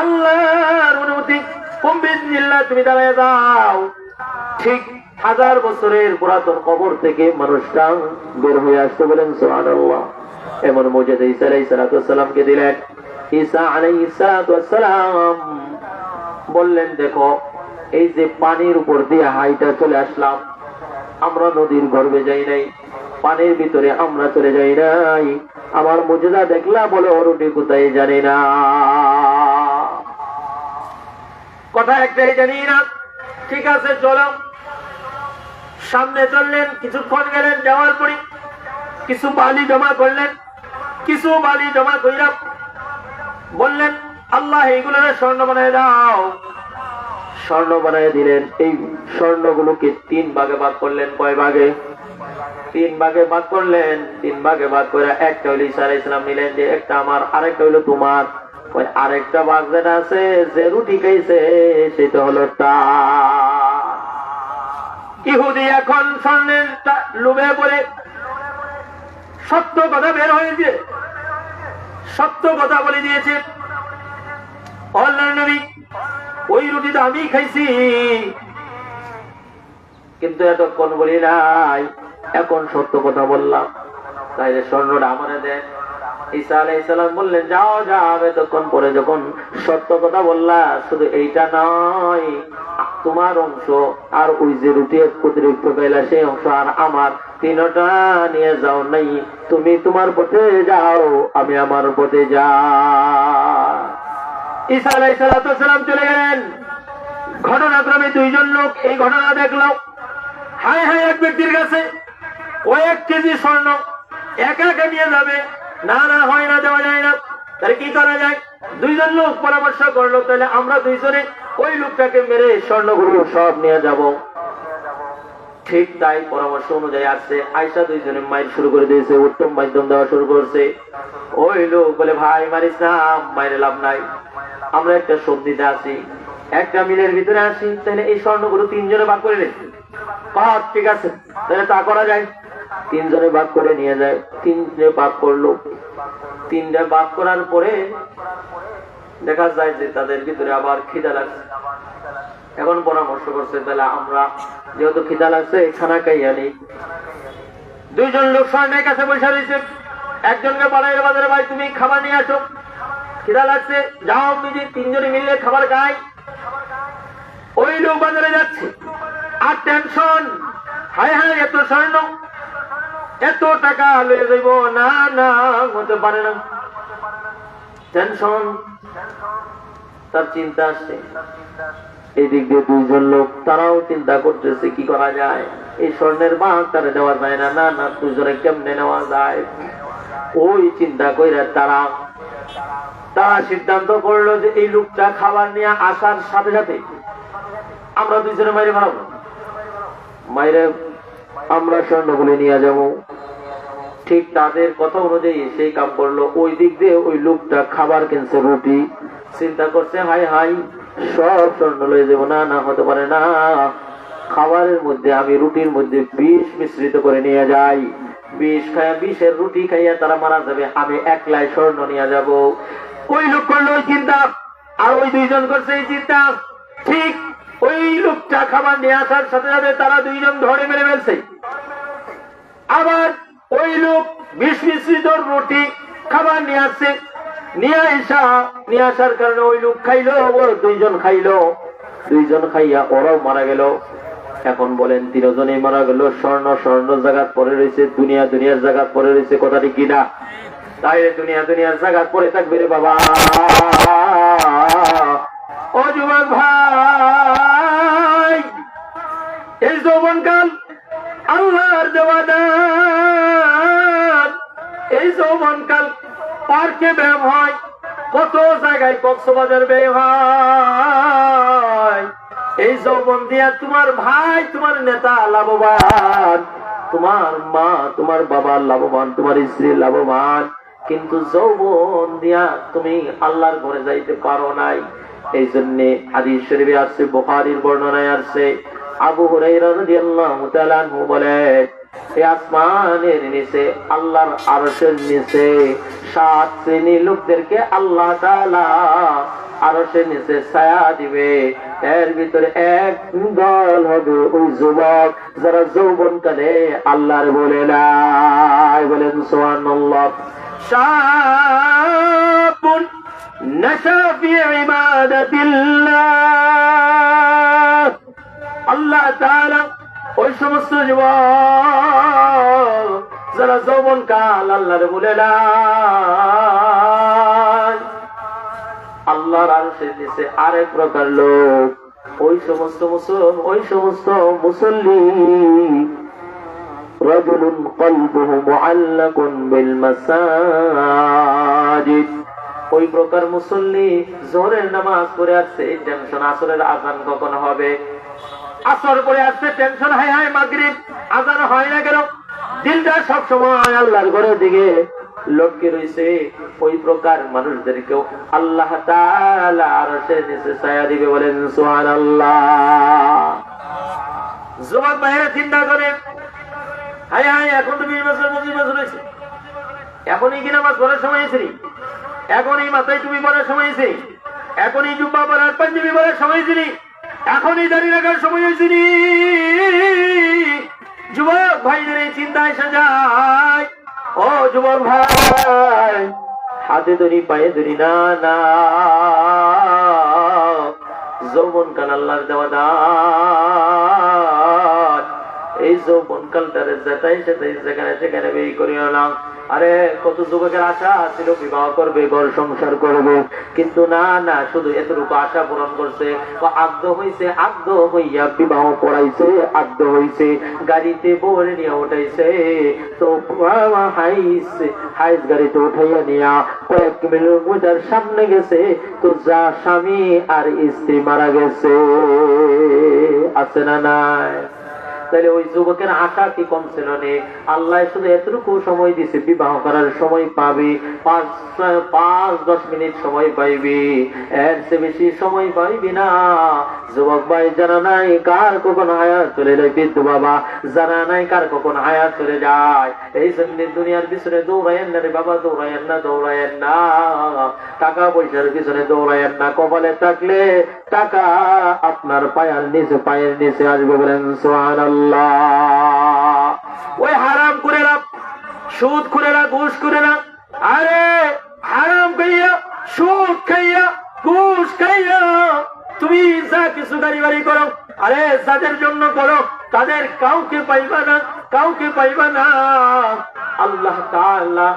আল্লাহর অনুমতি, কুম্বিদিল্লাহ তুমি দাঁড়ায় যাও। ঠিক 1000 বছরের পুরাতন কবর থেকে মানুষটা বের হয়ে আসতে বলেন সুবহানাল্লাহ। এমন মুজিজা ঈসা আলাইহিস সালামকে দিলেন। ঈসা আলাইহিস সালাম বললেন, দেখো এই যে পানির উপর দিয়ে হাইটা চলে আসলাম, আমরা নদীর গর্ভে যাই নাই, পানির ভিতরে আমরা চলে যাই নাই, আমার মুজিজা দেখলা বলে রুটি কোথায় জানি না, কথা একটাই জানি না। ঠিক আছে চলো। সামনে চললেন, কিছুক্ষণ গেলেন, যাওয়ার পরে কিছু বালি জমা করলেন। কিছু বালি জমা কইরা বললেন, আল্লাহ এইগুলোর স্বর্ণ বানায় দাও। স্বর্ণ বানায় দিলেন। এই স্বর্ণগুলোকে 3 ভাগে ভাগ করলেন। কয় ভাগে? 3 ভাগে ভাগ করলেন। 3 ভাগে ভাগ করে একটা হইল ঈসা আলাইহিস সালাম নিলেন, যে একটা আমার, আরেকটা হইল তোমার। ওই আরেকটা ভাগ যেটা আছে, যে রুটি খাইছে সেটা হলো তার। ইহুদি এখন স্বর্ণের লোভে পড়ে সত্য কথা বের হয়েছে, সত্য কথা বলে দিয়েছে। আল্লাহর নবী, ওই রুটিটা আমি খাইছি, কিন্তু এতক্ষণ বলি নাই, এখন সত্য কথা বললাম, তাইলে স্বর্ণটা আমারে দেন। ঈসা আলাইহিস সালাম বললেন, যাও যাও, এতক্ষণ পরে যখন সত্য কথা বললা, শুধু এইটা নয়, তোমার অংশ আর ওই যে রুটি অতিরিক্ত পাইলা সেই অংশ আর আমার, 3টা নিয়ে যাও। নাই, তুমি তোমার পথে যাও, আমি আমার পথে যাই। ঈসা আলাইহিস সালাম চলে গেলেন। ঘটনাক্রমে 2 জন লোক এই ঘটনা দেখলো। হায় হায়, এক ব্যক্তির কাছে কয়েক কেজি স্বর্ণ একা একা নিয়ে যাবে, না না হয় না, দেওয়া যায় না। তাহলে কি করা যায়? 2 জন লোক পরামর্শ করলো, তাহলে আমরা 2 জনে ওই লোকটাকে মেরে স্বর্ণগুলো সব নিয়ে যাব। ঠিক তাই পরামর্শ অনুযায়ী আসছে। আয়েশা 2 জনে মাইর শুরু করে দিয়েছে, উত্তম মাধ্যম দেওয়া শুরু করছে। ওই লোক বলে, ভাই মারিস না, মাইরে লাভ নাই, আমরা একটা সন্ধিতে আছি, একটা মিলের ভিতরে আসি, তাহলে এই স্বর্ণগুলো 3 জনে ভাগ করে নিই। ঠিক আছে, তাহলে তা করা যায়। 3 জনে ভাগ করে নিয়ে যায়। 3 জনে ভাগ করলো। 3টা ভাগ করার পরে দেখা যায় যে তাদের ভিতরে আবার খিদা লাগছে। এখন পরামর্শ করছে, তাহলে আমরা যেহেতু খিদা লাগছে, খানা খাইয়া নিই। 2 জন লোক স্বর্ণের কাছে বসে রয়েছে। একজনকে বাড়াইয়ের বাজারে, ভাই তুমি খাবার নিয়ে আসো, খিদা লাগছে, যাও বুঝি 3 জনে মিলে খাবার খাই। ওই লোক বাজারে যাচ্ছে, আর টেনশন, হায় হায়, এত স্বর্ণ, এত টাকা লয়ে যাইব, না না, হতে পারে না। টেনশন, তার চিন্তা আসছে। এই দিক দিয়ে 2 জন লোক, তারাও চিন্তা করতেছে কি করা যায়, এই স্বর্ণের ভাগ তারা দেওয়া যায় না, না না, 2 জনে কেমনে নেওয়া যায়। ওই চিন্তা কইরা তারা সিদ্ধান্ত করলো যে এই লোকটা খাবার নিয়ে আসার সাথে সাথে আমরা 2 জনে মাইরে মারবো, মাইরে আমরা স্বর্ণগুলি নিয়ে যাব। ঠিক তাদের কথা অনুযায়ী সেই কাম করলো। ওই দিক দিয়ে ওই লোকটা খাবার কিনছে, রুটি, চিন্তা করছে, হাই হাই, সব স্বর্ণ লয়ে যাবো, না না, হতে পারে না, খাবারের মধ্যে আমি রুটির মধ্যে বিষ মিশ্রিত করে নিয়ে যাই, বিষ খাইয়া, বিষের রুটি খাইয়া তারা মারা যাবে, আমি একলাই স্বর্ণ নিয়ে যাব। ওই লোক করলো ওই চিন্তা, আর ওই 2 জন করছে এই চিন্তা। ঠিক ওই লোকটা খাবার নিয়ে আসার সাথে সাথে তারা 2 জন ধরে মেরে ফেলছে। আবার ওই লোক বিষ মিশ্রিত রুটি খাবার নিয়ে আসছে, নিয়ে আসার কারণে ওই লোক খাইলো, ওর 2 জন খাইলো, 2 জন খাইয়া ওরাও মারা গেল। এখন বলেন 3 জনেই মারা গেল। স্বর্ণ জায়গা পড়ে রয়েছে, দুনিয়ার জায়গা পড়ে রয়েছে, কথাটি কিনা? তাই দুনিয়ার জায়গা পড়ে থাকবে রে বাবা। ও যুবক ভাই, এই যৌবনকাল আল্লাহর দেওয়া দান। এই যৌবনকাল পার্কে ব্যায়াম হয়, কত জায়গায় কক্সবাজার ব্যায়াম হয়। এই যৌবন দিয়া তোমার ভাই, তোমার নেতা লাভবান, তোমার মা, তোমার বাবা লাভবান, তোমার স্ত্রী লাভবান, কিন্তু যৌবন দিয়া তুমি আল্লাহর ঘরে যাইতে পারো নাই। এই জন্য হাদিস শরীফে আসছে, বুখারীর বর্ণনায় আসছে, আবু হুরায়রা রাদিয়াল্লাহু তাআলা আনহু বলেন, এই আসমানের নিচে আল্লাহর আরশের নিচে 7 শ্রেণীর লোকদেরকে আল্লাহ তাআলা আরশের নিচে ছায়া দিবে। এর ভিতরে এক দল হবে ওই যুবক যারা যৌবনকালে আল্লাহর বলে নাই, বলেন সুবহানাল্লাহ। শাবুন নাশা ফি ইবাদাতিল্লাহ, আল্লাহ তাআলা ওই সমস্ত যুবক যারা যৌবনকাল আল্লাহর বলে নাই, আল্লাহর আরশের নিচে আরেক প্রকার লোক, ওই সমস্ত মুসল্লি রাজুলুন কলবুহু মুআল্লাকুন বিল মাসাজিদ, ওই প্রকার মুসল্লি জোহরের নামাজ পড়ে আসছে, টেনশন আসরের আযান কখন হবে, আসর পড়ে আসছে টেনশন, হায় হায় মাগরিব আযান হয় না কেন, দিলটা সব সময় আল্লাহর ঘরের দিকে লটকে রয়েছে। ওই প্রকার মানুষদেরকেও আল্লাহ তাআলা আরশের নিচে ছায়া দিবে, বলেন সুবহানাল্লাহ। যুবক ভাইরা চিন্তা করে, হায় হায় এখন তো 20 বছর 25 বছর হয়েছে, এখনই কি নামাজ পড়ার সময় হয়েছে, এখনই মাথায় টুপি পরার সময় হয়েছে, এখনই জুব্বা পরার পাঞ্জাবি পরার সময় হয়েছে, এখনই দাঁড়িয়ে রাখার সময় হয়েছে। যুবক ভাইদের এই চিন্তায় সাজায়, ও যুবক ভাই হাতে ধরি পায়ে ধরি না, না যৌবনকাল আল্লাহর দেওয়া দান, এই যৌবনকালটারে যেটাই সেখানে বেই করিও না। আরে কত যুবকের আশা ছিল বিবাহ করবে, ঘর সংসার করবে, কিন্তু না না, শুধু এতটুকু আশা পূরণ করছে, আগ্ধ হইছে, আগ্ধ হইয়া বিবাহ করাইছে, আগ্ধ হইছে, গাড়িতে বরে নিয়ে উঠাইছে, তো হাইস গাড়িতে উঠাইয়া নিয়া কয়েক কিলোমিটার সামনে গেছে, তো যা স্বামী আর স্ত্রী মারা গেছে, আছে না নাই? তাহলে ওই যুবকের আশা কি কম ছিল নে? আল্লাহ শুধু এতটুকু সময় দিছে, বিবাহ করার সময় পাবি, 5-10 মিনিট সময় পাইবি, এর চেয়ে বেশি সময় পাইবি না। যুবক ভাই জানা নাই কার কখন হায়াত চলে যায়, বৃদ্ধ বাবা জানা নাই কার কখন হায়াত চলে যায়। এই জন্য দুনিয়ার পিছনে দৌড়ায়েন না রে বাবা, দৌড়ায়েন না, দৌড়ায়েন না, টাকা পয়সার পিছনে দৌড়ায়েন না। কপালে থাকলে টাকা আপনার পায়ের নিচে আসবে, বলেন সুবহানাল্লাহ। ওই হারাম করে না, সুদ করে না, ঘুষ করে না, আরে হারাম খাইয়া, সুদ খাইয়া, ঘুষ খাইয়া তুমি যা কিছু গাড়ি বাড়ি করো, আরে যাদের জন্য করো তাদের কাউকে পাইবা না, কাউকে পাইবা না। আল্লাহ তাআলা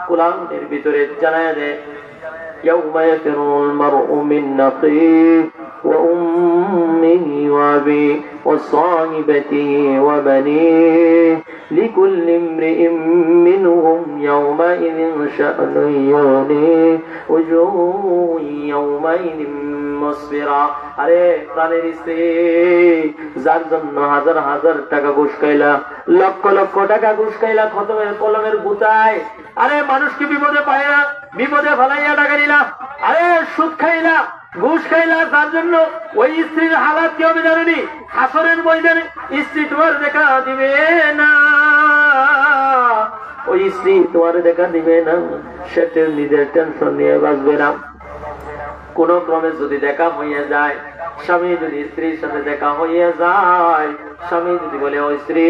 কোরআনের ভিতরে জানায় দেয়, ইয়াউমা ইয়াফিরুল মারউ মিন আখিহি ওয়া উম্মিহি ওয়া আবিহি ওয়া সাহিবাতিহি ওয়া বানিহি লিকুল্লি ইমরিইন মিনহুম ইয়াউমাইযিন শা'নুন ইউগনিহি ওয়াজুহুন ইয়াউমাইযিন মুসফিরা। আরে প্রাণের স্ত্রী যার জন্য হাজার হাজার টাকা ঘুষ খাইলা, লক্ষ লক্ষ টাকা ঘুষ খাইলা খতমের কলমের গুতায়, আরে মানুষকে বিপদে পায় না, বিপদে ফেলাইয়া টাকা নিলা, আরে সুদ খাইলা, ঘুষ খাইলা, তার জন্য ওই স্ত্রীর হালাত কি হবে জানেনি? হাসরের ময়দানে স্ত্রী তোমার দেখা দিবে না, ওই স্ত্রী তোমার দেখা দিবে না, সেটা নিজের টেনশন নিয়ে বাঁচবে না। কোন ক্রমে যদি দেখা হইয়া যায়, স্বামী যদি স্ত্রীর সাথে দেখা হইয়া যায়, স্বামী যদি বলে, ও স্ত্রী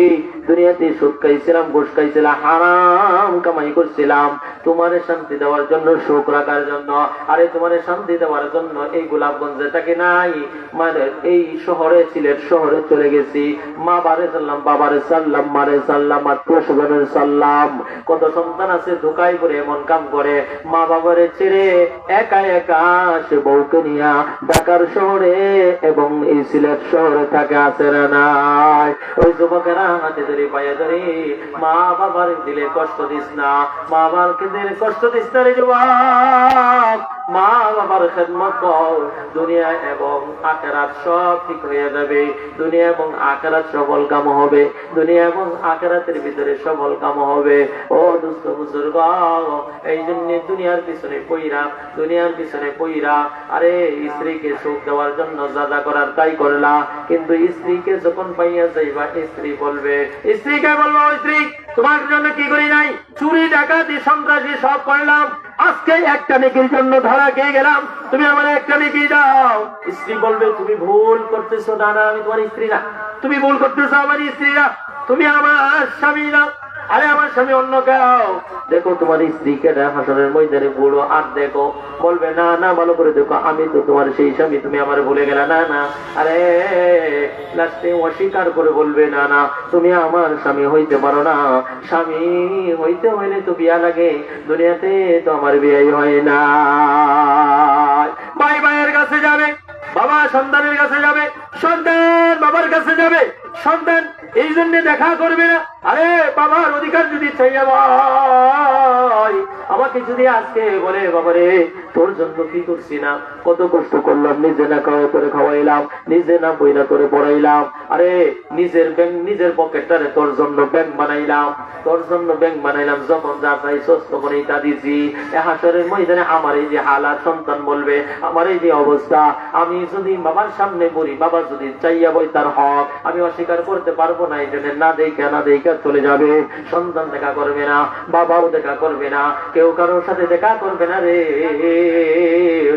দুনিয়াতে সুদ খাইছিলাম, ঘুষ খাইছিলাম, হারাম কামাই করছিলাম তোমারে শান্তি দেওয়ার জন্য, সুখ রাখার জন্য, আরে তোমারে শান্তি দেওয়ার জন্য এই গোলাপগঞ্জে থাকি নাই, মানে এই শহরে, সিলেট শহরে চলে গেছি, মা বারে সাল্লাম, বাবারে সাল্লাম, মারে সাল্লাম, আত্মীয় স্বজনের সাল্লাম। কত সন্তান আছে ধোকায় করে এমন কাম করে, মা বাবারে ছেড়ে একা একা সে বউকে নিয়া ঢাকার শহরে এবং এই সিলেট শহরে থাকে, আছে না নাই? ওই যুবকেরা হাতে ধরে পায়ে ধরে, মা বাবার দিলে কষ্ট দিস না, মা বাবাকে বাবাদের কষ্ট দিস না রে যুবক, মা বাবার খেদমত কর, দুনিয়া এবং আখিরাত সব ঠিক হয়ে যাবে। দুনিয়া এবং আখিরাত সফল কাম হবে, দুনিয়া এবং আখিরাতের ভিতরে সফল কাম হবে। ও দুস্থ বুজুর্গ, এই জন্য দুনিয়ার পিছনে পইরা আরে স্ত্রীকে সুখ দেওয়ার জন্য যা যা করার তাই করলা, কিন্তু স্ত্রীকে যখন পাইয়া যাইবা স্ত্রী বলবে, স্ত্রীকে বলবো, স্ত্রী তোমার জন্য কি করি নাই, চুরি ডাকাতি সন্ত্রাসী সব করলাম, আজকে একটা নেকির জন্য ধরা খেয়ে গেলাম, তুমি আমার একটা নেকি দাও। স্ত্রী বলবে, তুমি ভুল করতেছো। না না, আমি তোমার স্ত্রী না, তুমি ভুল করতেছো, আমার স্ত্রী না, তুমি আমার স্বামী না। আরে আমার স্বামী অন্য কেউ। দেখো তোমার স্ত্রীকে হাসরের ময়দানে বুড়ো, আর দেখো বলবে, না না ভালো করে দেখো, আমি তো তোমার সেই স্বামী, তুমি আমার ভুলে গেলা। না না, আরে লাস্টে অস্বীকার করে বলবে, না না তুমি আমার স্বামী হইতে পারো না, স্বামী হইতে হইলে তো বিয়া লাগে, দুনিয়াতে তো আমার বিয়াই হয় না। ভাই ভাইয়ের কাছে যাবে, বাবা সন্তানের কাছে যাবে, সন্তান বাবার কাছে যাবে, সন্তান এই জন্য দেখা করবে না। আরে বাবার অধিকার যদি চাইয়া ভাই আমাকে যদি আজকে বলে, বাবারে তোর জন্য কি করছি না, কত কষ্ট করলাম, নিজে না খাওয়া করে খাওয়াইলাম, নিজে না বইনা করে পড়াইলাম, আরে নিজের ব্যাংক নিজের পকেটটারে তোর জন্য ব্যাংক বানাইলাম, যখন যা চাই সুস্থ করে এটা দিছি। হাসরের ময়দানে আমার এই যে হালাত, সন্তান বলবে আমার এই যে অবস্থা, আমি যদি বাবার সামনে বলি, বাবা যদি চাইয়া বই তার হক আমি অস্বীকার করতে পারবো না, এই জন্য না দেখা চলে যাবে। সন্তান দেখা করবে না, বাবাও দেখা করবে না, কেউ কারোর সাথে দেখা করবে না রে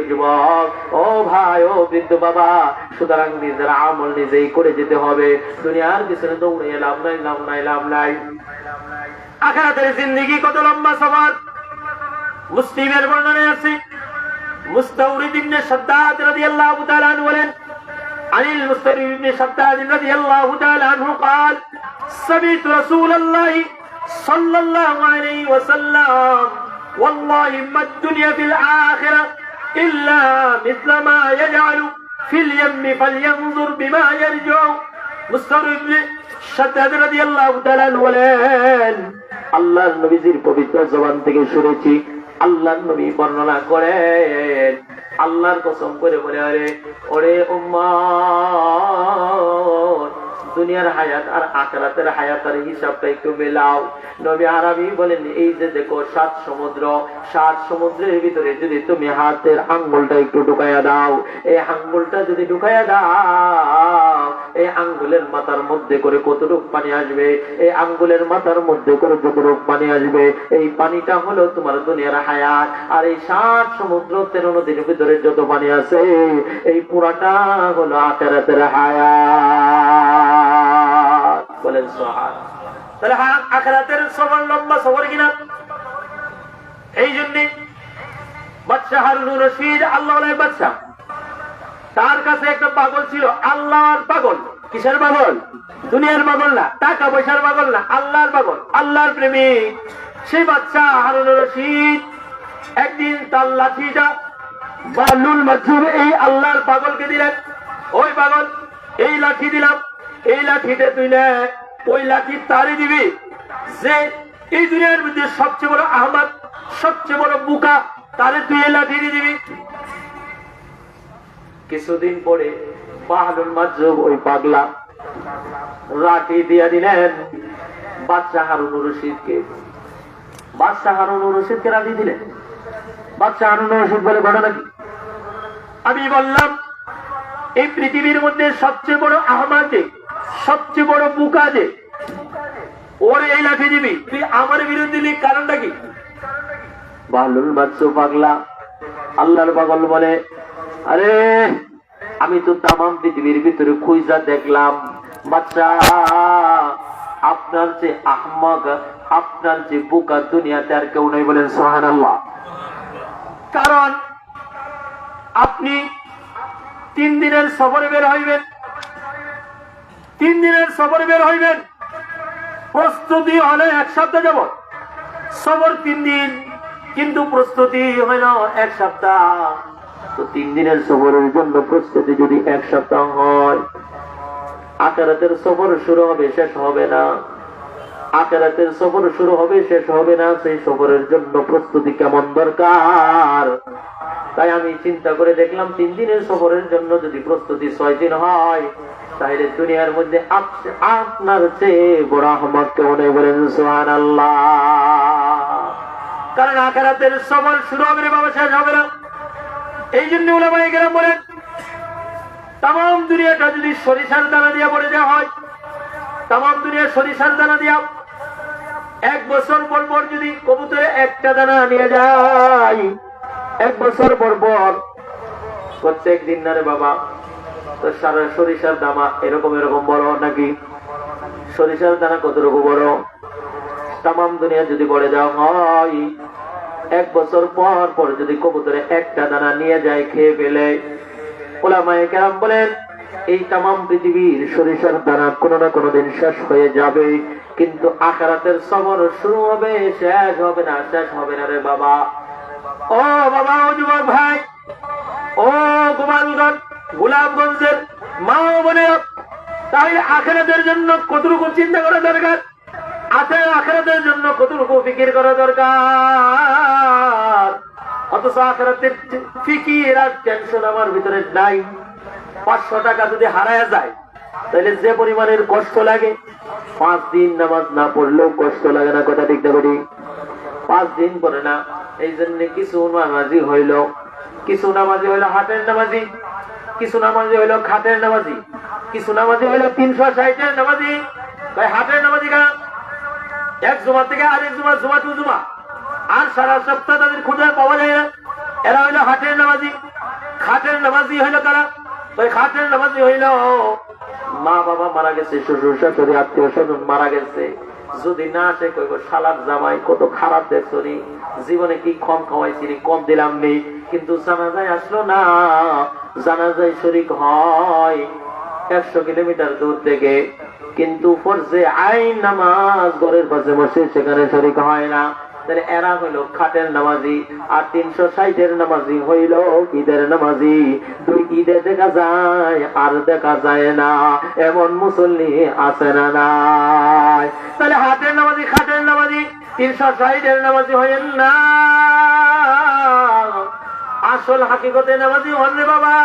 যুবক, ও ভাই, ও বৃদ্ধ বাবা। সুতরাং নিজের আমল নিজেই করে যেতে হবে, দুনিয়ার পিছনে দৌড়ে লাভ নাই। আখিরাতের জিন্দেগি কত লম্বা সফর। মুসলিমের বর্ণনায় আছে, মুস্তাওরিদ ইবনে শাদ্দাদ রাদিয়াল্লাহু তাআলা আনহু বলেন, আনিল মুস্তাওরিদ ইবনে শাদ্দাদ রাদিয়াল্লাহু তাআলা আনহু قال سمعت رسول الله صلى الله عليه وسلم والله ما الدنيا في الآخرة إلا مثل ما يجعل في اليم فلينظر بما يرجع। মুস্তাওরিদ ইবনে শাদ্দাদ রাদিয়াল্লাহু তাআলা বলেন, আল্লাহর নবীর পবিত্র জবান থেকে শুনেছি, আল্লাহর নবী বর্ণনা করেন, আল্লাহর কসম করে বলে, ওরে উম্মত, দুনিয়ার হায়াত আর আখিরাতের হায়াতের হিসাবটা একটু মেলাও। নবী আরবি বলেন, এই যে দেখো সাত সমুদ্রের ভিতরে যদি তুমি হাতের আঙ্গুলটা একটু ঢুকাইয়া দাও, এই আঙ্গুলটা যদি ঢুকাইয়া দাও, এই আঙ্গুলের মাথার মধ্যে করে কতটুক পানি আসবে, এই আঙ্গুলের মাথার মধ্যে করে যতটুক পানি আসবে, এই পানিটা হলো তোমার দুনিয়ার হায়াত। আর এই 7 সমুদ্র 13 নদীর ভিতরে যত পানি আছে, এই পুরাটা হলো আখিরাতের হায়াত। বলেন সুবহানাল্লাহ। তাহলে আখিরাতের সফর লম্বা সফর কিনা? এই জন্য বাদশাহ হারুনুর রশিদ, আল্লাহর বাদশাহ, তার কাছে একটা পাগল ছিল, আল্লাহর পাগল। কিসের পাগল? দুনিয়ার পাগল না, টাকা পয়সার পাগল না, আল্লাহর পাগল, আল্লাহর প্রেমিক। সেই বাদশাহ হারুনুর রশিদ একদিন তার লাঠিটা বালুল মাজুর এই আল্লাহর পাগলকে দিলেন। ওই পাগল, এই লাঠি দিলাম, এই লাঠিতে তুই নে, ওই লাঠি তারই দিবি যে এই দুনিয়ার মধ্যে সবচেয়ে বড় আহমদ, সবচেয়ে বড় বুকা, তারে তুই এই লাঠি দিবি। কিছুদিন পরে বাহলুল মাজুব ওই পাগলা লাঠি দিয়া দিলেন বাদশাহ হারুনুর রশিদকে। বাদশাহ হারুনুর রশিদকে লাঠি দিলেন। বাদশাহ হারুনুর রশিদ বলে, ঘটনা কি? আমি বললাম, এই পৃথিবীর মধ্যে সবচেয়ে বড় আহমদ, সবচেয়ে বড় বুকা যে, ওর এই লাঠি দিবি, তুই আমার বিরুদ্ধে দিলি, কারণটা কি? বাহলুল মাজুব পাগলা, আল্লাহর পাগল বলে, আরে আমি তো তামাম পৃথিবীর ভিতরে খুঁজা দেখলাম, বাদশাহ আপনার যে আহমক, আপনার যে বোকা দুনিয়াতে আর কেউ নেই। বলেন সুবহানাল্লাহ। কারণ আপনি 3 দিনের সফরে বের হইবেন, 3 দিনের সফরে বের হইবেন, প্রস্তুতি হলে 1 সপ্তাহ যাব, সফর 3 দিন, কিন্তু প্রস্তুতি হইল 1 সপ্তাহ। তো 3 দিনের সফরের জন্য প্রস্তুতি যদি 1 সপ্তাহ হয়, আখিরাতের সফর শুরু হবে, শেষ হবে না। আখিরাতের সফর শুরু হবে শেষ হবে না, সেই সফরের জন্য প্রস্তুতি কেমন দরকার। তাই আমি চিন্তা করে দেখলাম 3 দিনের সফরের জন্য যদি প্রস্তুতি 6 দিন হয়, তাহলে দুনিয়ার মধ্যে আপনার চেয়ে বড় আহমদ কেউ নেই, বলেন সুবহানাল্লাহ। কারণ আখিরাতের সফর শুরু হবে বাবা, শেষ হবে না। এই জন্য উলামায়ে কেরাম বলেন, তাম দুনিয়াটা যদি সরিষার দানা দিয়া পড়ে দেওয়া হয়, তাম দুনিয়া সরিষার দানা দিয়া 1 বছর পর পর যদি কবুতরে একটা দানা নিয়ে যায়, 1 বছর পর পর প্রত্যেক দিন না রে বাবা, তো সারা সরিষার দানা এরকম এরকম বড় নাকি? সরিষার দানা কতটুকু বড়? তাম দুনিয়া যদি পড়ে দেওয়া হয়, 1 বছর পর পর যদি কবুতরে একটা দানা নিয়ে যায় খেয়ে ফেলে, উলামায়ে কেরাম বলেন এই তাম পৃথিবীর সরিষার দানা কোনো না কোনো দিন শেষ হয়ে যাবে, কিন্তু আখিরাতের সফর শুরু হবে শেষ হবে না, শেষ হবে না রে বাবা। ও বাবা, ও যুবক ভাই, ও গোপালগঞ্জ গোলাপগঞ্জের মা ও বোনেরা, তাহলে আখিরাতের জন্য কতটুকু চিন্তা করা দরকার আছে, আখিরাতের জন্য কতটুকু ফিকির করা দরকার। অথচ আখিরাতের ফিকির আর টেনশন আমার ভিতরে নাই। 500 টাকা যদি হারায় যায়, তাহলে যে পরিমাণের কষ্ট লাগে, 5 দিন নামাজ না পড়লেও কষ্ট লাগে না, কথা ঠিক না বলি? 5 দিন পরে না। এই জন্য কিছু নামাজি হইল, কিছু নামাজি হইল হাটের নামাজি, কিছু নামাজি হইল খাটের নামাজি, কিছু নামাজি হইল 360-এর নামাজি। তাই হাটের নামাজি কারা? এক জুমা থেকে আরেক জুমা, জুমা টু জুমা, আর সারা সপ্তাহ তাদের খুঁজে পাওয়া যায় না, এরা হইল হাটের নামাজি। খাটের নামাজি হইল কারা? ওই খাটের নামাজি হইল মা বাবা মারা গেছে, শ্বশুর শাশুড়ি আত্মীয় স্বজন মারা গেছে, যদি না আসে কইব শালার জামাই কত খারাপ দেখছো নি, জীবনে কি কম খাওয়াইছি নি, কম দিলাম নি, কিন্তু জানাজায় আসলো না। জানাজায় শরীক হয় 100 কিলোমিটার দূর থেকে, কিন্তু ফরজে আইন নামাজ ঘরের পাশে বসে সেখানে শরীক হয় না। তাহলে এরা হইল খাটের নামাজি। আর 360-এর নামাজি হইল ঈদের নামাজি। 2 ঈদে দেখা যায় আর দেখা যায় না, এমন মুসল্লি আছে না নাই? তাহলে হাটের নামাজি খাটের নামাজি 360-এর নামাজি হইল না, আসল হাকিকতে নামাজি হন রে বাবা।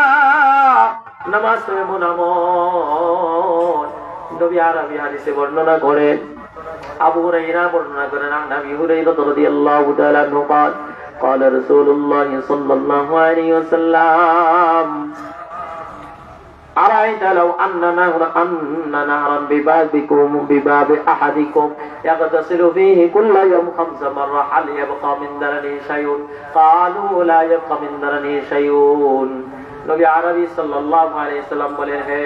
নামাজ এমন আমল, নবী আরবি হাদিসে বর্ণনা করেন, আবু হুরায়রা বর্ণনা করেন, নবী হুরায়রা রাদিয়াল্লাহু তাআলা আনহু قال قال رسول الله صلى الله عليه وسلم أرأيت لو أن نهرا بباب أحدكم يغتسل فيه كل يوم 5 مرة هل يبقى من درنه شيء؟ قالوا لا يبقى من درنه شيء। নবী আরবি সাল্লাল্লাহু আলাইহি সাল্লাম বলেন, হে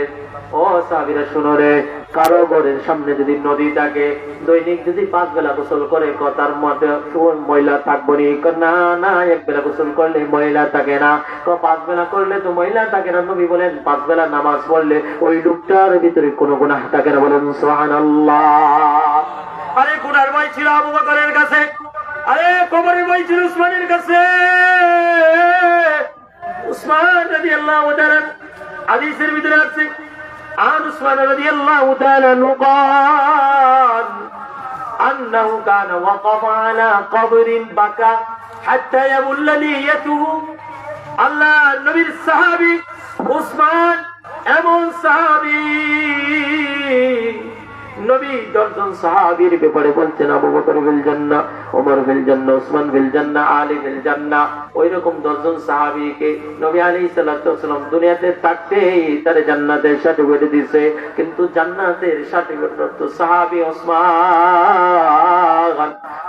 ও সাহাবীরা শুনো রে, কারো ঘরের সামনে যদি নদী থাকে, দৈনিক যদি 5 বেলা গোসল করে, তার মধ্যে ময়লা থাকবে না? না, 1 বেলা গোসল করলে ময়লা থাকে না। 5 বেলা করলে তো ময়লা থাকে না। নবী বলেন 5 বেলা নামাজ পড়লে ওই লোকটার ভিতরে কোনো গুনাহ থাকে না, বলেন সুবহানাল্লাহ। আরে গুনার ভয় ছিল আবু বকরের কাছে, আরে কবরের ভয় ছিল উসমানের কাছে। উসমান রাদিয়াল্লাহু তাআলা হাদিসের ভিতরে আছে, আর উসমান রাদিয়াল্লাহু তাআলা قال انه كان وقف على قبر بكى حتى يبل لحيته। আল্লাহ নবীর সাহাবী উসমান এমন সাহাবী, নবী 10 জন সাহাবীর ব্যাপারে বলছেন, আবু বকর ফিল জান্নাহ, ওমর ফিল জান্নাহ, উসমান ফিল জান্নাহ, আলী ফিল জান্নাহ। ওইরকম 10 জন সাহাবীকে নবী আলাইহিস সালাতু ওয়াসালাম দুনিয়াতে থাকতেই তারে জান্নাতের সার্টিফিকেট দিয়েছে, কিন্তু জান্নাতের সার্টিফিকেট তো সাহাবী ওসমান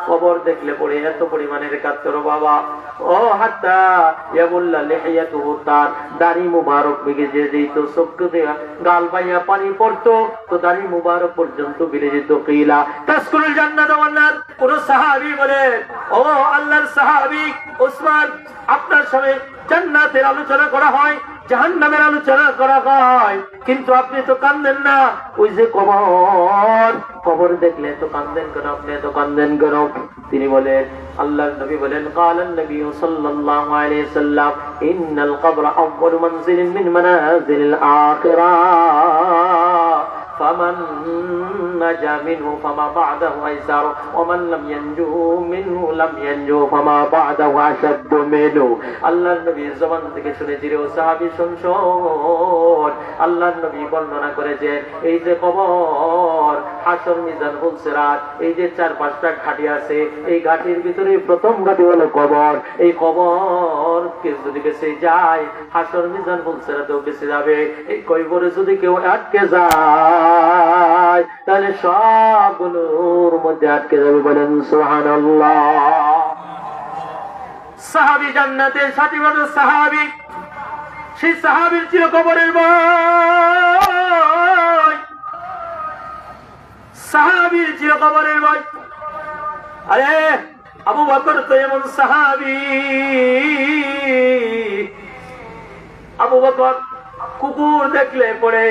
কবর দেখলে পড়ে এত পরিমাণের কাতর বাবা। ও হাত্তা ইয়াবুল্লা লিহিয়াতুহু, তার দাড়ি মুবারক ভিজে যেত, চক্ষু দিয়ে গাল বাইয়া পানি পড়তো, তো দাড়ি মুবারক পর্যন্ত ভিজে যেত। কিলা তাসকুলুল জান্নাত ওয়ান নার। কোন সাহাবী বলে, ও আল্লাহর সাহাবী ওসমান, আপনার সামনে জান্নাতের আলোচনা করা হয়, জাহান্নামের আলোচনা করা হয়, কিন্তু আপনি তো কাঁদেন না। ওই যে কবর, কবর দেখলে তো কাঁদেন কেন, আপনি তো কাঁদেন কেন? তিনি বলেন, আল্লাহর নবী বলেন, কালান নবী সাল্লাল্লাহু আলাইহি সাল্লাম, ইন্নাল কবর আউয়ালু মানজিলিন মিন মানাজিলিল আখিরাহ فمن نجا منه فما بعده أيسر ومن لم ينجو منه لم ينجو فما بعده أشد منه আল্লাহর নবীর জবান থেকে শুনেছি রে সাহাবী শুন আল্লাহর নবী বর্ণনা করেছেন এই যে কবর হাসর মিজান ফুলসিরাত এই যে 4-5টা ঘাটি আছে এই ঘাটির ভিতরে প্রথম ঘাটি হলো কবর এই কবর কে যদি বেঁচে যায় হাসর মিজান ফুলসিরাতেও বেঁচে যাবে এই কবরে যদি কেউ আটকে যায় তাহলে সবগুলোর মধ্যে আটকে যাবে বলেন সুবহানাল্লাহ সাহাবী জান্নাতের সাথীবাদের সাহাবী সেই সাহাবীর ছিল কবরের ভয় সাহাবীর ছিল কবরের ভয় আরে আবু বকর তো এমন সাহাবী আবু বকর কুকুর দেখলে পড়ে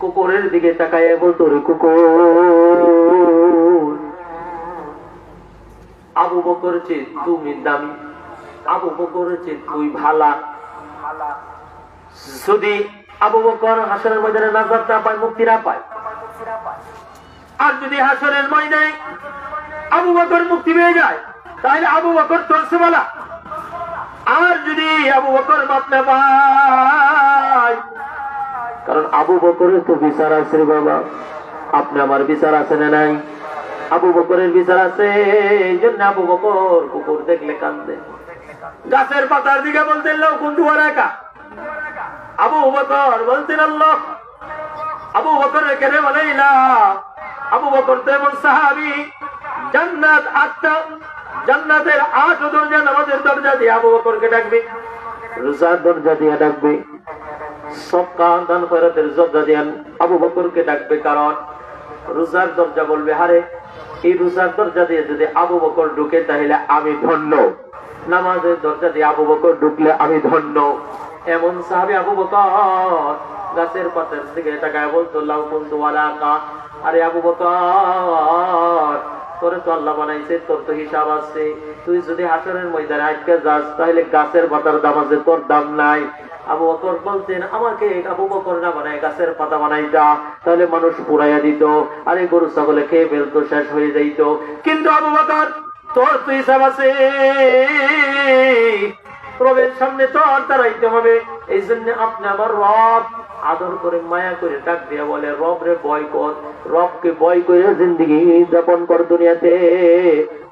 কুকুরের দিকে তাকায় বলতো রে কুকুর আবু বকর চেয়ে তুমি দামি আবু বকর চেয়ে তুই ভালা যদি আবু বকর হাসরের ময়দানে নাজাত না পায় মুক্তি না পায় আর যদি হাসরের ময়দানে আবু বকর মুক্তি পেয়ে যায় তাহলে আবু বকর তোর সেবালা আর যদি আবু বকর মাপ না পায় কারণ আবু বকরের তো বিচার আছে বাবা আপনি আমার বিচার আছে না নাই আবু বকরের বিচার আছে এই জন্য আবু বকর কুকুর দেখলে কান্দে গাছের পাতার দিকে বলতেন লোক কুন্দু একা আবু বকর বলতেন আল্লাহ আবু বকর কেন বলেই না আবু বকর তো এমন সাহাবী জান্নাত 8টা জান্নাতের 8 দরজা নামাজের দরজা দিয়ে আবু বকরকে ডাকবে রোজার দরজা দিয়ে ডাকবে সদকা দান খয়রাতের দরজা দিয়ে আবু বকরকে ডাকবে কারণ রোজার দরজা বলবে হারে এই রোজার দরজা দিয়ে যদি আবু বকর ঢুকে তাহলে আমি ধন্য নামাজের দরজা দিয়ে আবু বকর ঢুকলে আমি ধন্য এমন সাহাবী আবু বকর গাছের পাতার দিকে তাকায় বলতো লাউ কুনতু ওয়ালাকা আরে আবু বকর তোরে তো আল্লাহ বানাইছে তোর তো হিসাব আছে তুই যদি হাসরের ময়দানে আটকে যাস তাহলে গাছের পাতার দাম আছে তোর দাম নাই আবু বকর বলতেন আমাকে আবু বকর না বানায় গাছের পাতা বানাইতা তাহলে মানুষ পুরাইয়া দিত আরে গরু ছাগলে খেয়ে ফেলতো শেষ হয়ে যাইত কিন্তু আবু বকর তোর তো হিসাব আছে রবের সামনে তোর দাঁড়াইতে হবে এই জন্য আপনি আমার রব আদর করে মায়া করে ডাক দিয়া বলে রব রে ভয় কর রবকে ভয় করে জিন্দগি যাপন কর দুনিয়াতে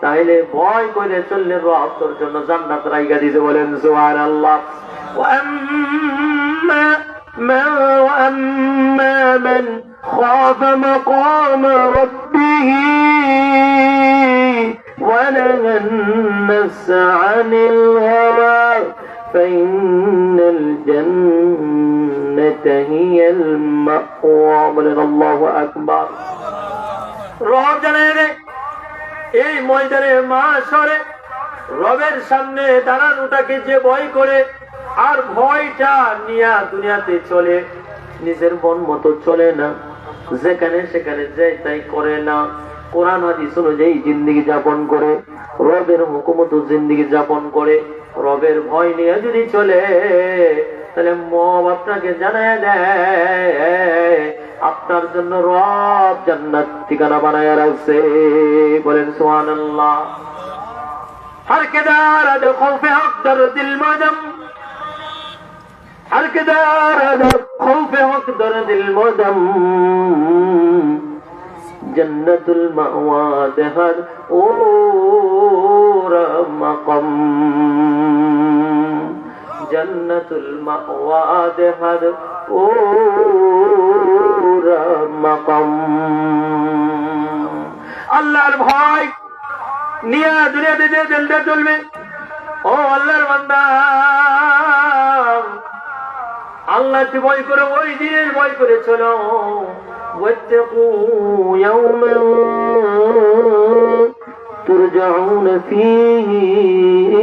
তাহলে ভয় করে চললে রব তোর জন্য জান্নাত রাইগা দিতে বলেন সুবহানাল্লাহ وأما من خاف مقام ربه ونهى النفس عن الهوى فإن الجنة هي المأوى বলেন আল্লাহু আকবার রব জানে এই ময়দানে মাশরে রবের সামনে দাঁড়ানোটাকে যে ভয় করে আর ভয়টা নিয়ে দুনিয়াতে চলে নিজের মন মতো চলে না যেখানে সেখানে যাই তাই করে না কোরআন হাদিস অনুযায়ী জিন্দেগি যাপন করে রবের হুকুম মতো জিন্দেগি যাপন করে রবের ভয় নিয়ে যদি চলে তাহলে মব আপনাকে জানায় দেয় আপনার জন্য রব জান্নাত ঠিকানা বানায় রাখছে বলেন সুবহানাল্লাহ हर किदार खौफ अक़दर दिल मदम हर किदार खौफ अक़दर दिल मदम जन्नतुल मअवा दहर और मक़म जन्नतुल मअवा दहर और मक़म अल्लाहर भय নিয়া দুনিয়াতে যে দিলটা চলবে ও আল্লাহর বান্দা আল্লাহকে ভয় করে ওই দিনের ভয় করে চলো ওয়াত্তাকু ইয়াওমান তুরজাউন ফীহি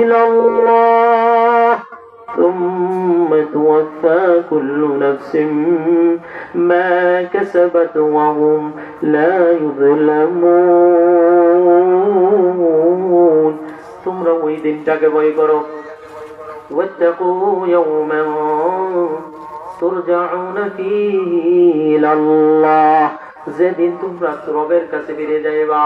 ইলাল্লাহ ثم توفى كل نفس ما كسبت وهم لا يظلمون তোমরা ওই দিনটাকে ভয় করো ওয়াত্তাকু ইয়াওমান তুরজাউনা ফীহি ইলাল্লাহ, যেদিন তোমরা রবের কাছে ফিরে যাইবা,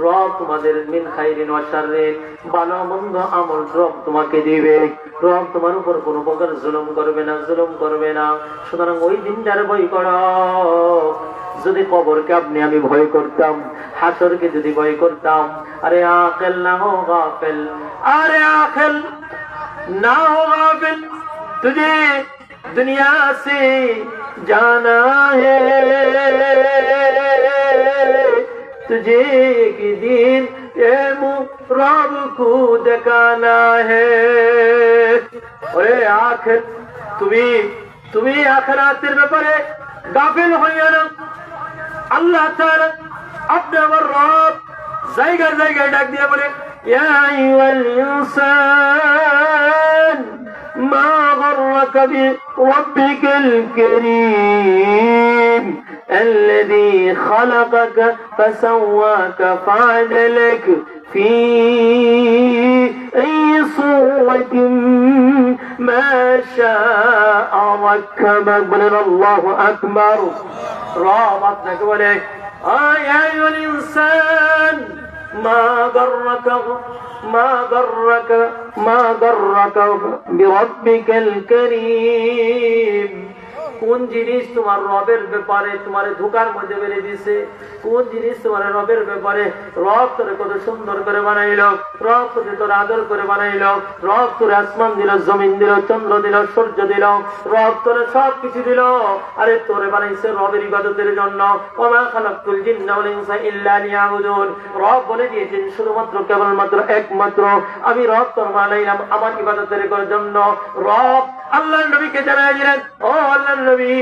রব তোমাদের মিন খাইরিন ওয়া শাররিন, ভালো মন্দ আমল রব তোমাকে দিবে। রব তোমার উপর কোনো প্রকার জুলুম করবে না, জুলুম করবে না। সুতরাং ওই দিনটার ভয় করো। যদি কবরকে আপনি আমি ভয় করতাম, হাসরকে যদি ভয় করতাম, আরে আকেল না হো গাফিল, আরে আকেল ना हो गाफिल, तुझे दुनिया से जाना है, तुझे एक दिन ये रब को दिखाना है। अरे आखिर তুমি আখিরাতের ব্যাপারে গাফিল হইও না। আল্লাহ তাআলা আপনি আমার রব জায়গায় জায়গায় ডাক দিয়ে বলে, ইয়া আইয়ুহাল ইনসান মা গররাকা বিরাব্বিকাল কারীম الذي خلقك فسواك فعدلك في أي صورة ما شاء ركبك. بلن الله أكبر. رابطك ولك يا أيها الإنسان ما غرك بربك الكريم. কোন জিনিস তোমার রবের ব্যাপারে তোমার ধোকার মধ্যে বেড়ে দিছে? কোন জিনিস তোমার রবের ব্যাপারে? রব তোরে কত সুন্দর করে বানাইলো, রব তোরে তোর আদর করে বানাইলো, রব তোরে আসমান দিল, জমিন দিল, চন্দ্র দিল, সূর্য দিল, রব তোরে সব কিছু দিল। আরে তোরে বানাইছে রবের ইবাদতের জন্য। ওয়া খালাকতুল জিন্না ওয়াল ইনসা ইল্লা লিয়াবুদুন। রব বলে দিয়েছেন শুধুমাত্র কেবলমাত্র একমাত্র আমি রব তোর বানাইলাম আমার ইবাদতের জন্য। রব আল্লাহর নবীকে জানায় দিলেন, ও আল্লাহর নবী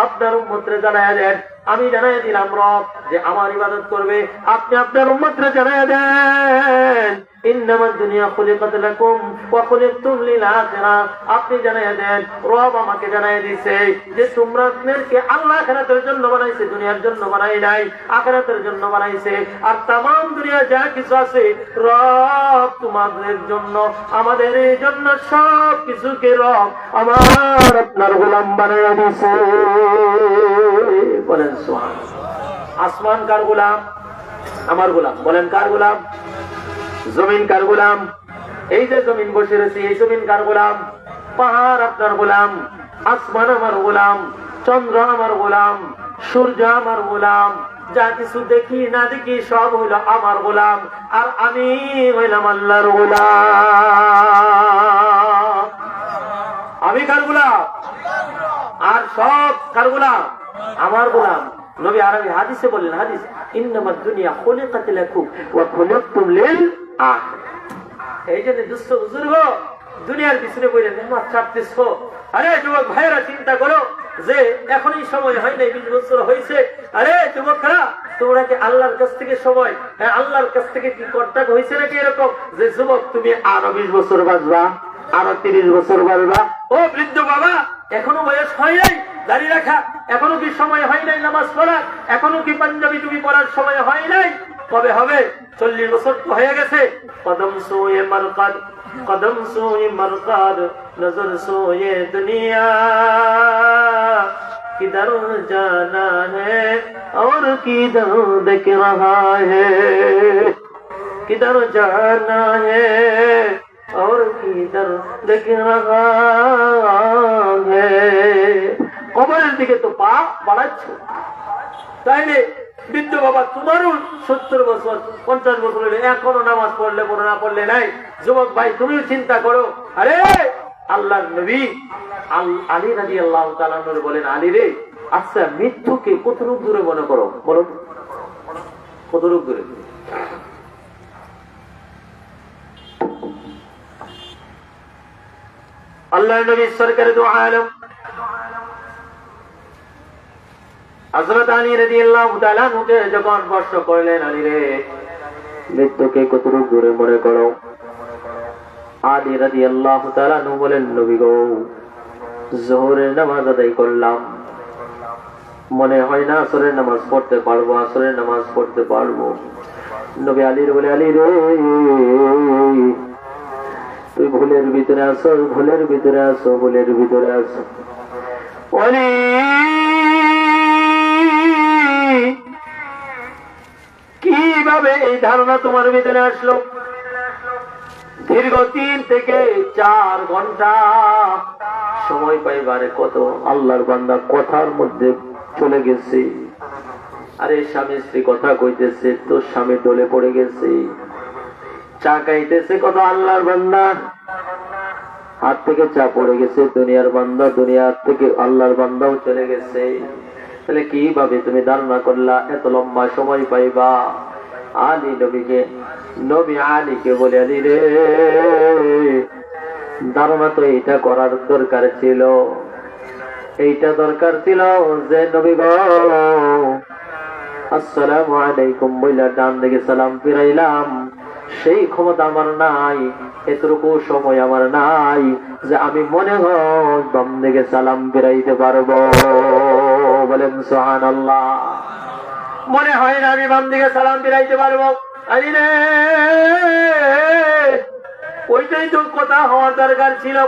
আপনার উম্মতরে জানায় দেন, আমি জানাই দিলাম রব যে আমার ইবাদত করবে, আপনি আপনার উম্মতরে জানায় দেন ইন্নামাদ দুনিয়া খুলিকাত লাকুম ওয়া খুলিকতুম লিল আখিরাহ। আপনি জানায় দেন রব আমাকে জানায় দিয়েছে যে তোমরা আপনাকে আল্লাহ আখিরাতের জন্য বানাইছে, দুনিয়ার জন্য বানাই নাই, আখিরাতের জন্য বানাইছে। আর तमाम দুনিয়া যা কিছু আছে রব তোমাদের জন্য, আমাদের জন্য সব কিছুকে রব আমার আপনার গোলাম বানায় দিয়েছে। বলেন সুবহানাল্লাহ। আসমান কার গোলাম? আমার গোলাম। বলেন কার গোলাম? জমিন কার গোলাম? এই যে জমিন বসে রয়েছে এই জমিন কার গোলাম? পাহাড় আপনার গোলাম, আসমান আমার গোলাম, চন্দ্র আমার গোলাম, সূর্য আমার গোলাম, যা কিছু দেখি না দেখি সব হইল আমার গোলাম, আর আমি হইলাম আল্লাহর গোলাম। আমি কার গোলাম? আর সব কার গোলাম? আমার গোলাম। নবী আরবি হাদিসে বললেন, হাদিস ইন্নামাদ দুনিয়া খুলিকাত লাকুম ওয়া খুলিকতুম লিল আখিরাহ। এই যে দুষ্ট বুজুর্গ দুনিয়ার পিছনে পড়ে নেমাজ ছাড়তেছো। আরে যুবক ভাইরা চিন্তা করো যে এখনই সময় হয় নাই, 20 বছর হয়েছে। আরে যুবকরা তোমরা কি আল্লাহর কাছ থেকে সময়, আল্লাহর কাছ থেকে কি কন্টাক্ট হয়েছে নাকি এরকম যে যুবক তুমি আরো 20 বছর বাঁচবা, আরো 30 বছর বাঁচবা? ও বৃদ্ধ বাবা এখনো বয়স হয় নাই দাড়ি রাখা, এখনো কি সময় হয় নাই নামাজ পড়ার, এখনো কি পাঞ্জাবি টুপি পরার সময় হয় নাই? কবে হবে? 40 বছর তো হয়ে গেছে। কদম সোয়ে মারকাদ, কদম সোয়ে মারকাদ, নজর সোয়ে দুনিয়া, কিধর জানা হ্যায় और किधर देख रहा है, किधर जाना है और किधर देख रहा है। কবরের দিকে তো পা বাড়াচ্ছ, তাইলে বৃদ্ধ বাবা তোমারও 70 বছর 50 বছর হলে এখনো নামাজ পড়লে পড়ো না পড়লে নাই। যুবক ভাই তুমিও চিন্তা করো। আরে আল্লাহর নবী আলী রাদিয়াল্লাহু তাআলা বলেন, আলী রে আচ্ছা মৃত্যুকে কতটুকু দূরে মনে করো? বলো কতটুকু দূরে? আল্লাহর নবী সরকারে দু আলম হযরত আলী রাদিয়াল্লাহু তাআলা নুকে যখন প্রশ্ন করলেন, আলী রে মৃত্যুকে কতটুকু দূরে মনে করো? আলী রাদিয়াল্লাহু তাআলা নু বলেন, নবী গো যোহরের নামাজ আদায় করলাম, মনে হয় না আসরের নামাজ পড়তে পারবো, আসরের নামাজ পড়তে পারবো। নবী আলীর বলে, আলী রে তুই ভুলের ভিতরে আসো, ভুলের ভিতরে আসো, ভুলের ভিতরে আসো। ওলি কিভাবে এই ধারণা তোমার ভিতরে আসলো? দীর্ঘ 3 থেকে 4 ঘন্টা সময় পাইবারে কত আল্লাহর বান্দা কথার মধ্যে চলে গেছে। আরে স্বামী স্ত্রী কথা কইতেছে, তো স্বামী ডলে পড়ে গেছে। চা খাইতেছে কত আল্লাহর বান্দা, হাত থেকে চা পড়ে গেছে। দুনিয়ার বান্দা, দুনিয়ার থেকে আল্লাহর বান্দাও চলে গেছে। তাহলে কিভাবে তুমি ধারণা করলা এত লম্বা সময় পাইবা? আলী নবীকে, নবী আলীকে বলে, আলী রে, ধারণা তো এইটা করার দরকার ছিল, এইটা দরকার ছিল যে নবী গো আসসালামু আলাইকুম বইলা ডান দিকে সালাম ফিরাইলাম, সেই ক্ষমতা আমার নাই, এতটুকু সময় আমার নাই যে আমি মনে হয় বাম দিকে সালাম ফিরাইতে পারবো। বলেন সুবহানাল্লাহ। মনে হয় না আমি বাম দিকে সালাম ফিরাইতে পারবো। আরে রে, ওইটাই তো কথা হওয়ার দরকার ছিল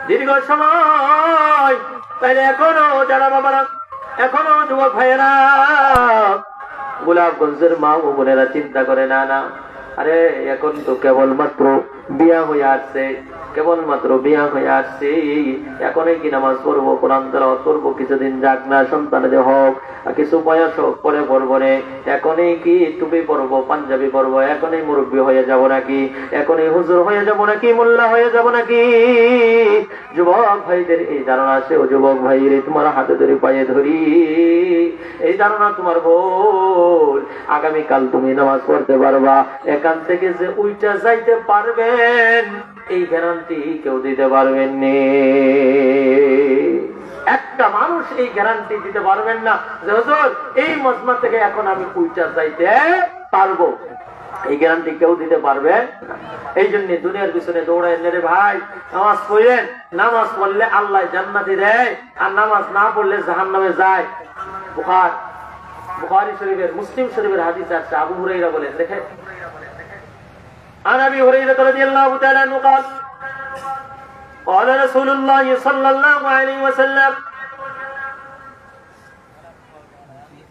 দীর্ঘ সময়। তাহলে এখনো যারা বাবারা, এখনো যুবক ভাইয়েরা, গোলাপগঞ্জের মা ও বোনেরা চিন্তা করে, না না, আরে এখন তো কেবলমাত্র বিয়া হয়ে আসছে, কেবলমাত্র বিয়া হয়ে আসছে, এখনই কি নামাজ পড়বো, কোরআন তেলাওয়াত করবো, কিছুদিন যাক না, সন্তানের হোক, কিছু বয়স হোক, পরে পড়বো রে, এখনই কি টুপি পরবো, পাঞ্জাবি পরবো, এখনই মুরব্বী হয়ে যাব নাকি, এখনই হুজুর হয়ে যাব নাকি, মোল্লা হয়ে যাব নাকি? যুবক ভাইদের এই ধারণা আছে। ও যুবক ভাই রে, তোমার হাতে ধরে পায়ে ধরি, এই ধারণা তোমার ভুল। আগামীকাল তুমি নামাজ পড়তে পারবা, এখান থেকে যে উইটা যাইতে পারবেন এই গ্যারান্টি কেউ দিতে পারবেন না। একটা মানুষ এই গ্যারান্টি দিতে পারবেন না যে হুজুর এই মজমা থেকে এখন আমি উইটা যাইতে পারবো, এই গ্যারান্টি কেউ দিতে পারবে না। এই জন্য দুনিয়ার পিছনে দৌড়ায় রে ভাই, নামাজ পড়েন, নামাজ পড়লে আল্লাহ জান্নাতি দেয়, আর নামাজ না পড়লে জাহান্নামে যায়। বুখারী শরীফের, মুসলিম শরীফের হাদিস আছে। আবু হুরায়রা বলেন, দেখেন, عن ابي هريره رضي الله تعالى عنه قال قال رسول الله صلى الله عليه وسلم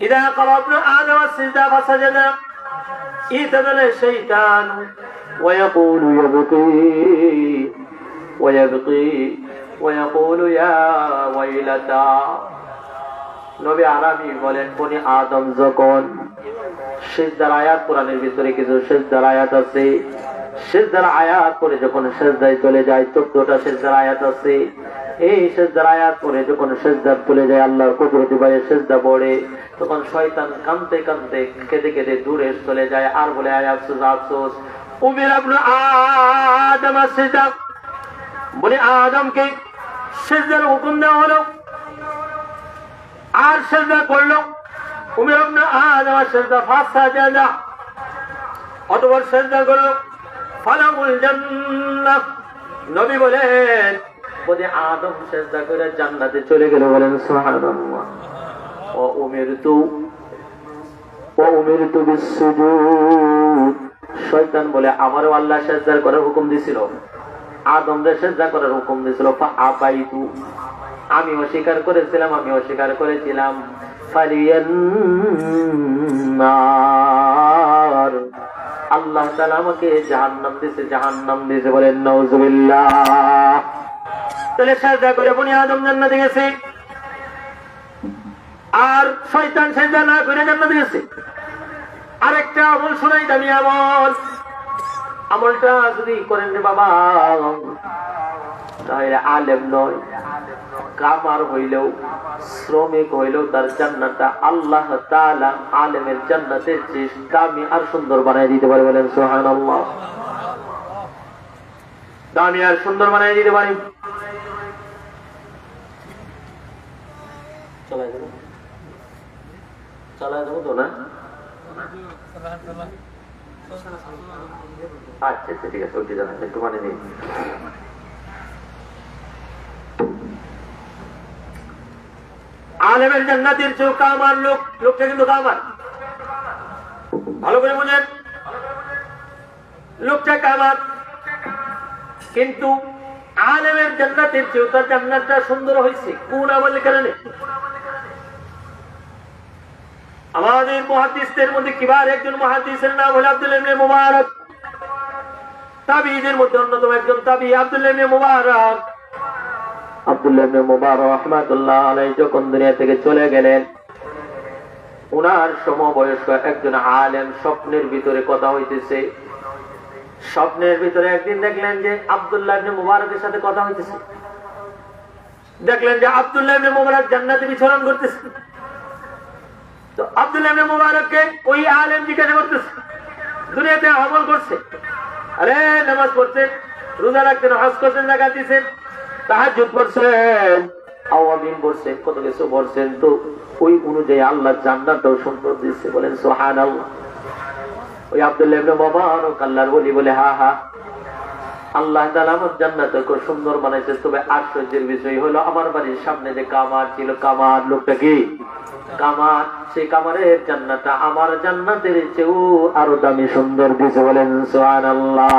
اذا قرأ ابن ادم السجدة فسجد اعتدل الشيطان ويقول يبقي ويقول يا ويلتا। নবী আরাবী বলেন, কোন আদম যখন সিজদার আয়াত, কোরআনের ভিতরে কিছু সিজদার আয়াত আছে, সিজদার আয়াত পরে যখন সিজদায় চলে যায়, 14টা সিজদার আয়াত আছে, এই সিজদার আয়াত পরে যখন সিজদা চলে যায়, আল্লাহর কুদরতি ভয়ে সিজদা পড়ে, তখন শয়তান কাঁদতে কাঁদতে কেঁদে কেঁদে দূরে চলে যায়, আর বলে আয় আফসোস আফসোস, উমির ইবনে আদম সিজদা, বলে আদমকে সিজদার হুকুম দেওয়া হলো, আর সিজদা করলো। উমির ইবনে আদম সিজদা ফাসাজাদা, অতঃপর সিজদা করলো, ফালাহুল জান্নাহ। নবী বলেন, বলে আদম সিজদা করে জান্নাতে চলে গেল। বলেন সুবহানাল্লাহ। ও উমিরতু বিসসুজুদ। শয়তান বলে, আমারও আল্লাহ সিজদা করার হুকুম দিছিল, আদমকে সিজদা করার হুকুম দিছিল, ফাআবাইতু, আমি অস্বীকার করেছিলাম, আমি অস্বীকার করেছিলাম। ফালিয়ান্নার, আল্লাহ তাআলা আমাকে জাহান্নাম দিয়েছে, জাহান্নাম দিয়েছে। বলেন নাউজুবিল্লাহ। তাহলে সিজদা করে বনি আদম জান্নাতে গেছে, আর শয়তান সিজদা না করে জান্নাতে গেছে। আরেকটা আমল শোনাই, দামি আমল, আমলটা যদি করেন রে বাবা, তাহলে আলেম নয়, কামার হইলেও, শ্রমিক হইলেও তার জান্নাতটা আল্লাহ তাআলা আলেমের জান্নাতের চেয়ে দামি আর সুন্দর বানায় দিতে পারে। বলেন সুবহানাল্লাহ। দামি আর সুন্দর বানায় দিতে পারি। চালায় দেবো তো না? আচ্ছা আচ্ছা, ঠিক আছে, ওকে জানান, একটু মানে নেই। আলেমের জান্নাতের চেয়ে কামার লোক, লোকটা কিন্তু কামার, ভালো করে বুঝেন, লোকটা কামার, কিন্তু আলেমের জান্নাতের চেয়েও তার জান্নাতটা সুন্দর হয়েছে কোন আমলের কারণে? আমাদের মুহাদ্দিসদের মধ্যে কিবার একজন মুহাদ্দিসের নাম হলো আব্দুল্লাহ ইবনে মুবারক। তাবিঈদের মধ্যে অন্যতম একজন তাবিঈ আব্দুল্লাহ ইবনে মুবারক। আব্দুল্লাহ ইবনে মুবারক রাহমাতুল্লাহ আলাইহি যখন দুনিয়া থেকে চলে গেলেন, উনার সমবয়স্ক একজন আলেম স্বপ্নের ভিতরে কথা হইতেছে। স্বপ্নের ভিতরে একদিন দেখলেন যে আব্দুল্লাহ ইবনে মুবারকের সাথে কথা হইতেছে। দেখলেন যে আব্দুল্লাহ ইবনে মুবারক জান্নাতে বিচরণ করতেছে। তো আব্দুল্লাহ ইবনে মুবারককে ওই আলেম জিজ্ঞাসা করতেছে, দুনিয়াতে আমল করছে, আরে নামাজ পড়ছেন, রোজা রাখছেন, হজ করছেন, যাকাত দিয়েছেন, তাহাজ্জুদ পড়ছেন, আওয়াবিন পড়ছেন, কত কিছু পড়ছেন, তো ওই অনুযায়ী আল্লাহ জান্নাতও সুন্দর দিচ্ছে, বলেন সুবহানাল্লাহ। ওই আব্দুল্লাহ ইবনে মুবারক আল্লাহর ওলি বলে, হা হা, আল্লাহ তাআলা আমার জান্নাতকে খুব সুন্দর বানাইছে, তবে আশ্চর্যের বিষয় হলো আমার বাড়ির সামনে যে কামার ছিল, কামার লোকটা কি কামার, সেই কামারের জান্নাতটা আমার জান্নাতের চেয়েও আরো দামি সুন্দর দিছে, বলেন সুবহানাল্লাহ।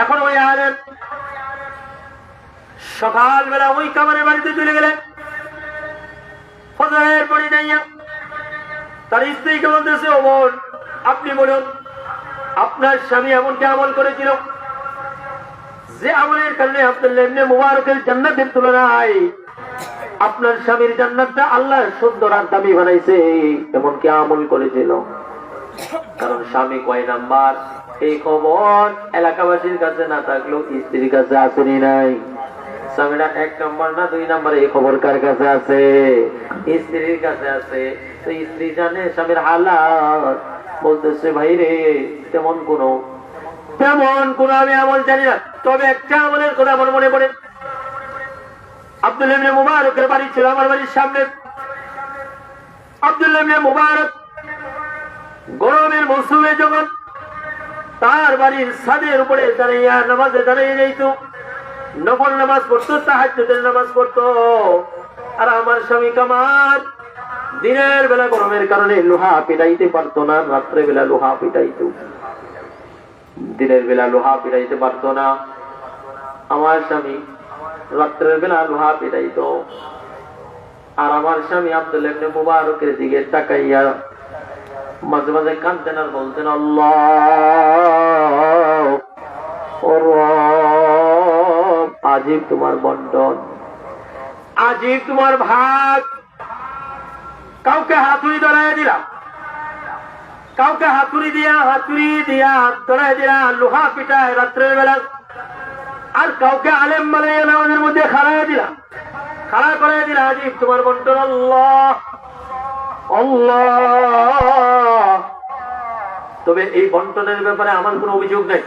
এখন ওই আলেম সকালবেলা ওই কামারের বাড়িতে চলে গেলেন। ফজরের পরে যাইয়া তার স্ত্রীকে বলতেছে, ও বোন, আপনি বলুন আপনার স্বামী এমন কি আমল করেছিল যে আমলের কারণে আব্দুল্লাহ ইবনে মুবারকের জান্নাতের তুলনায় আপনার স্বামীর জান্নাতটা আল্লাহ সুন্দর আর দামি বানাইছে, এমন কি আমল করেছিল? কারণ স্বামী কয় নাম্বার এই খবর এলাকাবাসীর কাছে না থাকলেও স্ত্রীর কাছে আসেনি নাই। স্বামীরা 1 নম্বর না 2 নম্বর, এই খবর কার কাছে আছে? স্ত্রীর কাছে আছে। তো স্ত্রী জানে স্বামীর হালাত, বলতেছে, ভাই রে, তেমন কোন আমি আমল জানি না, তবে একটা আমলের কথা আমার মনে পড়ে। আব্দুল্লাহ ইবনে মুবারকের বাড়ি ছিল আমার বাড়ির সামনে। আব্দুল্লাহ ইবনে মুবারক গরমের মৌসুমে যখন তার বাড়ির ছাদের উপরে দাঁড়িয়ে নামাজে দাঁড়িয়ে যাইতো, নফল নামাজ পড়তো, তাহাজ্জুদের নামাজ পড়তো। আর আমার স্বামী কামার দিনের বেলা গরমের কারণে লোহা পিটাইতে পারতো না, রাত্রে বেলা লোহা পিটাইতো। দিনের বেলা লোহা পিটাইতে পারতো না আমার স্বামী, রাত্রের বেলা লোহা পিটাইতো। আর আমার স্বামী আব্দুল্লাহ ইবনে মুবারকের দিকে তাকাইয়া মাঝে মাঝে কাঁদতেন আর বলতেন, আল্লাহ ও রব, আজীব তোমার বন্টন, আজীব তোমার ভাগ। কাউকে হাতুড়ি ধরাইয়া দিলাম, কাউকে হাতুড়ি দিয়া ধরাই দিলাম, লোহা পিটায় রাত্রের বেলা। আর কাউকে আলেম বানাইয়া নামাজের মধ্যে খাড়াইয়া দিলাম, খাড়া করাইয়া দিলাম, আজীব তোমার বন্টন আল্লাহ আল্লাহ। তবে এই বন্টনের ব্যাপারে আমার কোনো অভিযোগ নাই,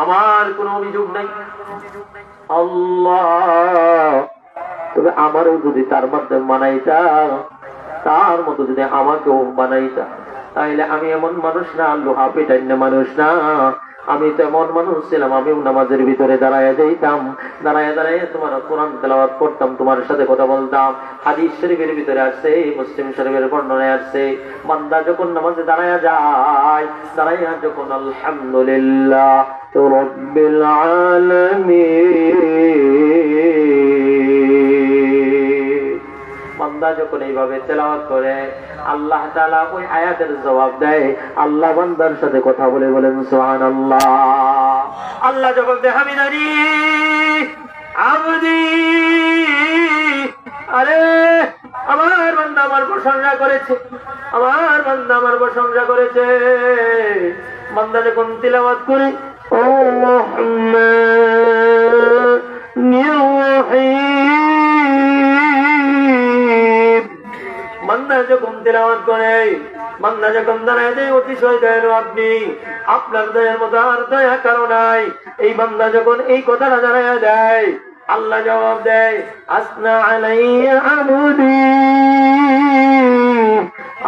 আমার কোনো অভিযোগ নাই আল্লাহ। তবে আমারও যদি তার মাধ্যমে বানাইতা, তার মতো যদি আমাকেও বানাইতা, তাহলে আমি এমন মানুষ না, লোহা পেটাইন্য মানুষ না, আমি তো এমন মানুষ ছিলাম, আমিও নামাজের ভিতরে দাঁড়ায় যাইতাম, দাঁড়ায় দাঁড়ায় তোমার কোরআন তেলাওয়াত করতাম, তোমার সাথে কথা বলতাম। হাদিস শরীফের ভিতরে আসছে, মুসলিম শরীফের বর্ণনায় আসছে, বান্দা যখন নামাজে দাঁড়ায় যায়, দাঁড়াইয়া যখন আলহামদুলিল্লাহ রাব্বিল আলামিন, বান্দা যখন এইভাবে তেলাওয়াত করে, আল্লাহ তাআলা ওই আয়াতের জবাব দেয়, আল্লাহ বান্দার সাথে কথা বলে, বলেন সুবহানাল্লাহ। আল্লাহ জবাব দেয়, হামিদানি আবদি, আরে আমার বান্দা আমার প্রশংসা করেছে, আমার বান্দা আমার প্রশংসা করেছে। বান্দা যখন তিলাওয়াত করে, ও বান্দা যখন তেলাওয়াত করে, বান্দা যখন দাঁড়ায় দেয়, অতিশয় দয়ালু আপনি, আপনার দয়ার মতো আর দয়া কারো নাই। এই বান্দা যখন এই কথাটা জানাইয়া দেয়, আল্লাহ জবাব দেয়, আসনা আলাইয়া আবদি,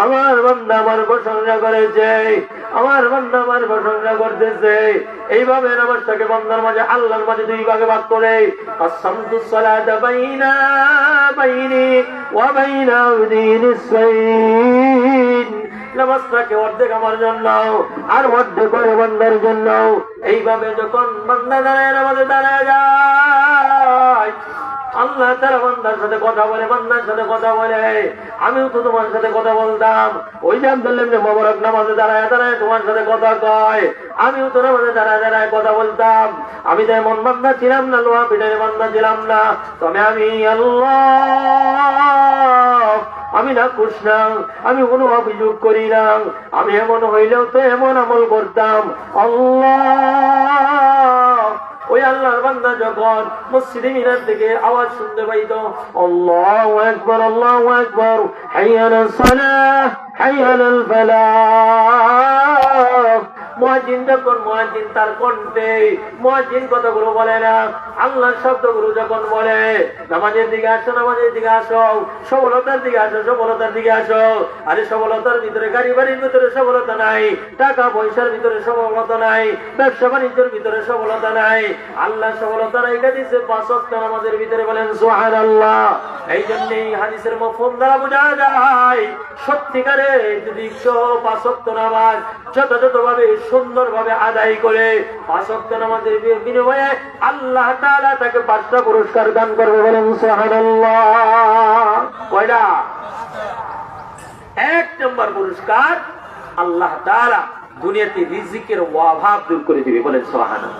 আমার বান্দা আমার প্রশংসা করেছে, আমার বান্দা আমার প্রশংসা করতেছে। এইভাবে নামাজটাকে বান্দার মাঝে আল্লাহর মাঝে 2 ভাগে ভাগ করে, আসসামতুস সালাতা বাইনি ওয়া বাইনা আবদি নিসফাইন, নামাজটাকে অর্ধেক আমার জন্য আর অর্ধেক ওই বান্দার জন্য। এইভাবে যখন বান্দা দাঁড়ায় নামাজে দাঁড়ায় যায়, আল্লাহ তাআলা বান্দার সাথে কথা বলে, বান্দার সাথে কথা বলে। আমিও তো তোমার সাথে কথা বলতাম, ওই যে আব্দুল্লাহ ইবনে মুবারক নামাজে দাঁড়ায় দাঁড়ায় তোমার সাথে কথা কয়, আমিও তো নামাজে দাঁড়ায় দাঁড়ায় কথা বলতাম। আমি তো এমন বান্দা ছিলাম না, লোহা পিঠের বান্দা ছিলাম না, তবে আমি আল্লাহ, আমি না খুশ না, আমি কোনো অভিযোগ করি না। আমি এমন হইলেও তো এমন আমল করতাম। আল্লাহ, ওই আল্লাহর বান্দা যখন মসজিদে মিনার থেকে আওয়াজ শুনতে পাইত, আল্লাহু আকবার, আল্লাহু আকবার, হাইয়া আলাস সালাহ, হাইয়া আলাল ফালাহ। মুয়াজ্জিন যখন মুয়াজ্জিন তার কণ্ঠে মুয়াজ্জিন কথাগুলো বলে না, আল্লাহর শব্দগুলো যখন বলে, নামাজের দিকে আসো, নামাজের দিকে আসো, সফলতার দিকে আসো, সফলতার দিকে আসো। আরে সফলতার ভিতরে, গাড়ি বাড়ির ভিতরে সফলতা নাই, টাকা পয়সার ভিতরে সফলতা নাই, ব্যবসা বাণিজ্যের ভিতরে সফলতা নাই, আল্লাহ সফলতা রেখে দিয়েছে 5 ওয়াক্ত নামাজের ভিতরে। বলেন সুবহানাল্লাহ। এই জন্যই হাদিসের মফহুম দ্বারা বোঝা যায়, সত্যিকারে যদি 5 ওয়াক্ত নামাজ যথাযথভাবে সুন্দরভাবে আদায় করে 5 ওয়াক্ত নামাজের বিনিময়ে আল্লাহ তাআলা তাকে 5টা পুরস্কার দান করবে। বলেন সুবহানাল্লাহ। কয়টা? 1 নম্বর পুরস্কার, আল্লাহ তাআলা দুনিয়াতে রিজিকের অভাব দূর করে দিবে। বলেন সুবহানাল্লাহ।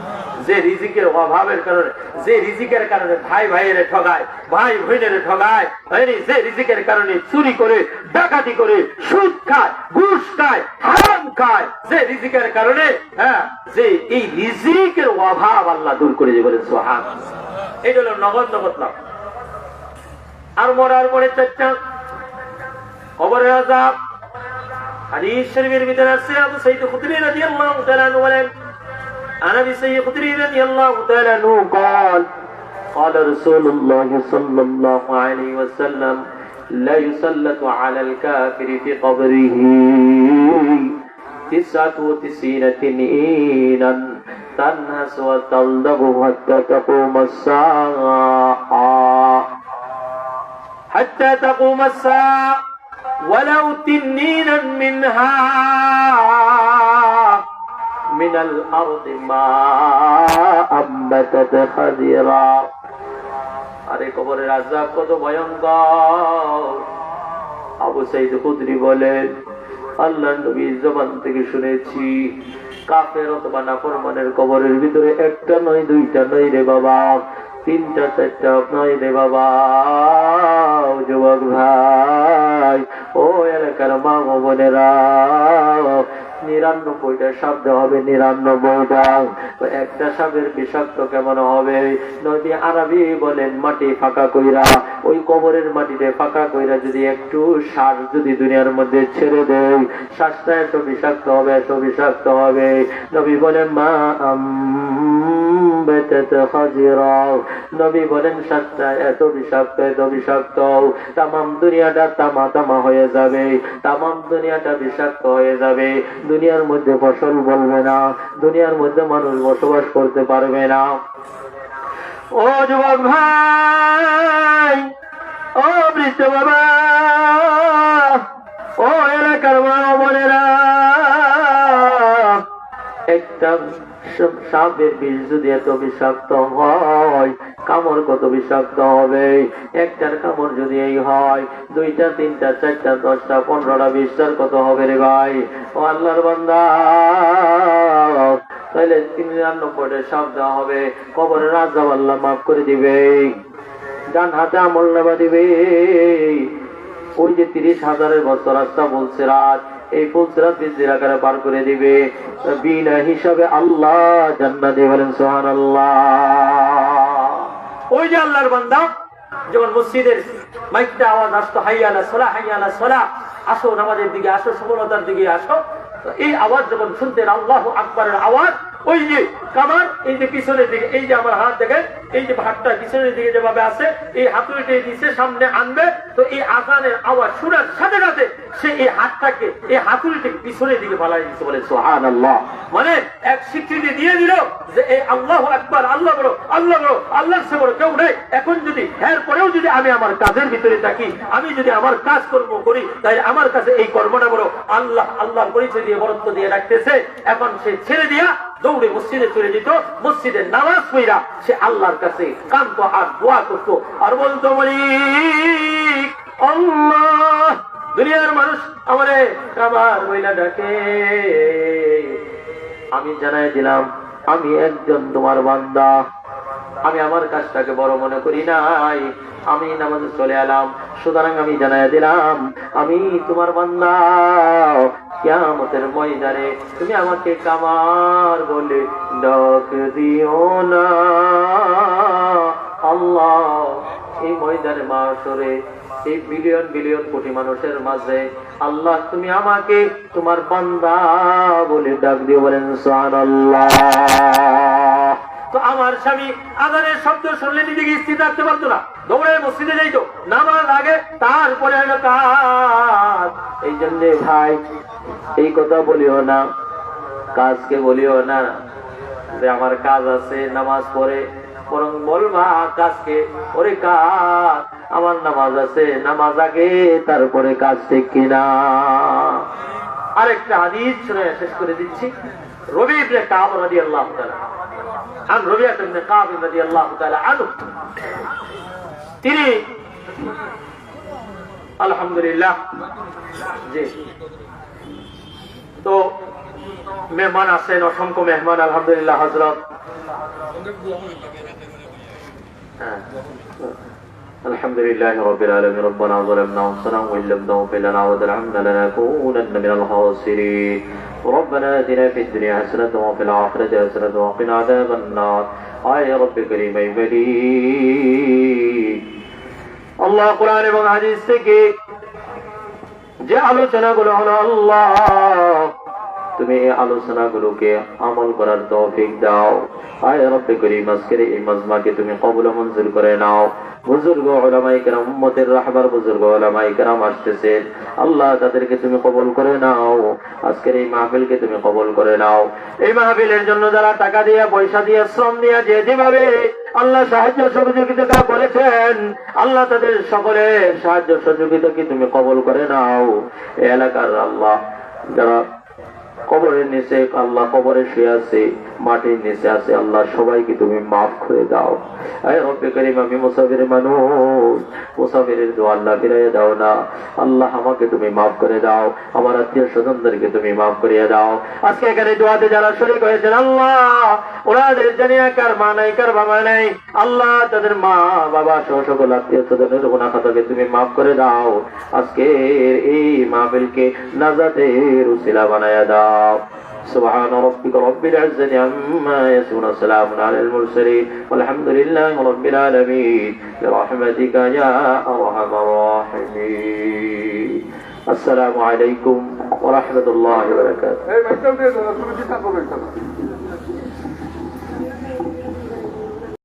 যে রিজিকের অভাবের কারণে, যে রিজিকের কারণে ভাই ভাইয়ের ঠগায়, ভাই বোনের ঠগায়, যে রিজিকের কারণে চুরি করে, ডাকাতি করে, সুদ খায়, ঘুষ খায়, হারাম খায়, যে রিজিকের কারণে, যে এই রিজিকের অভাব আল্লাহ দূর করে দিবে। বলেন সুবহানাল্লাহ। এটা হলো নগদ নগদ লাভ। আর মরার পরে 4টা কবরের আযাব। হাদিস শরীফের ভিতরে আছে, আবু সাঈদ খুদরি রাদিয়াল্লাহু তাআলা আনহু বলেন, عن ابي سعيد الخدري رضي الله تعالى عنه قال قال رسول الله صلى الله عليه وسلم لا يسلط على الكافر في قبره 99 تنينا تنهس وتلدغ حتى تقوم الساعة حتى تقوم الساعة ولو تنينا منها من الأرض ما أنبتت خضرا। আরে কবরের আযাব কত ভয়ঙ্কর। আবু সাঈদ খুদরি বলেন, আল্লাহর নবীর জবান থেকে শুনেছি, কাফের অথবা নাফরমানের কবরের ভিতরে 1টা নয়, 2টা নয় রে বাবা, 3টা 4টা নয় রে বাবা। যুবক ভাই, ও এলাকার মা ও বোনেরা, 99টা শব্দ হবে, 99টা। একটা সাপের বিষাক্ত কেমন হবে? নবী আরবি বলেন, মাটি ফাঁকা কইরা, ওই কবরের মাটিতে ফাঁকা কইরা যদি একটু শ্বাস যদি দুনিয়ার মধ্যে ছেড়ে দেয়, শ্বাসটা এত বিষাক্ত হবে, এত বিষাক্ত হবে। নবী বলেন, মা নবী বলেন, শ্বাসটা এত বিষাক্ত, এত বিষাক্ত, তামাম দুনিয়াটা তামা তামা হয়ে যাবে, তামাম দুনিয়াটা বিষাক্ত হয়ে যাবে। দুনিয়ার মধ্যে ফসল বলবে না, দুনিয়ার মধ্যে মানুষ বসবাস করতে পারবে না। ও যুবক ভাই, ও বৃদ্ধ বাবা, ও এলাকার মা বোনেরা, একটা সাপের বিষ যদি এত বিষাক্ত হয়, কামড় কত বিষাক্ত হবে। একটার কামড় যদি এই হয়, 2টা 3টা 4টা 10টা 15টা 20টার কত হবে রে ভাই? ও আল্লাহর বান্দা, তাহলে 93টা সাপ দেওয়া হবে। কবরের আযাব আল্লাহ মাফ করে দিবে, ডান হাতে আমল নামা দিবে। ওই যে 30,000 বছর রাস্তা বলছে রাত, এই পুলসিরাত বিজির আকারে পার করে দিবে বিনা হিসাবে আল্লাহ জান্নাতে। বলেন সুবহানাল্লাহ। ওই যে আল্লাহর বান্দা যখন মসজিদের মাইকটা আওয়াজ আসতো, হাইয়া আলাস সালাহ, হাইয়া আলাস সালাহ, আসো নামাজের দিকে আসো, সফলতার দিকে আসো, এই আওয়াজ যখন শুনতেন, আল্লাহু আকবারের আওয়াজ, ওই যে কামার এই যে পিছনের দিকে, এই যে আমার হাত দেখেন, এই যে হাতটা পিছনের দিকে যেভাবে আছে, এই হাতুড়িটা নিচে সামনে আনবে, তো এই আজানের আওয়াজ শোনার সাথে সাথে সে এই হাতটাকে, এই হাতুড়িটাকে পিছনের দিকে ফালাই দিচ্ছে। বলে সুবহানাল্লাহ। মানে এক স্বীকৃতি দিয়ে দিল যে এই আল্লাহু আকবার, আল্লাহ বড়, আল্লাহ বড়, আল্লাহর চেয়ে বড় কেউ নেই। এখন যদি এর পরেও যদি আমি আমার কাজের ভিতরে থাকি, আমি যদি আমার কাজ কর্ম করি, তাই আমার কাছে এই কর্মটা বড়। আল্লাহ আল্লাহর পরিচয় দিয়ে বরত্ব দিয়ে রাখতেছে। এখন সে ছেড়ে দিয়া দৌড়ে মসজিদে চলে যেত, মসজিদে নামাজ পড়া সে আল্লাহর কাছে কান্ত আর দোয়া করতো আর বলতো, মালিক আল্লাহ, দুনিয়ার মানুষ আমারে কামার বইলা ডাকে, আমি জানাই দিলাম আমি একজন তোমার বান্দা, আমি আমার কাজটাকে বড় মনে করি নাই, আমি নামাজে চলে এলাম, সুতরাং আমি জানাই দিলাম আমি তোমার বান্দা। কিয়ামতের ময়দানে তুমি আমাকে কামার বলে ডাক দিও না। আল্লাহ, এই ময়দানে মাশরে এই বিলিয়ন বিলিয়ন কোটি মানুষের মাঝে আল্লাহ তুমি আমাকে তোমার বান্দা বলে ডাক দিও। বলেন সুবহানাল্লাহ। তো আমার স্বামী আজানের শব্দ শুনলে নিজেকে স্থির রাখতে পারতো না, দৌড়ে মসজিদে যাইতো, নামাজ আগে তারপরে হলো কাজ। এই জন্য ভাই এই কথা বলিও না, কাজকে বলিও না যে আমার কাজ আছে নামাজ পড়ে, বরং বলবা কাজকে, ওরে কাজ আমার নামাজ আছে, নামাজ আগে তারপরে কাজ ঠিক কিনা। আরেকটা হাদিস শুনে শেষ করে দিচ্ছি। রবি ইবনে কাব রাদিয়াল্লাহু তাআলা আন রবিয়া ইবনে কাব রাদিয়াল্লাহু তাআলা আনহু, তিনি আলহামদুলিল্লাহ জি, তো মেহমান আছেন, অসংখ্য মেহমান আলহামদুলিল্লাহ। হযরত আলহামদুলিল্লাহ রাব্বিল আলামিন। রব্বানা যালামনা আনফুসানা ওয়া ইল্লাম তাগফির লানা ওয়া তারহামনা লানাকুনান্না মিনাল খাসিরিন। ربنا آتنا في الدنيا حسنة وفي الآخرة حسنة وقنا عذاب النار। يا رب كريم مجيد। আল্লাহ কোরআন এবং হাদিস থেকে যে আলোচনাগুলো হলো, আল্লাহ তুমি এই আলোচনাগুলোকে আমল করার তৌফিক দাও। আয় রব্বে করিম, আজকের এই মাজমাকে তুমি কবুল ও মঞ্জুর করে নাও। বুজুর্গ উলামায়ে কেরাম, উম্মতের রাহবার বুজুর্গ উলামায়ে কেরাম আসতেছেন, আল্লাহ তাদেরকে তুমি কবুল করে নাও। আজকের এই মাহফিলকে তুমি কবুল করে নাও। এই মাহফিলের জন্য যারা টাকা দিয়ে, পয়সা দিয়ে, শ্রম দিয়ে, যেভাবে আল্লাহ সাহায্য সহযোগিতা করেছেন, আল্লাহ তাদের সকলের সাহায্য সহযোগিতাকে তুমি কবুল করে নাও। এই এলাকার আল্লাহ যারা কবরের নিচে, আল্লাহ কবরে শুয়ে আছে, মাটির নিচে আছে, আল্লাহ সবাইকে তুমি মাফ করে দাও। আয় রব্বে করিম, আমি মুসাফির মানুষ, মুসাফিরের দোয়া আল্লাহ ফিরাইয়া দাও না। আল্লাহ আমাকে তুমি মাফ করে দাও, আমার আত্মীয় স্বজনদেরকে তুমি মাফ করিয়ে দাও। আজকে এখানে দোয়াতে যারা শরীক হয়েছেন, আল্লাহ ওনাদের জানিয়া কার মা নাই, কার বাবা নাই, আল্লাহ তাদের মা বাবা সহ সকল আত্মীয় স্বজনের গুনাহ খাতাকে তুমি মাফ করে দাও। আজকে এই মাহফিলকে নাজাতের উসিলা বানায়া দাও। سبحان ربك رب العزة عما يصفون، وسلام على المرسلين، والحمد لله رب العالمين، برحمتك يا أرحم الراحمين. السلام عليكم ورحمة الله وبركاته.